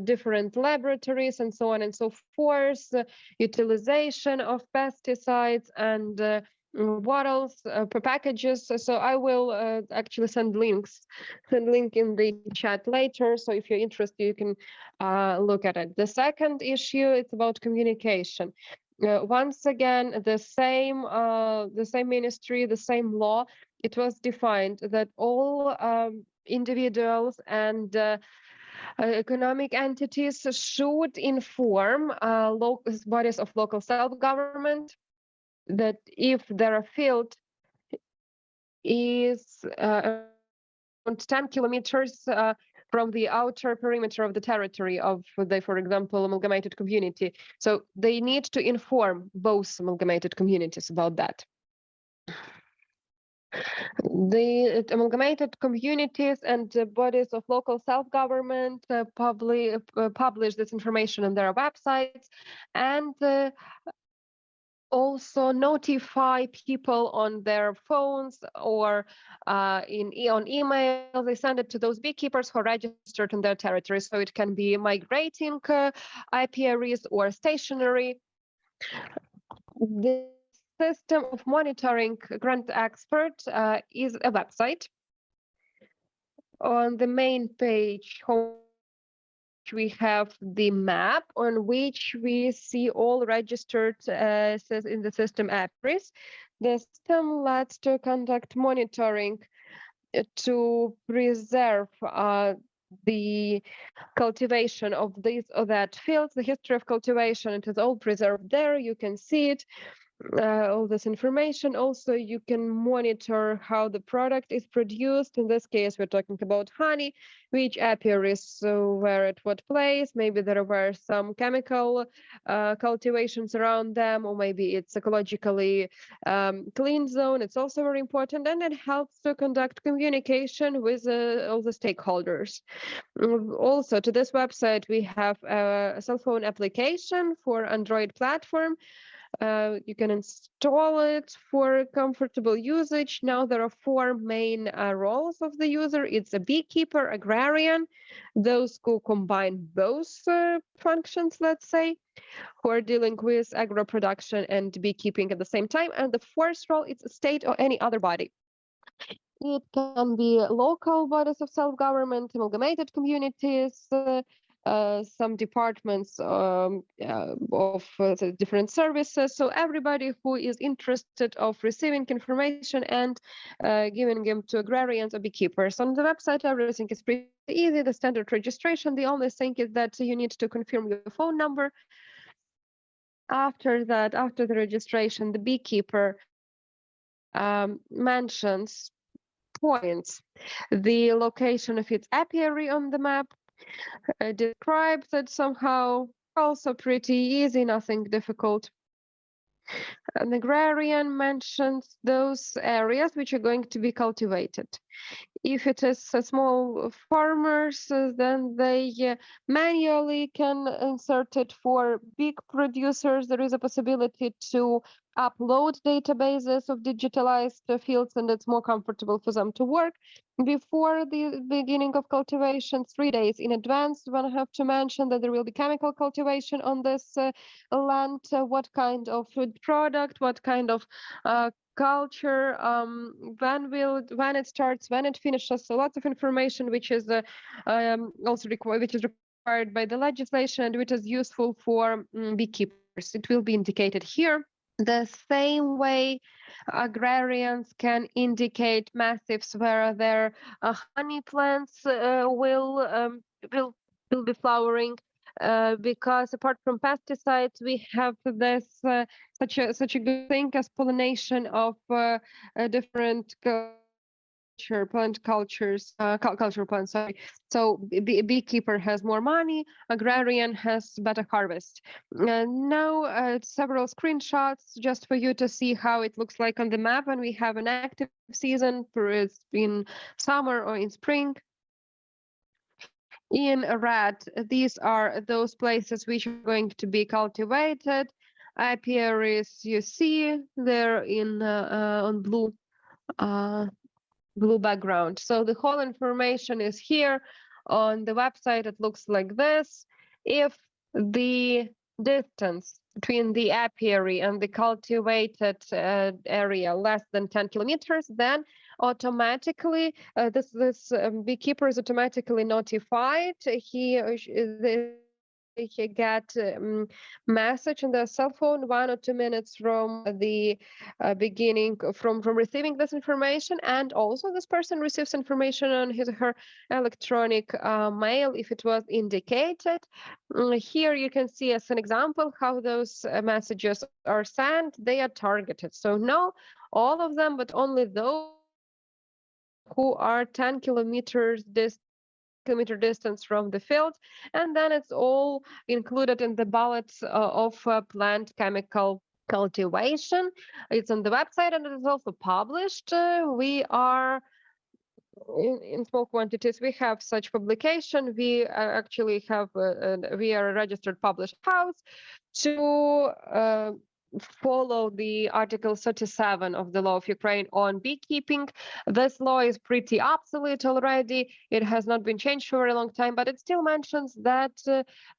different laboratories, and so on and so forth, utilization of pesticides, and what else per packages. So I will actually send link in the chat later, so if you're interested you can look at it. The second issue, it's about communication. Once again, the same ministry, the same law, it was defined that all individuals and economic entities should inform bodies of local self-government that if their field is around 10 kilometers from the outer perimeter of the territory of the, for example, amalgamated community. So they need to inform both amalgamated communities about that. The amalgamated communities and bodies of local self-government publish this information on their websites, and also notify people on their phones or on email. They send it to those beekeepers who are registered in their territory. So it can be migrating apiaries or stationary. The system of monitoring Grant Expert is a website. On the main page, we have the map on which we see all registered in the system apiaries. The system lets to conduct monitoring to preserve the cultivation of this or that fields, the history of cultivation. It is all preserved there. You can see it. All this information. Also, you can monitor how the product is produced. In this case, we're talking about honey, which apiaries were at what place. Maybe there were some chemical cultivations around them, or maybe it's ecologically clean zone. It's also very important, and it helps to conduct communication with all the stakeholders. Also, to this website, we have a cell phone application for Android platform. You can install it for comfortable usage. Now there are four main roles of the user. It's a beekeeper, agrarian, those who combine both functions, let's say, who are dealing with agro production and beekeeping at the same time. And the fourth role, it's a state or any other body. It can be local bodies of self-government, amalgamated communities, some departments of the different services. So everybody who is interested of receiving information and giving them to agrarians or beekeepers. On the website, everything is pretty easy. The standard registration. The only thing is that you need to confirm your phone number. After that, after the registration, the beekeeper mentions points, the location of its apiary on the map, describes it somehow, also pretty easy, nothing difficult. An agrarian mentions those areas which are going to be cultivated. If it is small farmers, then they manually can insert it. For big producers, there is a possibility to upload databases of digitalized fields, and it's more comfortable for them to work. Before the beginning of cultivation, 3 days in advance, one have to mention that there will be chemical cultivation on this land, what kind of food product, what kind of culture, when it starts, when it finishes. So lots of information which is also required by the legislation and which is useful for beekeepers. It will be indicated here. The same way agrarians can indicate massifs where their honey plants will be flowering. Because apart from pesticides, we have this such a good thing as pollination of different plant cultures, cultural plants. Sorry. So beekeeper has more money, agrarian has better harvest. Now several screenshots just for you to see how it looks like on the map when we have an active season, it's in summer or in spring. In red, these are those places which are going to be cultivated. Apiaries, you see, they're in on blue background. So the whole information is here on the website. It looks like this. If the distance between the apiary and the cultivated area less than 10 kilometers, then automatically this beekeeper is automatically notified. He get message on their cell phone 1 or 2 minutes from the beginning, from receiving this information, and also this person receives information on his or her electronic mail if it was indicated. Here you can see as an example how those messages are sent. They are targeted, so no all of them, but only those who are 10 kilometer distance from the field, and then it's all included in the bullets of plant chemical cultivation. It's on the website and it is also published. We are in small quantities. We have such publication. We actually have we are a registered published house to follow the Article 37 of the law of Ukraine on beekeeping. This law is pretty obsolete already. It has not been changed for a long time, but it still mentions that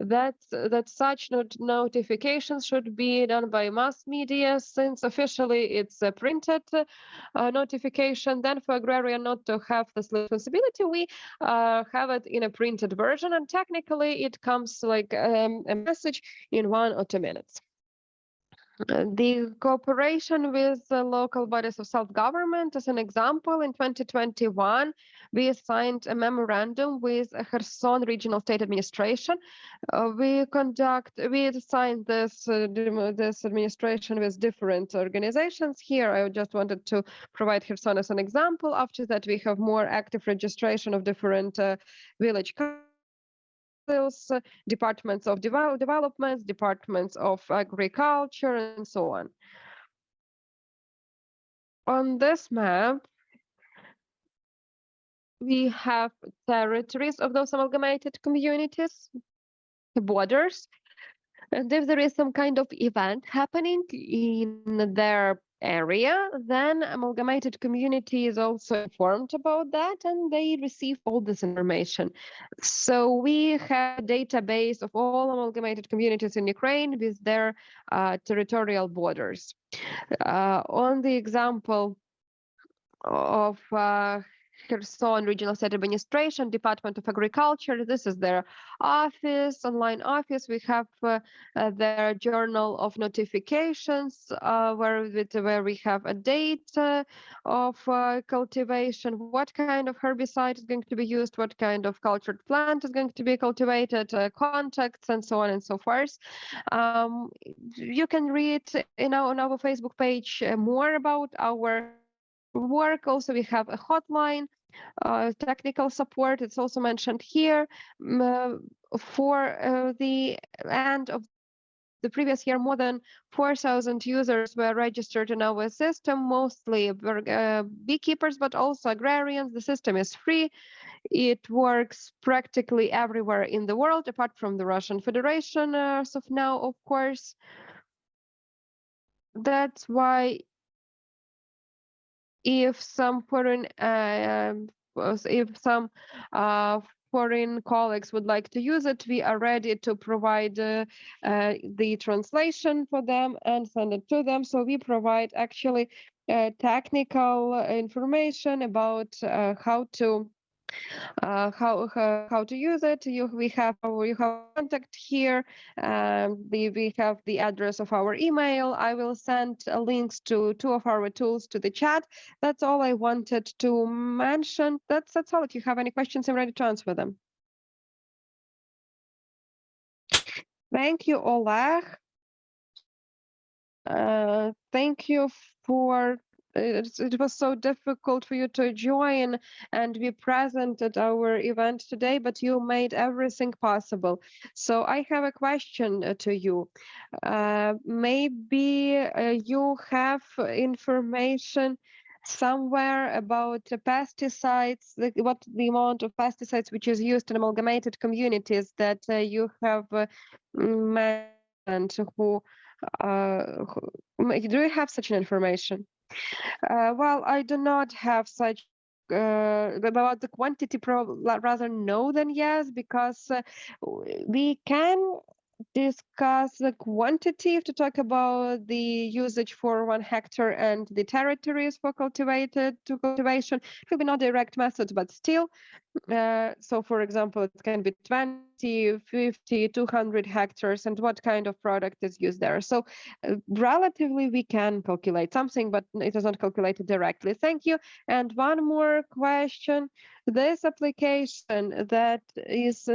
that such notifications should be done by mass media, since officially it's a printed notification. Then for agrarian not to have this responsibility, we have it in a printed version, and technically it comes like a message in 1 or 2 minutes. The cooperation with the local bodies of self-government, as an example, in 2021, we signed a memorandum with Kherson Regional State Administration. We signed this administration with different organizations. Here, I just wanted to provide Kherson as an example. After that, we have more active registration of different village departments of development, departments of agriculture, and so on. On this map, we have territories of those amalgamated communities, borders, and if there is some kind of event happening in their area, then amalgamated community is also informed about that, and they receive all this information. So we have a database of all amalgamated communities in Ukraine with their territorial borders. On the example of Kherson Regional State Administration, Department of Agriculture. This is their office, online office. We have their journal of notifications, where we have a date of cultivation, what kind of herbicide is going to be used, what kind of cultured plant is going to be cultivated, contacts, and so on and so forth. You can read on our Facebook page more about our work. Also, we have a hotline, technical support. It's also mentioned here. For the end of the previous year, more than 4,000 users were registered in our system, mostly beekeepers, but also agrarians. The system is free. It works practically everywhere in the world, apart from the Russian Federation as of now, of course. That's why if some foreign colleagues would like to use it, we are ready to provide the translation for them and send it to them. So we provide actually technical information about how to use it. We have contact here. We have the address of our email. I will send links to 2 of our tools to the chat. That's all I wanted to mention. That's all. If you have any questions, I'm ready to answer them. Thank you, Oleg. Thank you for. It was so difficult for you to join and be present at our event today, but you made everything possible. So I have a question to you. Maybe you have information somewhere about pesticides, what the amount of pesticides which is used in amalgamated communities that you have mentioned. Do you have such an information? Well, I do not have such about the quantity, rather no than yes, because we can discuss the quantity to talk about the usage for 1 hectare and the territories for cultivation. It will be not direct method, but still. So, for example, it can be 20, 50, 200 hectares, and what kind of product is used there. So, relatively, we can calculate something, but it is not calculated directly. Thank you. And one more question. This application that is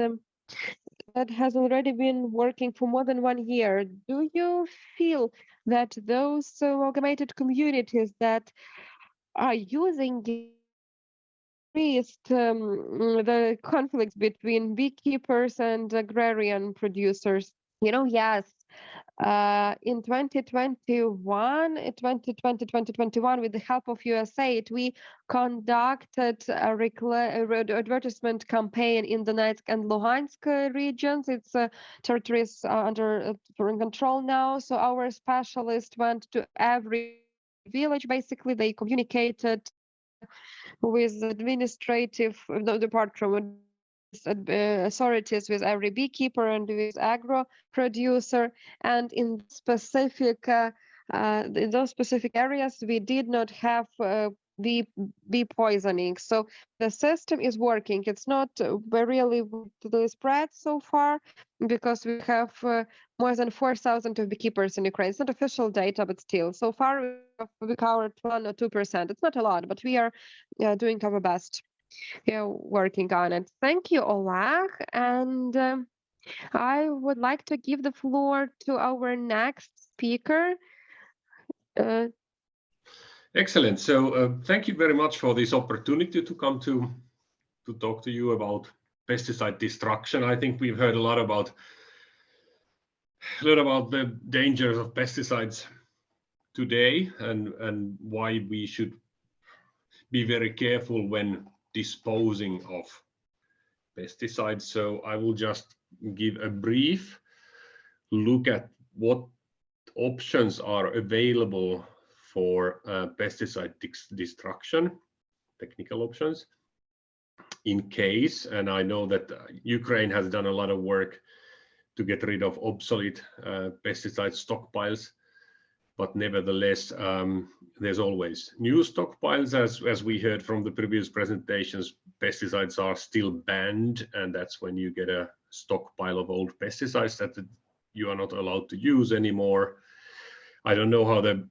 that has already been working for more than 1 year, do you feel that those amalgamated communities that are using the conflicts between beekeepers and agrarian producers? Yes. In 2021, 2021, with the help of USAID, we conducted a advertisement campaign in Donetsk and Luhansk regions. Its territories are under foreign control now. So our specialist went to every village. Basically, they communicated with administrative, apart from authorities, with every beekeeper and with agro producer, and in those specific areas we did not have bee poisoning. So the system is working. It's not really spread so far, because we have more than 4,000 of beekeepers in Ukraine. It's not official data, but still, so far we covered 1 or 2%. It's not a lot, but we are doing our best. Working on it. Thank you, Oleg. And I would like to give the floor to our next speaker. Excellent. So thank you very much for this opportunity to come to talk to you about pesticide destruction. I think we've heard a lot about the dangers of pesticides today, and why we should be very careful when disposing of pesticides. So I will just give a brief look at what options are available for pesticide destruction, technical options, in case, and I know that Ukraine has done a lot of work to get rid of obsolete pesticide stockpiles but nevertheless, there's always new stockpiles. As we heard from the previous presentations, pesticides are still banned, and that's when you get a stockpile of old pesticides that you are not allowed to use anymore. I don't know how the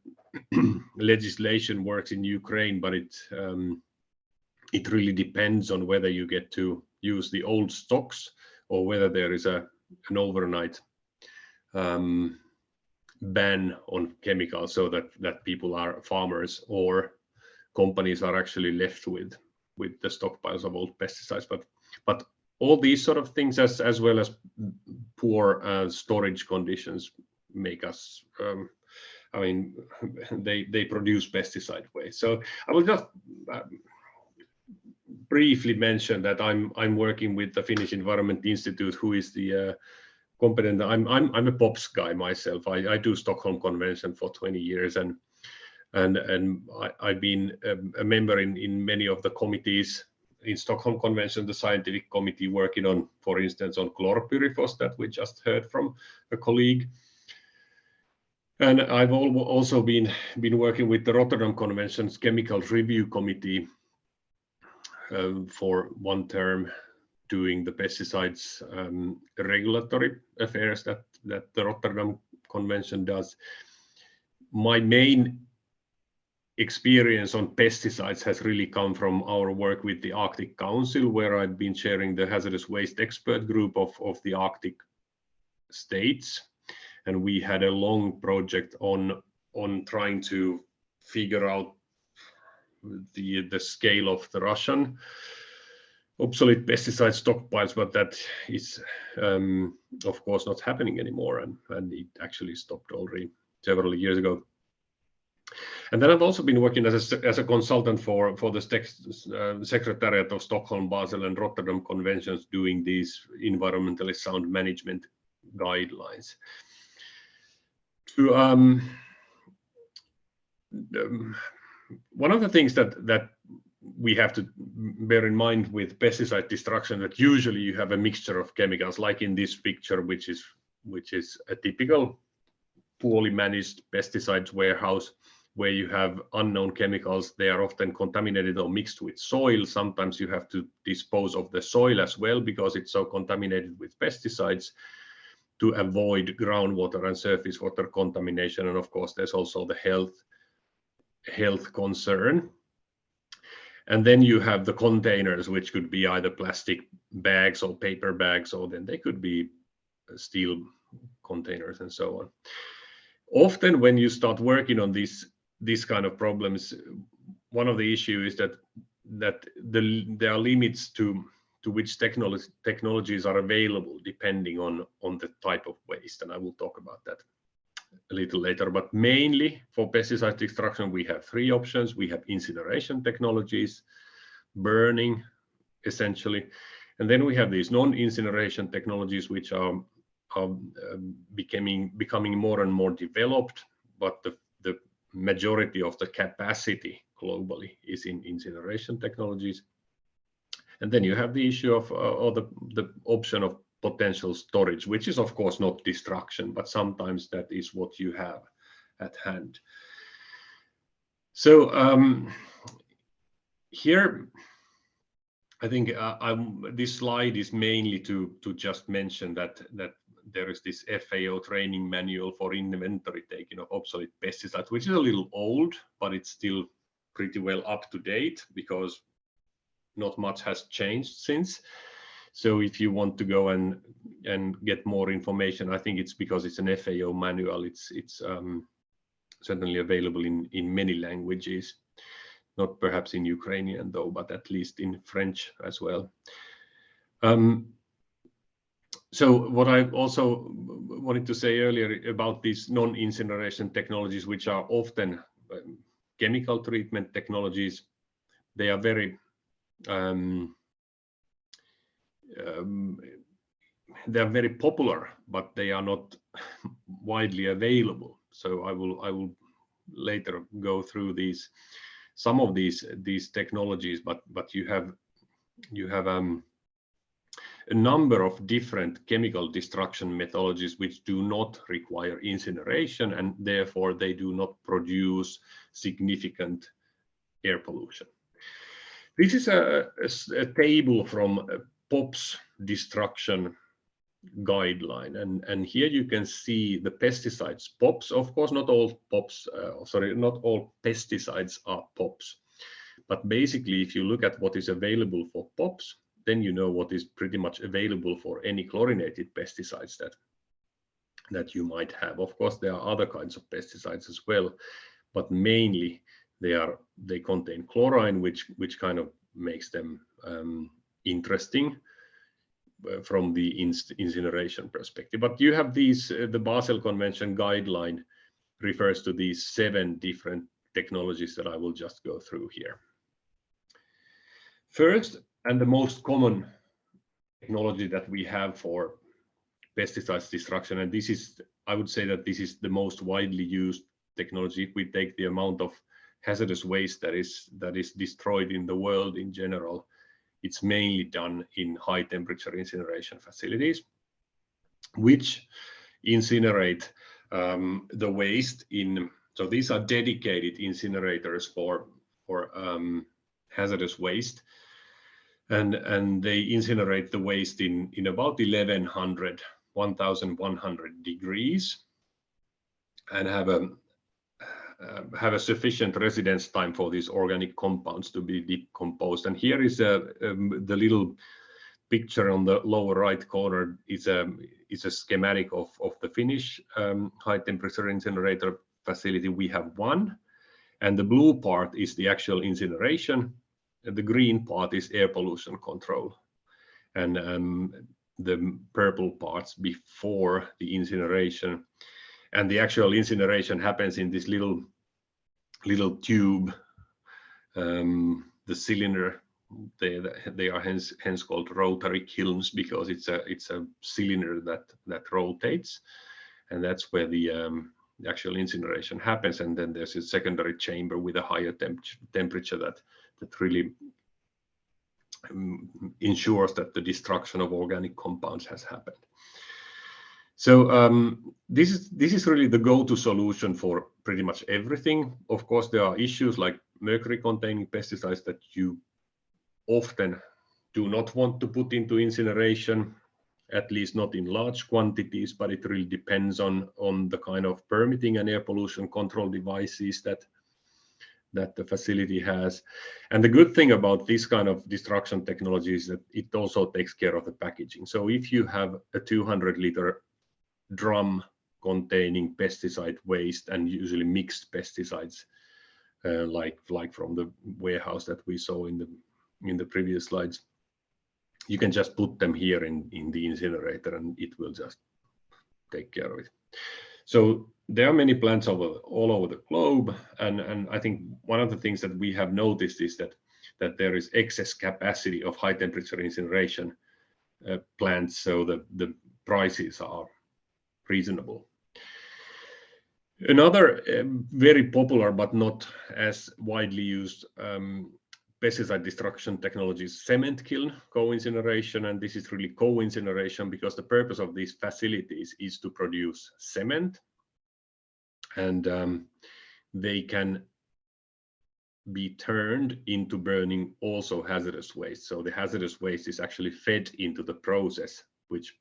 legislation works in Ukraine, but it really depends on whether you get to use the old stocks or whether there is an overnight ban on chemicals, so that people are farmers or companies are actually left with the stockpiles of old pesticides. But all these sort of things, as well as poor storage conditions, make us I mean, they produce pesticide waste. So I will just briefly mention that I'm working with the Finnish Environment Institute, who is the competent. I'm a POPs guy myself. I do Stockholm Convention for 20 years, and I've been a member in many of the committees in Stockholm Convention, the scientific committee working on, for instance, on chlorpyrifos that we just heard from a colleague. And I've also been working with the Rotterdam Convention's Chemicals Review Committee for one term, doing the pesticides regulatory affairs that the Rotterdam Convention does. My main experience on pesticides has really come from our work with the Arctic Council, where I've been chairing the hazardous waste expert group of the Arctic states. And we had a long project on trying to figure out the scale of the Russian obsolete pesticide stockpiles, but that is of course not happening anymore, and it actually stopped already several years ago. And then I've also been working as a consultant for the Secretariat of Stockholm, Basel, and Rotterdam Conventions, doing these environmentally sound management guidelines. One of the things that we have to bear in mind with pesticide destruction, that usually you have a mixture of chemicals, like in this picture, which is a typical poorly managed pesticides warehouse, where you have unknown chemicals. They are often contaminated or mixed with soil. Sometimes you have to dispose of the soil as well, because it's so contaminated with pesticides, to avoid groundwater and surface water contamination. And of course, there's also the health concern. And then you have the containers, which could be either plastic bags or paper bags, or then they could be steel containers and so on. Often when you start working on these kind of problems, one of the issues is that there are limits to which technologies are available depending on the type of waste, and I will talk about that a little later. But mainly for pesticide destruction, we have three options. We have incineration technologies, burning essentially, and then we have these non-incineration technologies, which are becoming more and more developed, but the majority of the capacity globally is in incineration technologies. And then you have the issue of or the option of potential storage, which is of course not destruction, but sometimes that is what you have at hand. So here, I think this slide is mainly to just mention that there is this FAO training manual for inventory taking of obsolete pesticides, which is a little old, but it's still pretty well up to date, because not much has changed since. So if you want to go and get more information, I think it's because it's an FAO manual. It's certainly available in many languages, not perhaps in Ukrainian though, but at least in French as well. So what I also wanted to say earlier about these non-incineration technologies, which are often chemical treatment technologies, they are very popular, but they are not widely available. So I will later go through some of these technologies, but you have a number of different chemical destruction methodologies which do not require incineration, and therefore they do not produce significant air pollution. This is a table from POP's destruction guideline, and here you can see the pesticides. POPs, of course, not all POPs, not all pesticides are POPs, but basically if you look at what is available for POPs, then you know what is pretty much available for any chlorinated pesticides that you might have. Of course, there are other kinds of pesticides as well, but mainly they contain chlorine, which kind of makes them interesting from the incineration perspective. But you have these, the Basel Convention guideline refers to these 7 different technologies that I will just go through here. First, and the most common technology that we have for pesticides destruction, and this is, I would say that this is the most widely used technology. If we take the amount of hazardous waste that is destroyed in the world in general, it's mainly done in high temperature incineration facilities, which incinerate the waste in, so these are dedicated incinerators for hazardous waste, and they incinerate the waste in about 1100 degrees, and have a sufficient residence time for these organic compounds to be decomposed. And here is the little picture on the lower right corner is a schematic of the Finnish high temperature incinerator facility. We have one, and the blue part is the actual incineration, and the green part is air pollution control, and the purple parts before the incineration. And the actual incineration happens in this little tube, the cylinder. They are hence called rotary kilns, because it's a cylinder that rotates, and that's where the actual incineration happens. And then there's a secondary chamber with a higher temperature that really ensures that the destruction of organic compounds has happened. So this is really the go-to solution for pretty much everything. Of course, there are issues like mercury-containing pesticides that you often do not want to put into incineration, at least not in large quantities, but it really depends on the kind of permitting and air pollution control devices that the facility has. And the good thing about this kind of destruction technology is that it also takes care of the packaging. So if you have a 200-liter drum containing pesticide waste, and usually mixed pesticides, like from the warehouse that we saw in the previous slides, you can just put them here in the incinerator, and it will just take care of it. So there are many plants all over the globe, and I think one of the things that we have noticed is that there is excess capacity of high temperature incineration plants, so the prices are reasonable. Another very popular but not as widely used pesticide destruction technology is cement kiln co-incineration, and this is really co-incineration because the purpose of these facilities is to produce cement, and they can be turned into burning also hazardous waste. So the hazardous waste is actually fed into the process, which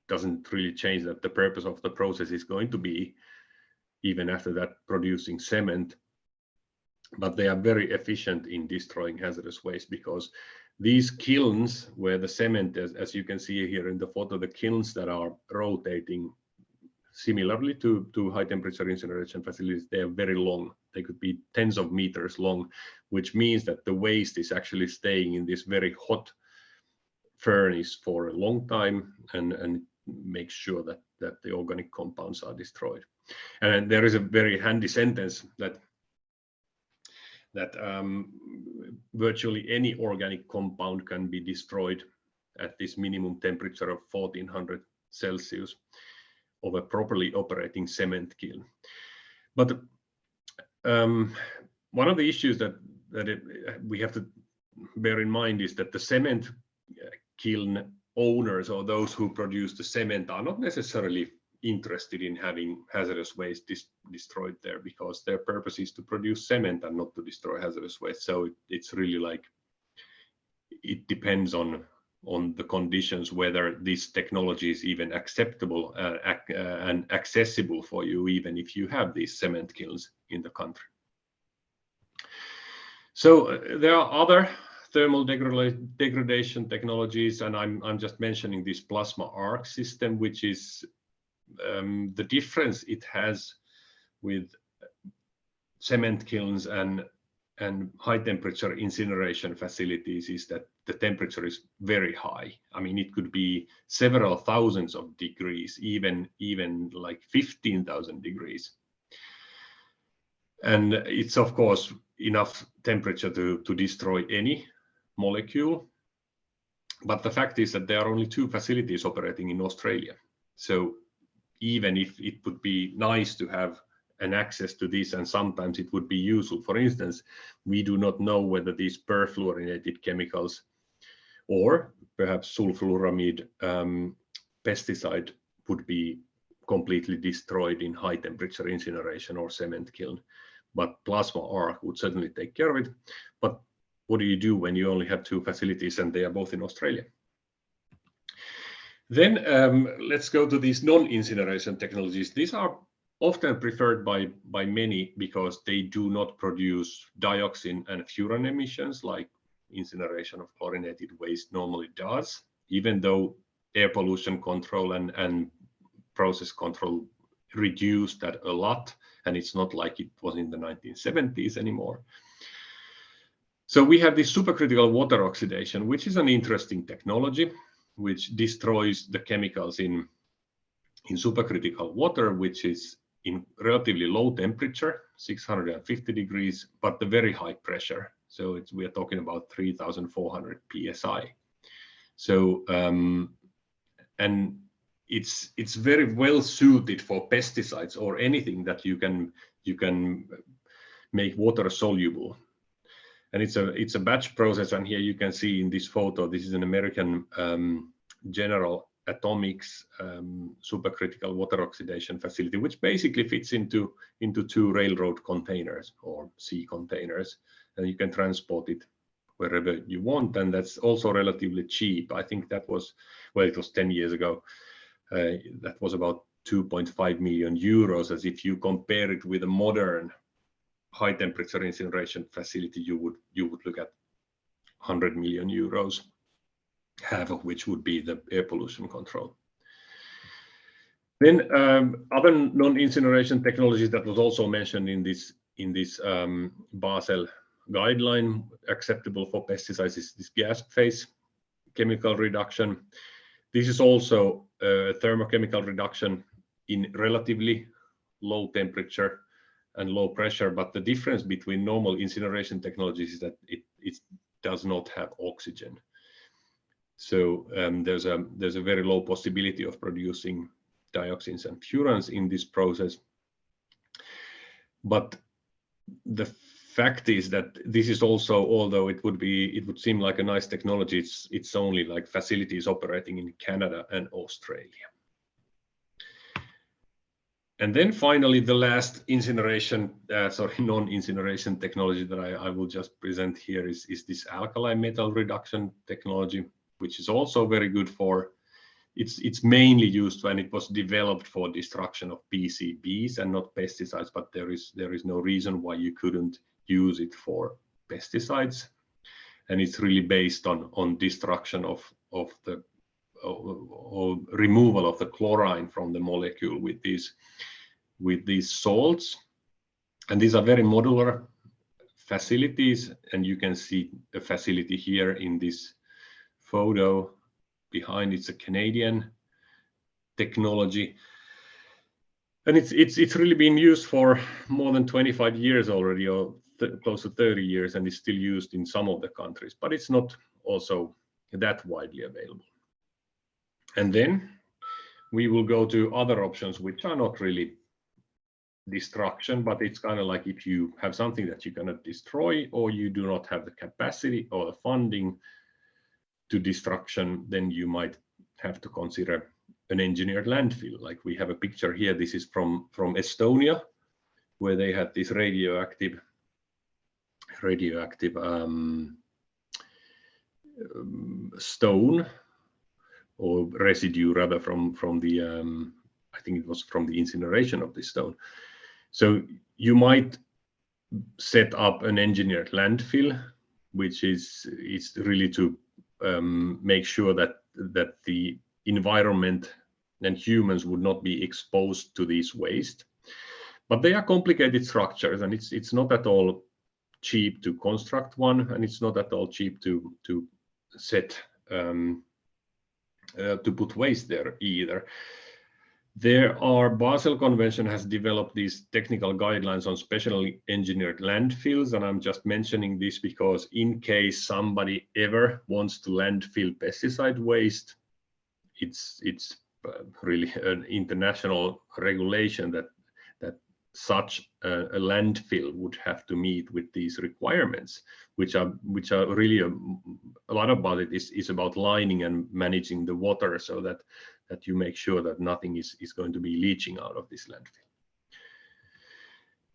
doesn't really change that the purpose of the process is going to be, even after that, producing cement. But they are very efficient in destroying hazardous waste, because these kilns where the cement is, as you can see here in the photo, the kilns that are rotating similarly to high temperature incineration facilities, they are very long. They could be tens of meters long, which means that the waste is actually staying in this very hot furnace for a long time, and makes sure that the organic compounds are destroyed. And there is a very handy sentence that virtually any organic compound can be destroyed at this minimum temperature of 1400 Celsius of a properly operating cement kiln. But one of the issues that we have to bear in mind is that the cement kiln owners or those who produce the cement are not necessarily interested in having hazardous waste destroyed there, because their purpose is to produce cement and not to destroy hazardous waste. So it's really like, it depends on the conditions whether this technology is even acceptable and accessible for you, even if you have these cement kilns in the country. So there are other thermal degradation technologies, and I'm just mentioning this plasma arc system, which is the difference it has with cement kilns and high temperature incineration facilities is that the temperature is very high. I mean, it could be several thousands of degrees, even like 15,000 degrees. And it's of course enough temperature to destroy any molecule. But the fact is that there are only 2 facilities operating in Australia. So even if it would be nice to have an access to this, and sometimes it would be useful, for instance, we do not know whether these perfluorinated chemicals or perhaps sulfluramide pesticide would be completely destroyed in high temperature incineration or cement kiln. But plasma arc would certainly take care of it. But what do you do when you only have 2 facilities and they are both in Australia? Then let's go to these non-incineration technologies. These are often preferred by many because they do not produce dioxin and furan emissions like incineration of chlorinated waste normally does, even though air pollution control and process control reduced that a lot, and it's not like it was in the 1970s anymore. So we have this supercritical water oxidation, which is an interesting technology, which destroys the chemicals in supercritical water, which is in relatively low temperature, 650 degrees, but the very high pressure. So we are talking about 3,400 psi. So and it's very well suited for pesticides or anything that you can make water soluble. And it's a batch process, and here you can see in this photo, this is an American General Atomics supercritical water oxidation facility, which basically fits into 2 railroad containers or sea containers, and you can transport it wherever you want, and that's also relatively cheap. I think that was, well, it was 10 years ago. That was about 2.5 million euros, as if you compare it with a modern high temperature incineration facility, you would look at 100 million euros, half of which would be the air pollution control. Then other non-incineration technologies that was also mentioned in this Basel guideline acceptable for pesticides is this gas phase chemical reduction. This is also thermochemical reduction in relatively low temperature and low pressure, but the difference between normal incineration technologies is that it does not have oxygen. So there's a very low possibility of producing dioxins and furans in this process. But the fact is that this is also, although it would seem like a nice technology, it's only like facilities operating in Canada and Australia. And then finally, the last non-incineration technology that I will just present here is this alkali metal reduction technology, which is also very good for, it's mainly used when it was developed for destruction of PCBs and not pesticides, but there is no reason why you couldn't use it for pesticides. And it's really based on destruction of the or removal of the chlorine from the molecule with these salts. And these are very modular facilities, and you can see a facility here in this photo behind. It's a Canadian technology, and it's really been used for more than 25 years already, or close to 30 years, and is still used in some of the countries, but it's not also that widely available. And then we will go to other options which are not really destruction, but it's kind of like if you have something that you cannot destroy, or you do not have the capacity or the funding to destruction, then you might have to consider an engineered landfill. Like we have a picture here. This is from Estonia, where they had this radioactive stone or residue rather from the I think it was from the incineration of the stone. So you might set up an engineered landfill, which is really to make sure that the environment and humans would not be exposed to these waste. But they are complicated structures, and it's not at all cheap to construct one, and it's not at all cheap to set to put waste there either. Basel Convention has developed these technical guidelines on specially engineered landfills, and I'm just mentioning this because in case somebody ever wants to landfill pesticide waste, it's really an international regulation that such a landfill would have to meet with these requirements, which are really a lot about it is about lining and managing the water so that you make sure that nothing is going to be leaching out of this landfill.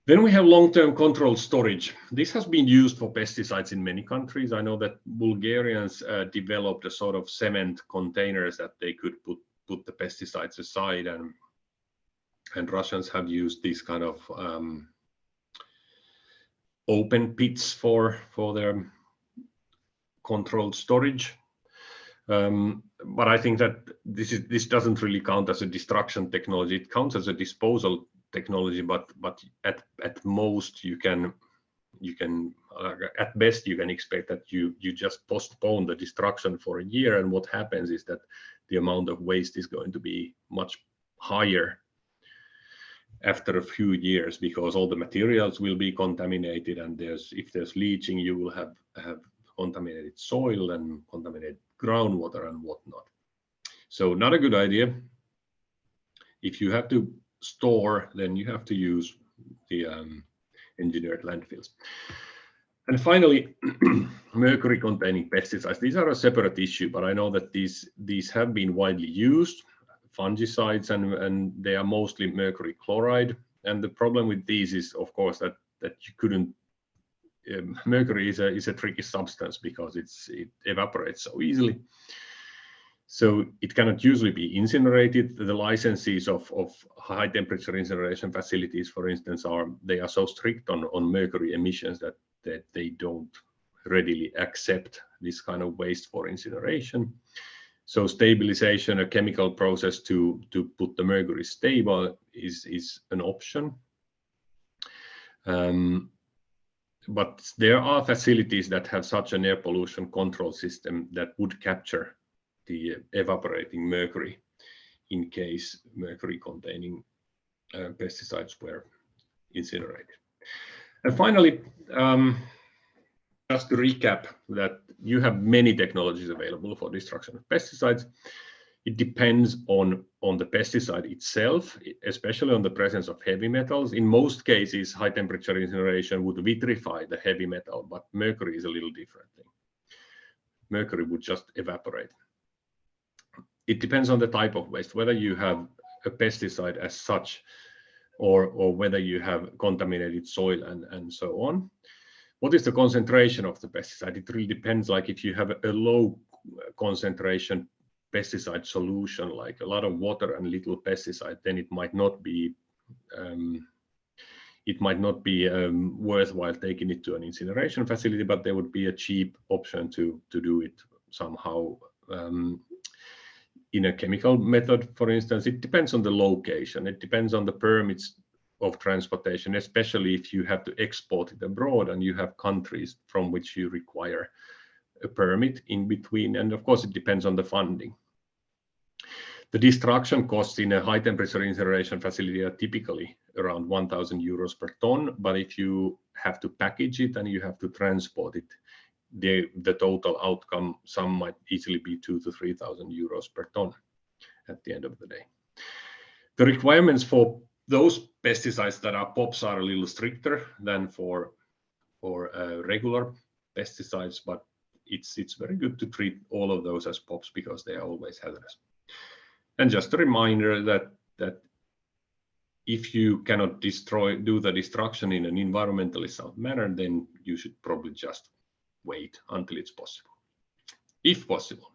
Then we have long-term controlled storage. This has been used for pesticides in many countries. I know that Bulgarians developed a sort of cement containers that they could put the pesticides aside, and Russians have used these kind of open pits for their controlled storage. But I think that this doesn't really count as a destruction technology. It counts as a disposal technology, but at most you can at best you can expect that you just postpone the destruction for a year, and what happens is that the amount of waste is going to be much higher after a few years, because all the materials will be contaminated, and if there's leaching, you will have contaminated soil and contaminated groundwater and whatnot. So not a good idea. If you have to store, then you have to use the engineered landfills. And finally, mercury containing pesticides. These are a separate issue, but I know that these have been widely used, fungicides, and they are mostly mercury chloride. And the problem with these is, of course, that you couldn't. Mercury is a tricky substance because it evaporates so easily. So it cannot usually be incinerated. The licenses of high temperature incineration facilities, for instance, are so strict on mercury emissions that they don't readily accept this kind of waste for incineration. So stabilization, a chemical process to put the mercury stable, is an option. But there are facilities that have such an air pollution control system that would capture the evaporating mercury in case mercury containing pesticides were incinerated. And finally, just to recap that you have many technologies available for destruction of pesticides. It depends on the pesticide itself, especially on the presence of heavy metals. In most cases, high temperature incineration would vitrify the heavy metal, but mercury is a little different thing. Mercury would just evaporate. It depends on the type of waste, whether you have a pesticide as such, or whether you have contaminated soil and so on. What is the concentration of the pesticide? It really depends. Like if you have a low concentration pesticide solution, like a lot of water and little pesticide, then it might not be worthwhile taking it to an incineration facility, but there would be a cheap option to do it somehow in a chemical method, for instance. It depends on the location. It depends on the permits of transportation, especially if you have to export it abroad and you have countries from which you require a permit in between. And of course, it depends on the funding. The destruction costs in a high temperature incineration facility are typically around 1,000 euros per ton. But if you have to package it and you have to transport it, the total outcome sum might easily be 2,000 to 3,000 euros per ton at the end of the day. The requirements for those pesticides that are POPs are a little stricter than for regular pesticides, but it's very good to treat all of those as POPs because they are always hazardous. And just a reminder that if you cannot do the destruction in an environmentally sound manner, then you should probably just wait until it's possible, if possible.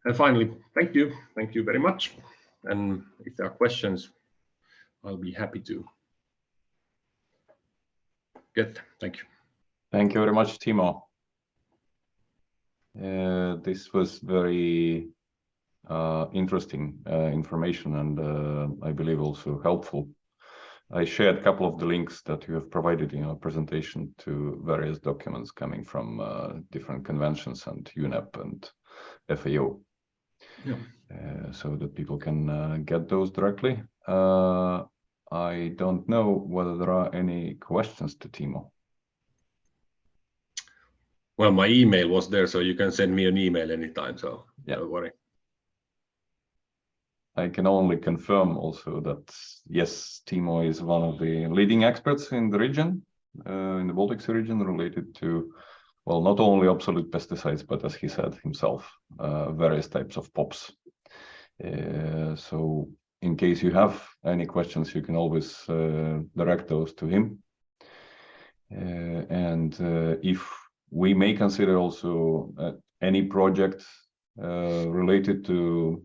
And finally, thank you very much. And if there are questions, I'll be happy to get them. Thank you. Thank you very much, Timo. This was very interesting information and I believe also helpful. I shared a couple of the links that you have provided in your presentation to various documents coming from different conventions and UNEP and FAO. Yeah. So that people can get those directly. I don't know whether there are any questions to Timo. Well, my email was there, so you can send me an email anytime, so yeah. Don't worry. I can only confirm also that, yes, Timo is one of the leading experts in the region, in the Baltic Sea region, related to, well, not only obsolete pesticides, but as he said himself, various types of POPs. So in case you have any questions, you can always direct those to him. And if we may consider also any project related to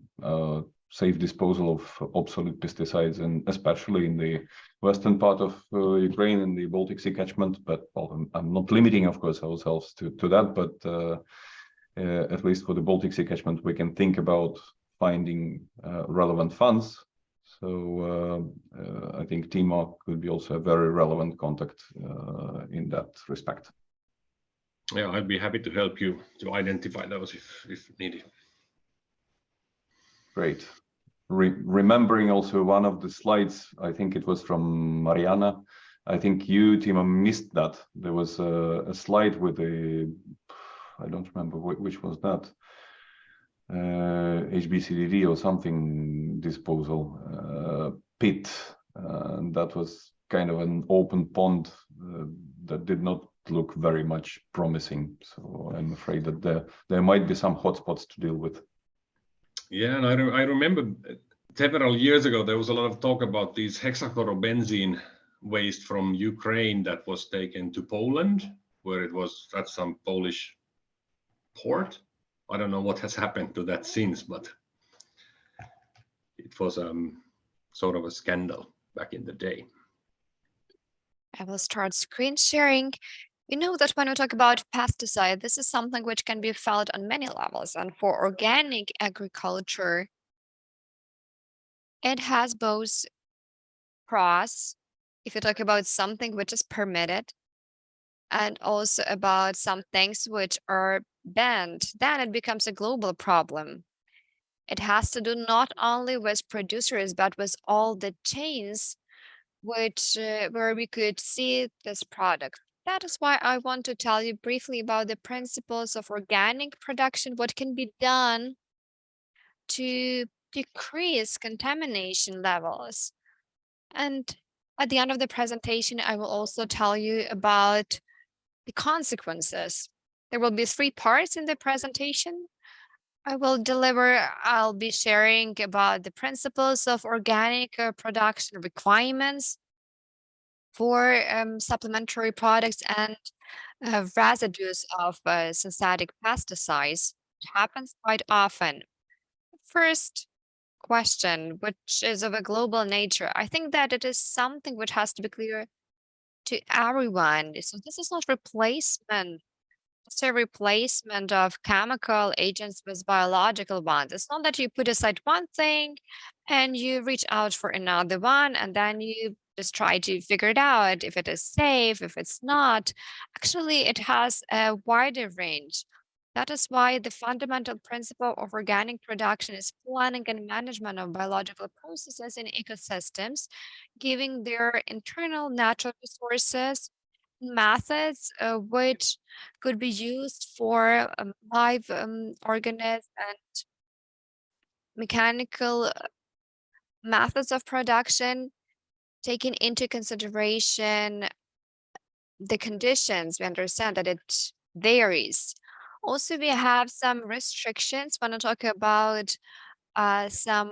safe disposal of obsolete pesticides, and especially in the western part of Ukraine and the Baltic Sea catchment. But well, I'm not limiting, of course, ourselves to that, but at least for the Baltic Sea catchment, we can think about finding relevant funds. So I think Timo could be also a very relevant contact in that respect. Yeah, I'd be happy to help you to identify those if needed. Great. Remembering also one of the slides, I think it was from Mariana. I think you, Timo, missed that. There was a slide with a, I don't remember which was that, HBCDD or something disposal pit. That was kind of an open pond that did not look very much promising. So I'm afraid that there might be some hotspots to deal with. Yeah, and I remember several years ago, there was a lot of talk about these hexachlorobenzene waste from Ukraine that was taken to Poland, where it was at some Polish port. I don't know what has happened to that since, but it was sort of a scandal back in the day. I will start screen sharing. You know that when we talk about pesticide, this is something which can be felt on many levels. And for organic agriculture, it has both pros, if you talk about something which is permitted, and also about some things which are banned, then it becomes a global problem. It has to do not only with producers, but with all the chains which where we could see this product. That is why I want to tell you briefly about the principles of organic production, what can be done to decrease contamination levels. And at the end of the presentation, I will also tell you about the consequences. There will be 3 parts in the presentation. I'll be sharing about the principles of organic production requirements for supplementary products and residues of synthetic pesticides, which happens quite often. First question, which is of a global nature, I think that it is something which has to be clear to everyone. So this is not replacement. It's a replacement of chemical agents with biological ones. It's not that you put aside one thing and you reach out for another one and then you just try to figure it out if it is safe, if it's not. Actually, it has a wider range. That is why the fundamental principle of organic production is planning and management of biological processes in ecosystems, giving their internal natural resources methods which could be used for live organisms and mechanical methods of production, taking into consideration the conditions. We understand that it varies. Also, we have some restrictions when I talk about some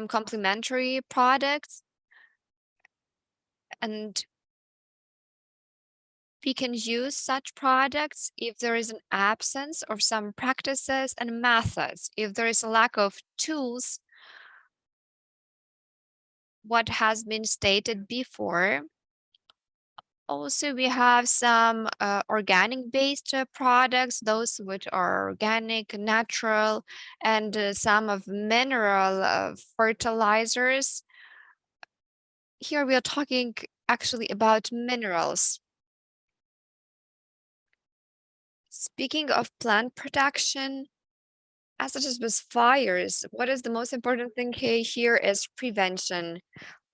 complementary products, and we can use such products if there is an absence of some practices and methods, if there is a lack of tools, what has been stated before. Also, we have some organic-based products, those which are organic, natural, and some of mineral fertilizers. Here we are talking actually about minerals. Speaking of plant protection, as it is with fires, what is the most important thing here is prevention.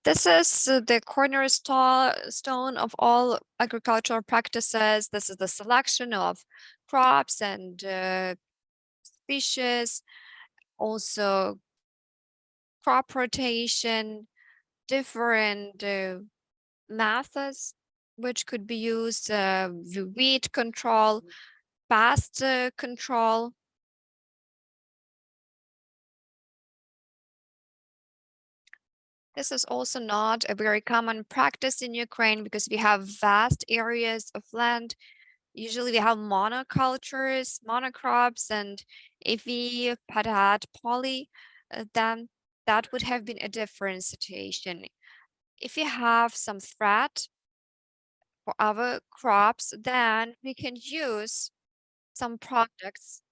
This is the cornerstone of all agricultural practices. This is the selection of crops and species, also crop rotation, different methods which could be used, weed control, pest control. This is also not a very common practice in Ukraine because we have vast areas of land. Usually we have monocultures, monocrops, and if we had poly, then that would have been a different situation. If we have some threat for our crops, then we can use some products.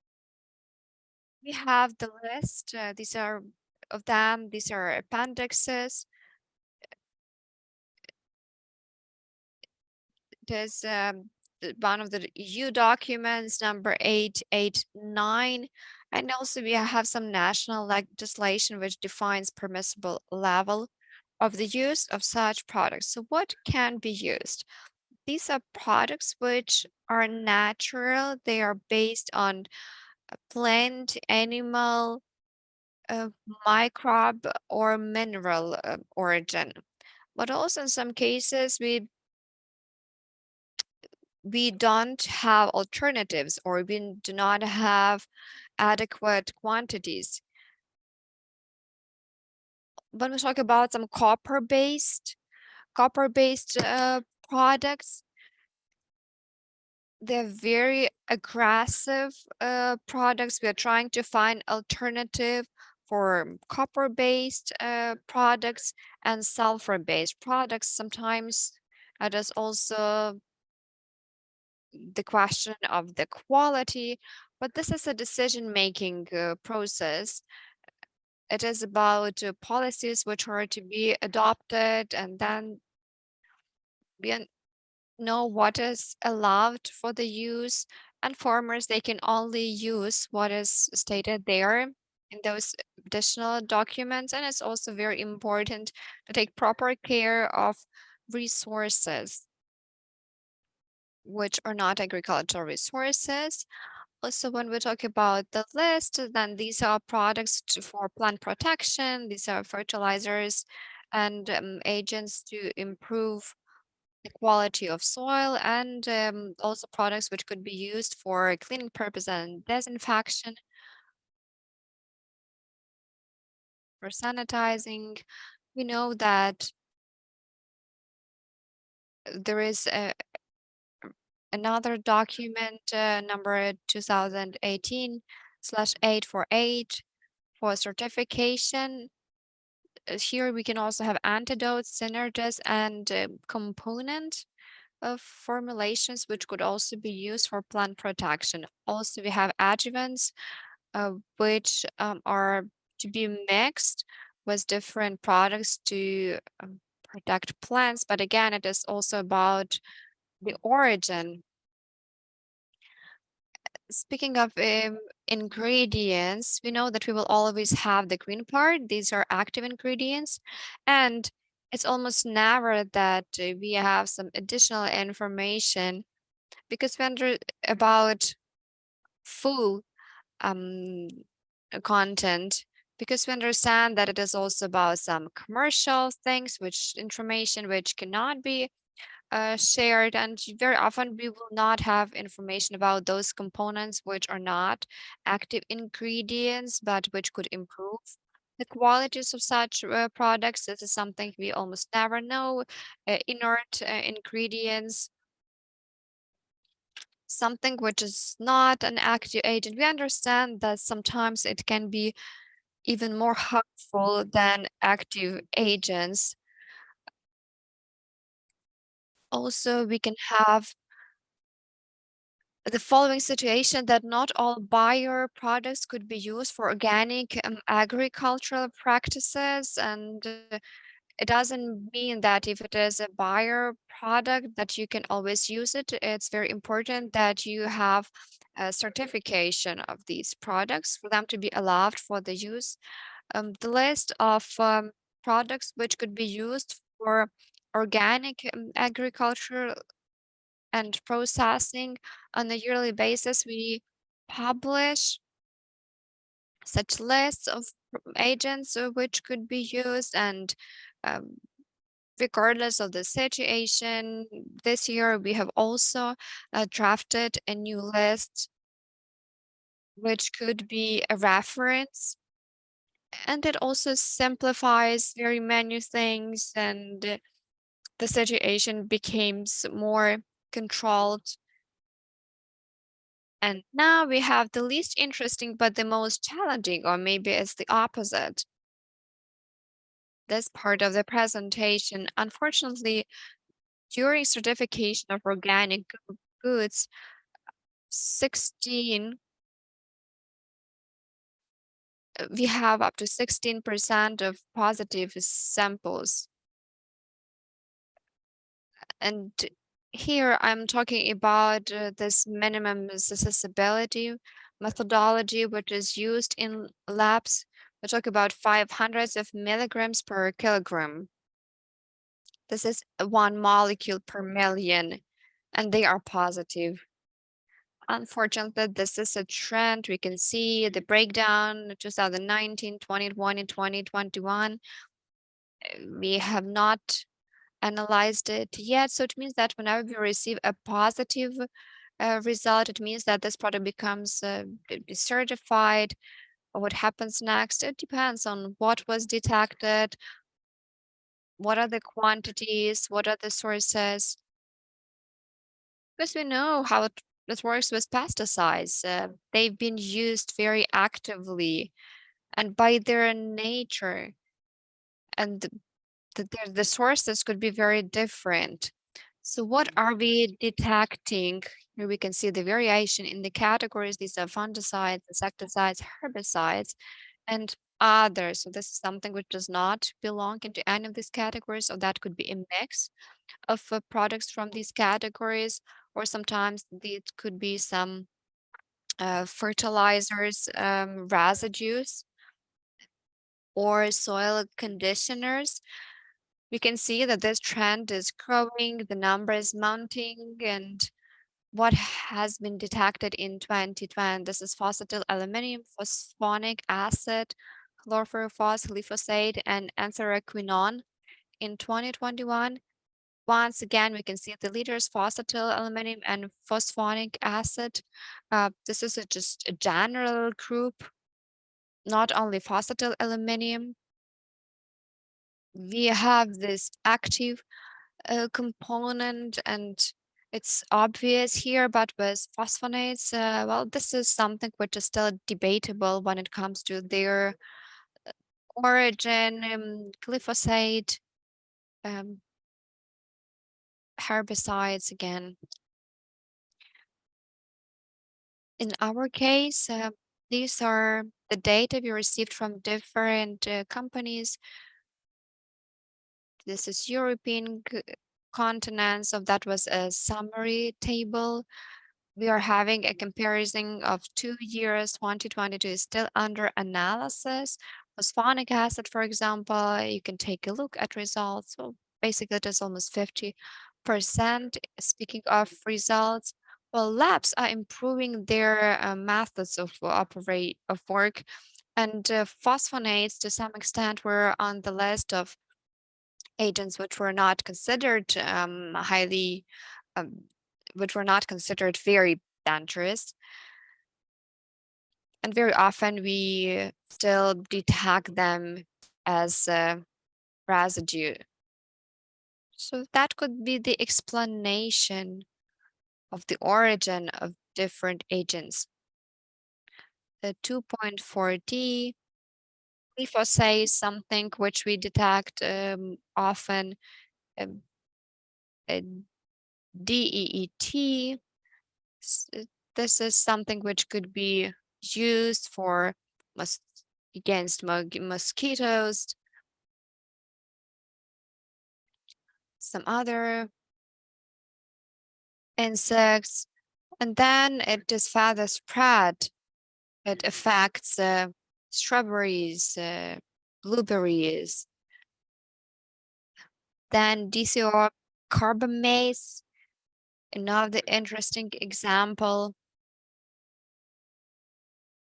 We have the list. These are of them. These are appendixes. There's one of the EU documents, number 889. And also we have some national legislation which defines permissible level of the use of such products. So what can be used? These are products which are natural. They are based on plant, animal, microbe, or mineral origin. But also in some cases, we don't have alternatives, or we do not have adequate quantities. When we talk about some copper-based products, they're very aggressive products. We are trying to find alternative for copper-based products and sulfur-based products. Sometimes it is also the question of the quality, but this is a decision-making process. It is about policies which are to be adopted, and then we know what is allowed for the use, and farmers, they can only use what is stated there in those additional documents. And it's also very important to take proper care of resources which are not agricultural resources. Also, when we talk about the list, then these are products for plant protection, these are fertilizers and agents to improve the quality of soil, and also products which could be used for cleaning purpose and disinfection, for sanitizing. We know that there is another document, number 2018/848 for certification. Here we can also have antidotes, synergies, and component of formulations which could also be used for plant protection. Also, we have adjuvants which are to be mixed with different products to protect plants. But again, it is also about the origin. Speaking of ingredients, we know that we will always have the green part. These are active ingredients, and it's almost never that we have some additional information, because we about full content, because we understand that it is also about some commercial things, which information which cannot be shared, and very often we will not have information about those components which are not active ingredients, but which could improve the qualities of such products. This is something we almost never know. Inert ingredients, something which is not an active agent. We understand that sometimes it can be even more harmful than active agents. Also, we can have the following situation that not all bio products could be used for organic agricultural practices, and it doesn't mean that if it is a bio product that you can always use it. It's very important that you have a certification of these products for them to be allowed for the use. The list of products which could be used for organic agriculture and processing on a yearly basis, we publish such lists of agents which could be used, and regardless of the situation, this year we have also drafted a new list which could be a reference, and it also simplifies very many things, and the situation becomes more controlled. And now we have the least interesting, but the most challenging, or maybe it's the opposite. This part of the presentation, unfortunately, during certification of organic goods, 16, we have up to 16% of positive samples. And here I'm talking about this minimum accessibility methodology, which is used in labs. We talk about 500 of milligrams per kilogram. This is 1 molecule per million, and they are positive. Unfortunately, this is a trend. We can see the breakdown 2019, 2020, 2021. We have not analyzed it yet. So it means that whenever we receive a positive result, it means that this product becomes certified. What happens next? It depends on what was detected, what are the quantities, what are the sources. Because we know how it works with pesticides. They've been used very actively and by their nature, and the sources could be very different. So what are we detecting? Here we can see the variation in the categories. These are fungicides, insecticides, herbicides, and others. So this is something which does not belong into any of these categories. So that could be a mix of products from these categories, or sometimes it could be some fertilizers, residues, or soil conditioners. We can see that this trend is growing, the number is mounting, and what has been detected in 2020, this is phosphatyl aluminum, phosphonic acid, chlorpyrifos, glyphosate, and anthraquinone. In 2021, once again, we can see the leaders, phosphatyl aluminum and phosphonic acid. This is just a general group, not only phosphatyl aluminum. We have this active component, and it's obvious here, but with phosphonates, well, this is something which is still debatable when it comes to their origin. Glyphosate, herbicides again. In our case, these are the data we received from different companies. This is European continents, so that was a summary table. We are having a comparison of 2 years. 2022 is still under analysis. Phosphonic acid, for example, you can take a look at results. So basically, it is almost 50%. Speaking of results, well, labs are improving their methods of work, and phosphonates to some extent were on the list of agents which were not considered which were not considered very dangerous. And very often we still detect them as a residue. So that could be the explanation of the origin of different agents. The 2.4D glyphosate is something which we detect often. DEET, this is something which could be used for against mosquitoes, some other insects, and then it is further spread. It affects strawberries, blueberries. Then DCO-carbamase, another interesting example.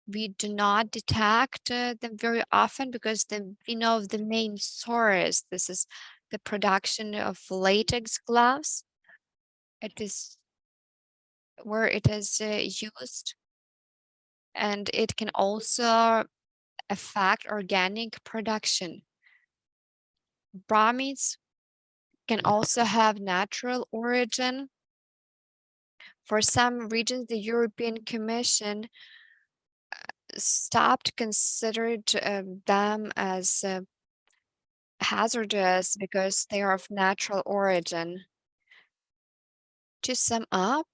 We do not detect them very often because we know the main source. This is the production of latex gloves. It is where it is used, and it can also affect organic production. Bromides can also have natural origin. For some regions, the European Commission stopped considered them as hazardous because they are of natural origin. To sum up,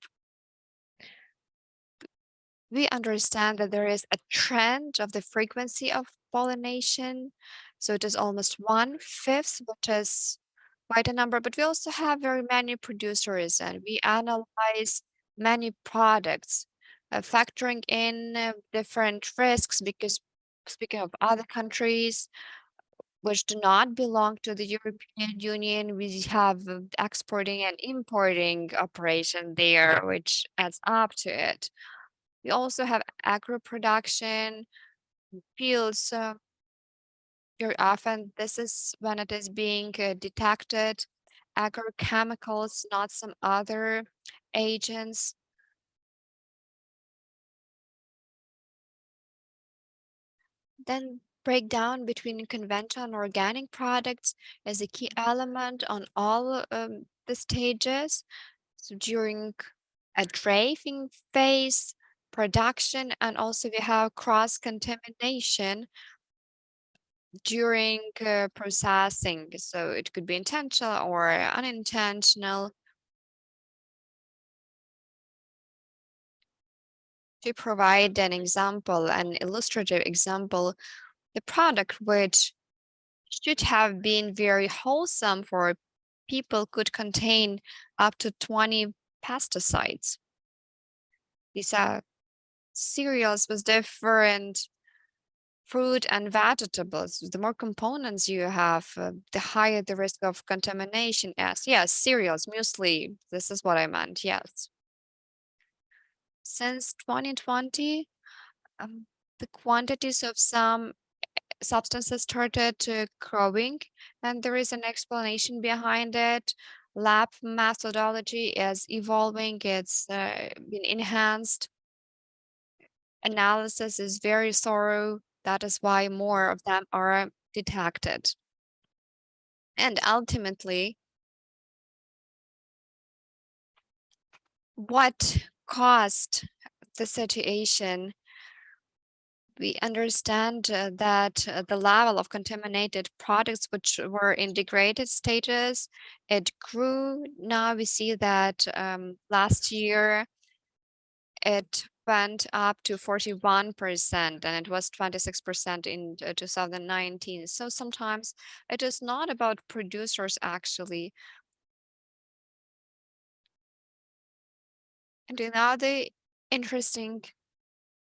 we understand that there is a trend of the frequency of pollination. So it is almost 1/5, which is quite a number, but we also have very many producers and we analyze many products, factoring in different risks, because speaking of other countries which do not belong to the European Union, we have exporting and importing operation there, which adds up to it. We also have agro production fields. Very often, this is when it is being detected, agrochemicals, not some other agents. Then breakdown between conventional and organic products is a key element on all the stages. So during a driving phase, production, and also we have cross-contamination during processing. So it could be intentional or unintentional. To provide an example, an illustrative example, the product which should have been very wholesome for people could contain up to 20 pesticides. These are cereals with different fruit and vegetables. The more components you have, the higher the risk of contamination is. Yes, cereals, muesli, this is what I meant, yes. Since 2020, the quantities of some substances started growing, and there is an explanation behind it. Lab methodology is evolving, it's been enhanced. Analysis is very thorough. That is why more of them are detected. And ultimately, what caused the situation? We understand that the level of contaminated products which were in degraded stages, it grew. Now we see that last year it went up to 41% and it was 26% in 2019. So sometimes it is not about producers actually. And another interesting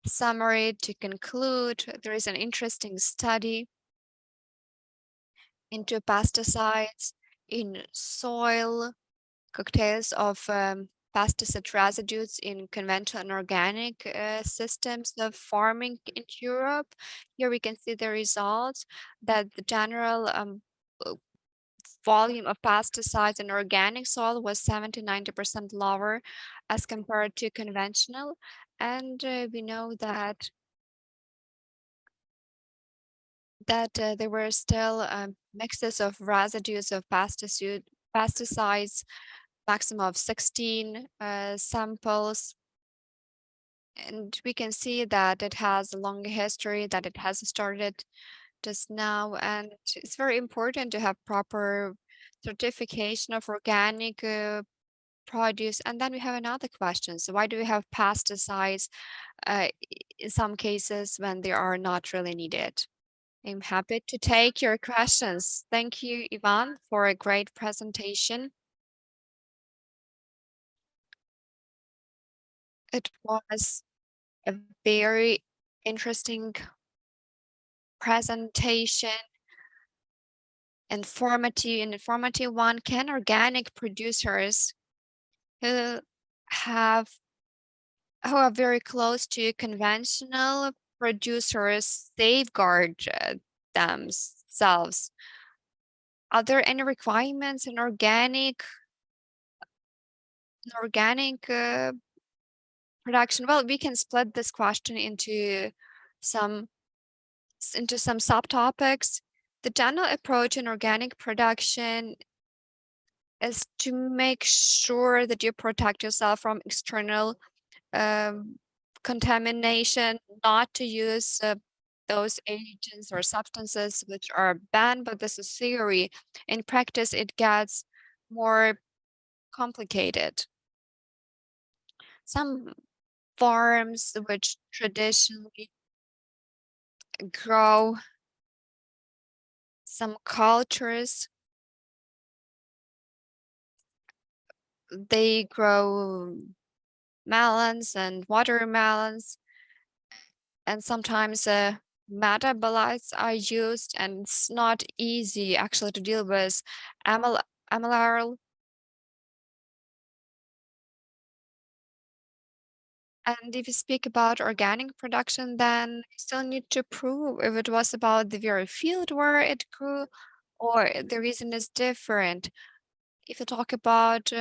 summary to conclude, there is an interesting study into pesticides in soil, cocktails of pesticide residues in conventional and organic systems of farming in Europe. Here we can see the results that the general volume of pesticides in organic soil was 70–90% lower as compared to conventional. And we know that there were still mixes of residues of pesticides, maximum of 16 samples. And we can see that it has a long history, that it has started just now. And it's very important to have proper certification of organic produce. And then we have another question. So why do we have pesticides in some cases when they are not really needed? I'm happy to take your questions. Thank you, Ivan, for a great presentation. It was a very interesting presentation, informative one. Can organic producers who are very close to conventional producers safeguard themselves? Are there any requirements in organic production? Well, we can split this question into some subtopics. The general approach in organic production is to make sure that you protect yourself from external contamination, not to use those agents or substances which are banned, but this is theory. In practice, it gets more complicated. Some farms which traditionally grow some cultures, they grow melons and watermelons, and sometimes metabolites are used, and it's not easy actually to deal with amylarl. And if you speak about organic production, then you still need to prove if it was about the very field where it grew or the reason is different. If you talk about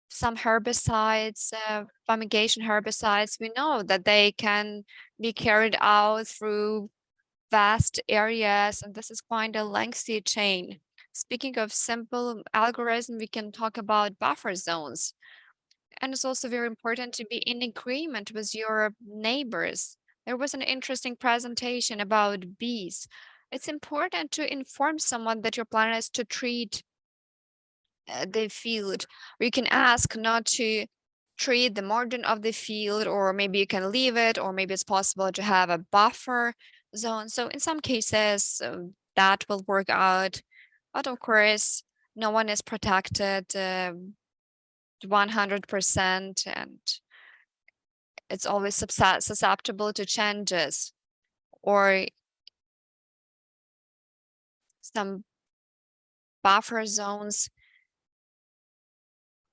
some herbicides, fumigation herbicides, we know that they can be carried out through vast areas, and this is quite a lengthy chain. Speaking of simple algorithm, we can talk about buffer zones. And it's also very important to be in agreement with your neighbors. There was an interesting presentation about bees. It's important to inform someone that your plan is to treat the field. Or you can ask not to treat the margin of the field, or maybe you can leave it, or maybe it's possible to have a buffer zone. So in some cases, that will work out. But of course, no one is protected 100%, and it's always susceptible to changes, or some buffer zones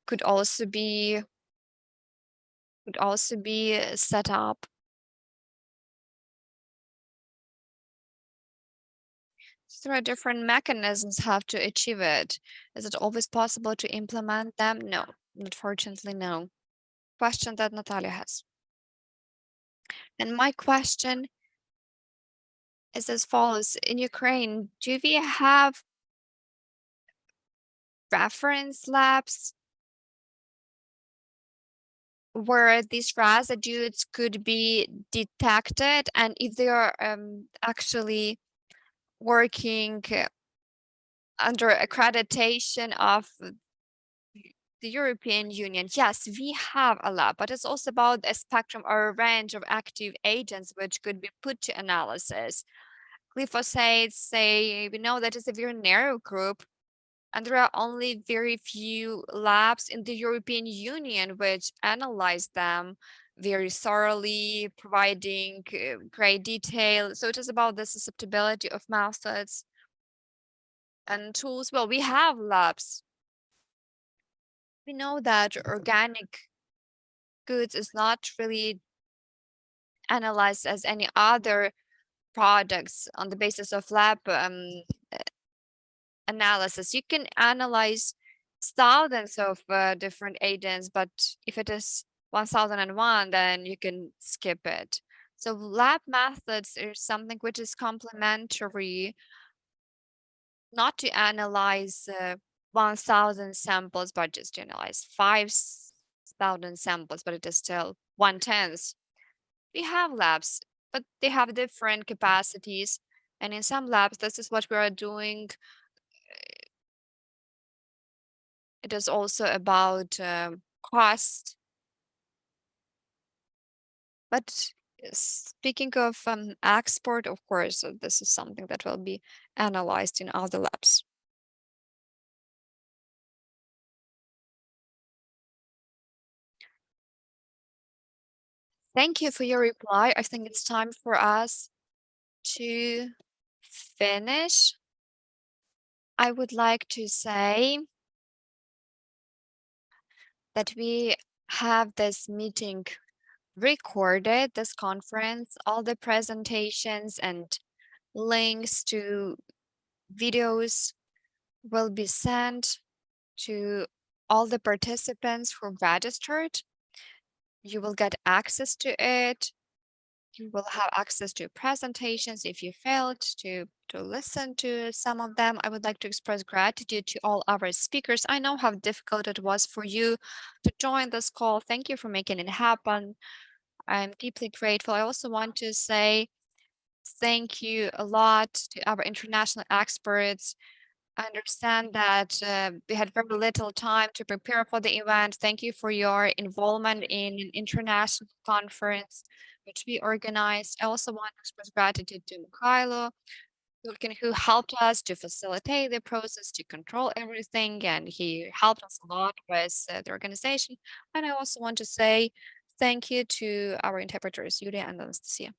could also be set up. So there are different mechanisms how to achieve it. Is it always possible to implement them? No, unfortunately, no. Question that Natalia has. And my question is as follows. In Ukraine, do we have reference labs where these residues could be detected, and if they are actually working under accreditation of the European Union? Yes, we have a lab, but it's also about a spectrum or a range of active agents which could be put to analysis. Glyphosates, say, we know that it's a very narrow group, and there are only very few labs in the European Union which analyze them very thoroughly, providing great detail. So it is about the susceptibility of methods and tools. Well, we have labs. We know that organic goods is not really analyzed as any other products on the basis of lab analysis. You can analyze thousands of different agents, but if it is 1001, then you can skip it. So lab methods is something which is complementary, not to analyze 1000 samples, but just to analyze 5000 samples, but it is still 1/10. We have labs, but they have different capacities. And in some labs, this is what we are doing. It is also about cost. But speaking of export, of course, this is something that will be analyzed in other labs. Thank you for your reply. I think it's time for us to finish. I would like to say that we have this meeting recorded, this conference, all the presentations and links to videos will be sent to all the participants who registered. You will get access to it. You will have access to presentations if you failed to listen to some of them. I would like to express gratitude to all our speakers. I know how difficult it was for you to join this call. Thank you for making it happen. I'm deeply grateful. I also want to say thank you a lot to our international experts. I understand that we had very little time to prepare for the event. Thank you for your involvement in an international conference which we organized. I also want to express gratitude to Mikhailo, who helped us to facilitate the process, to control everything, and he helped us a lot with the organization. And I also want to say thank you to our interpreters, Yulia and Anastasia.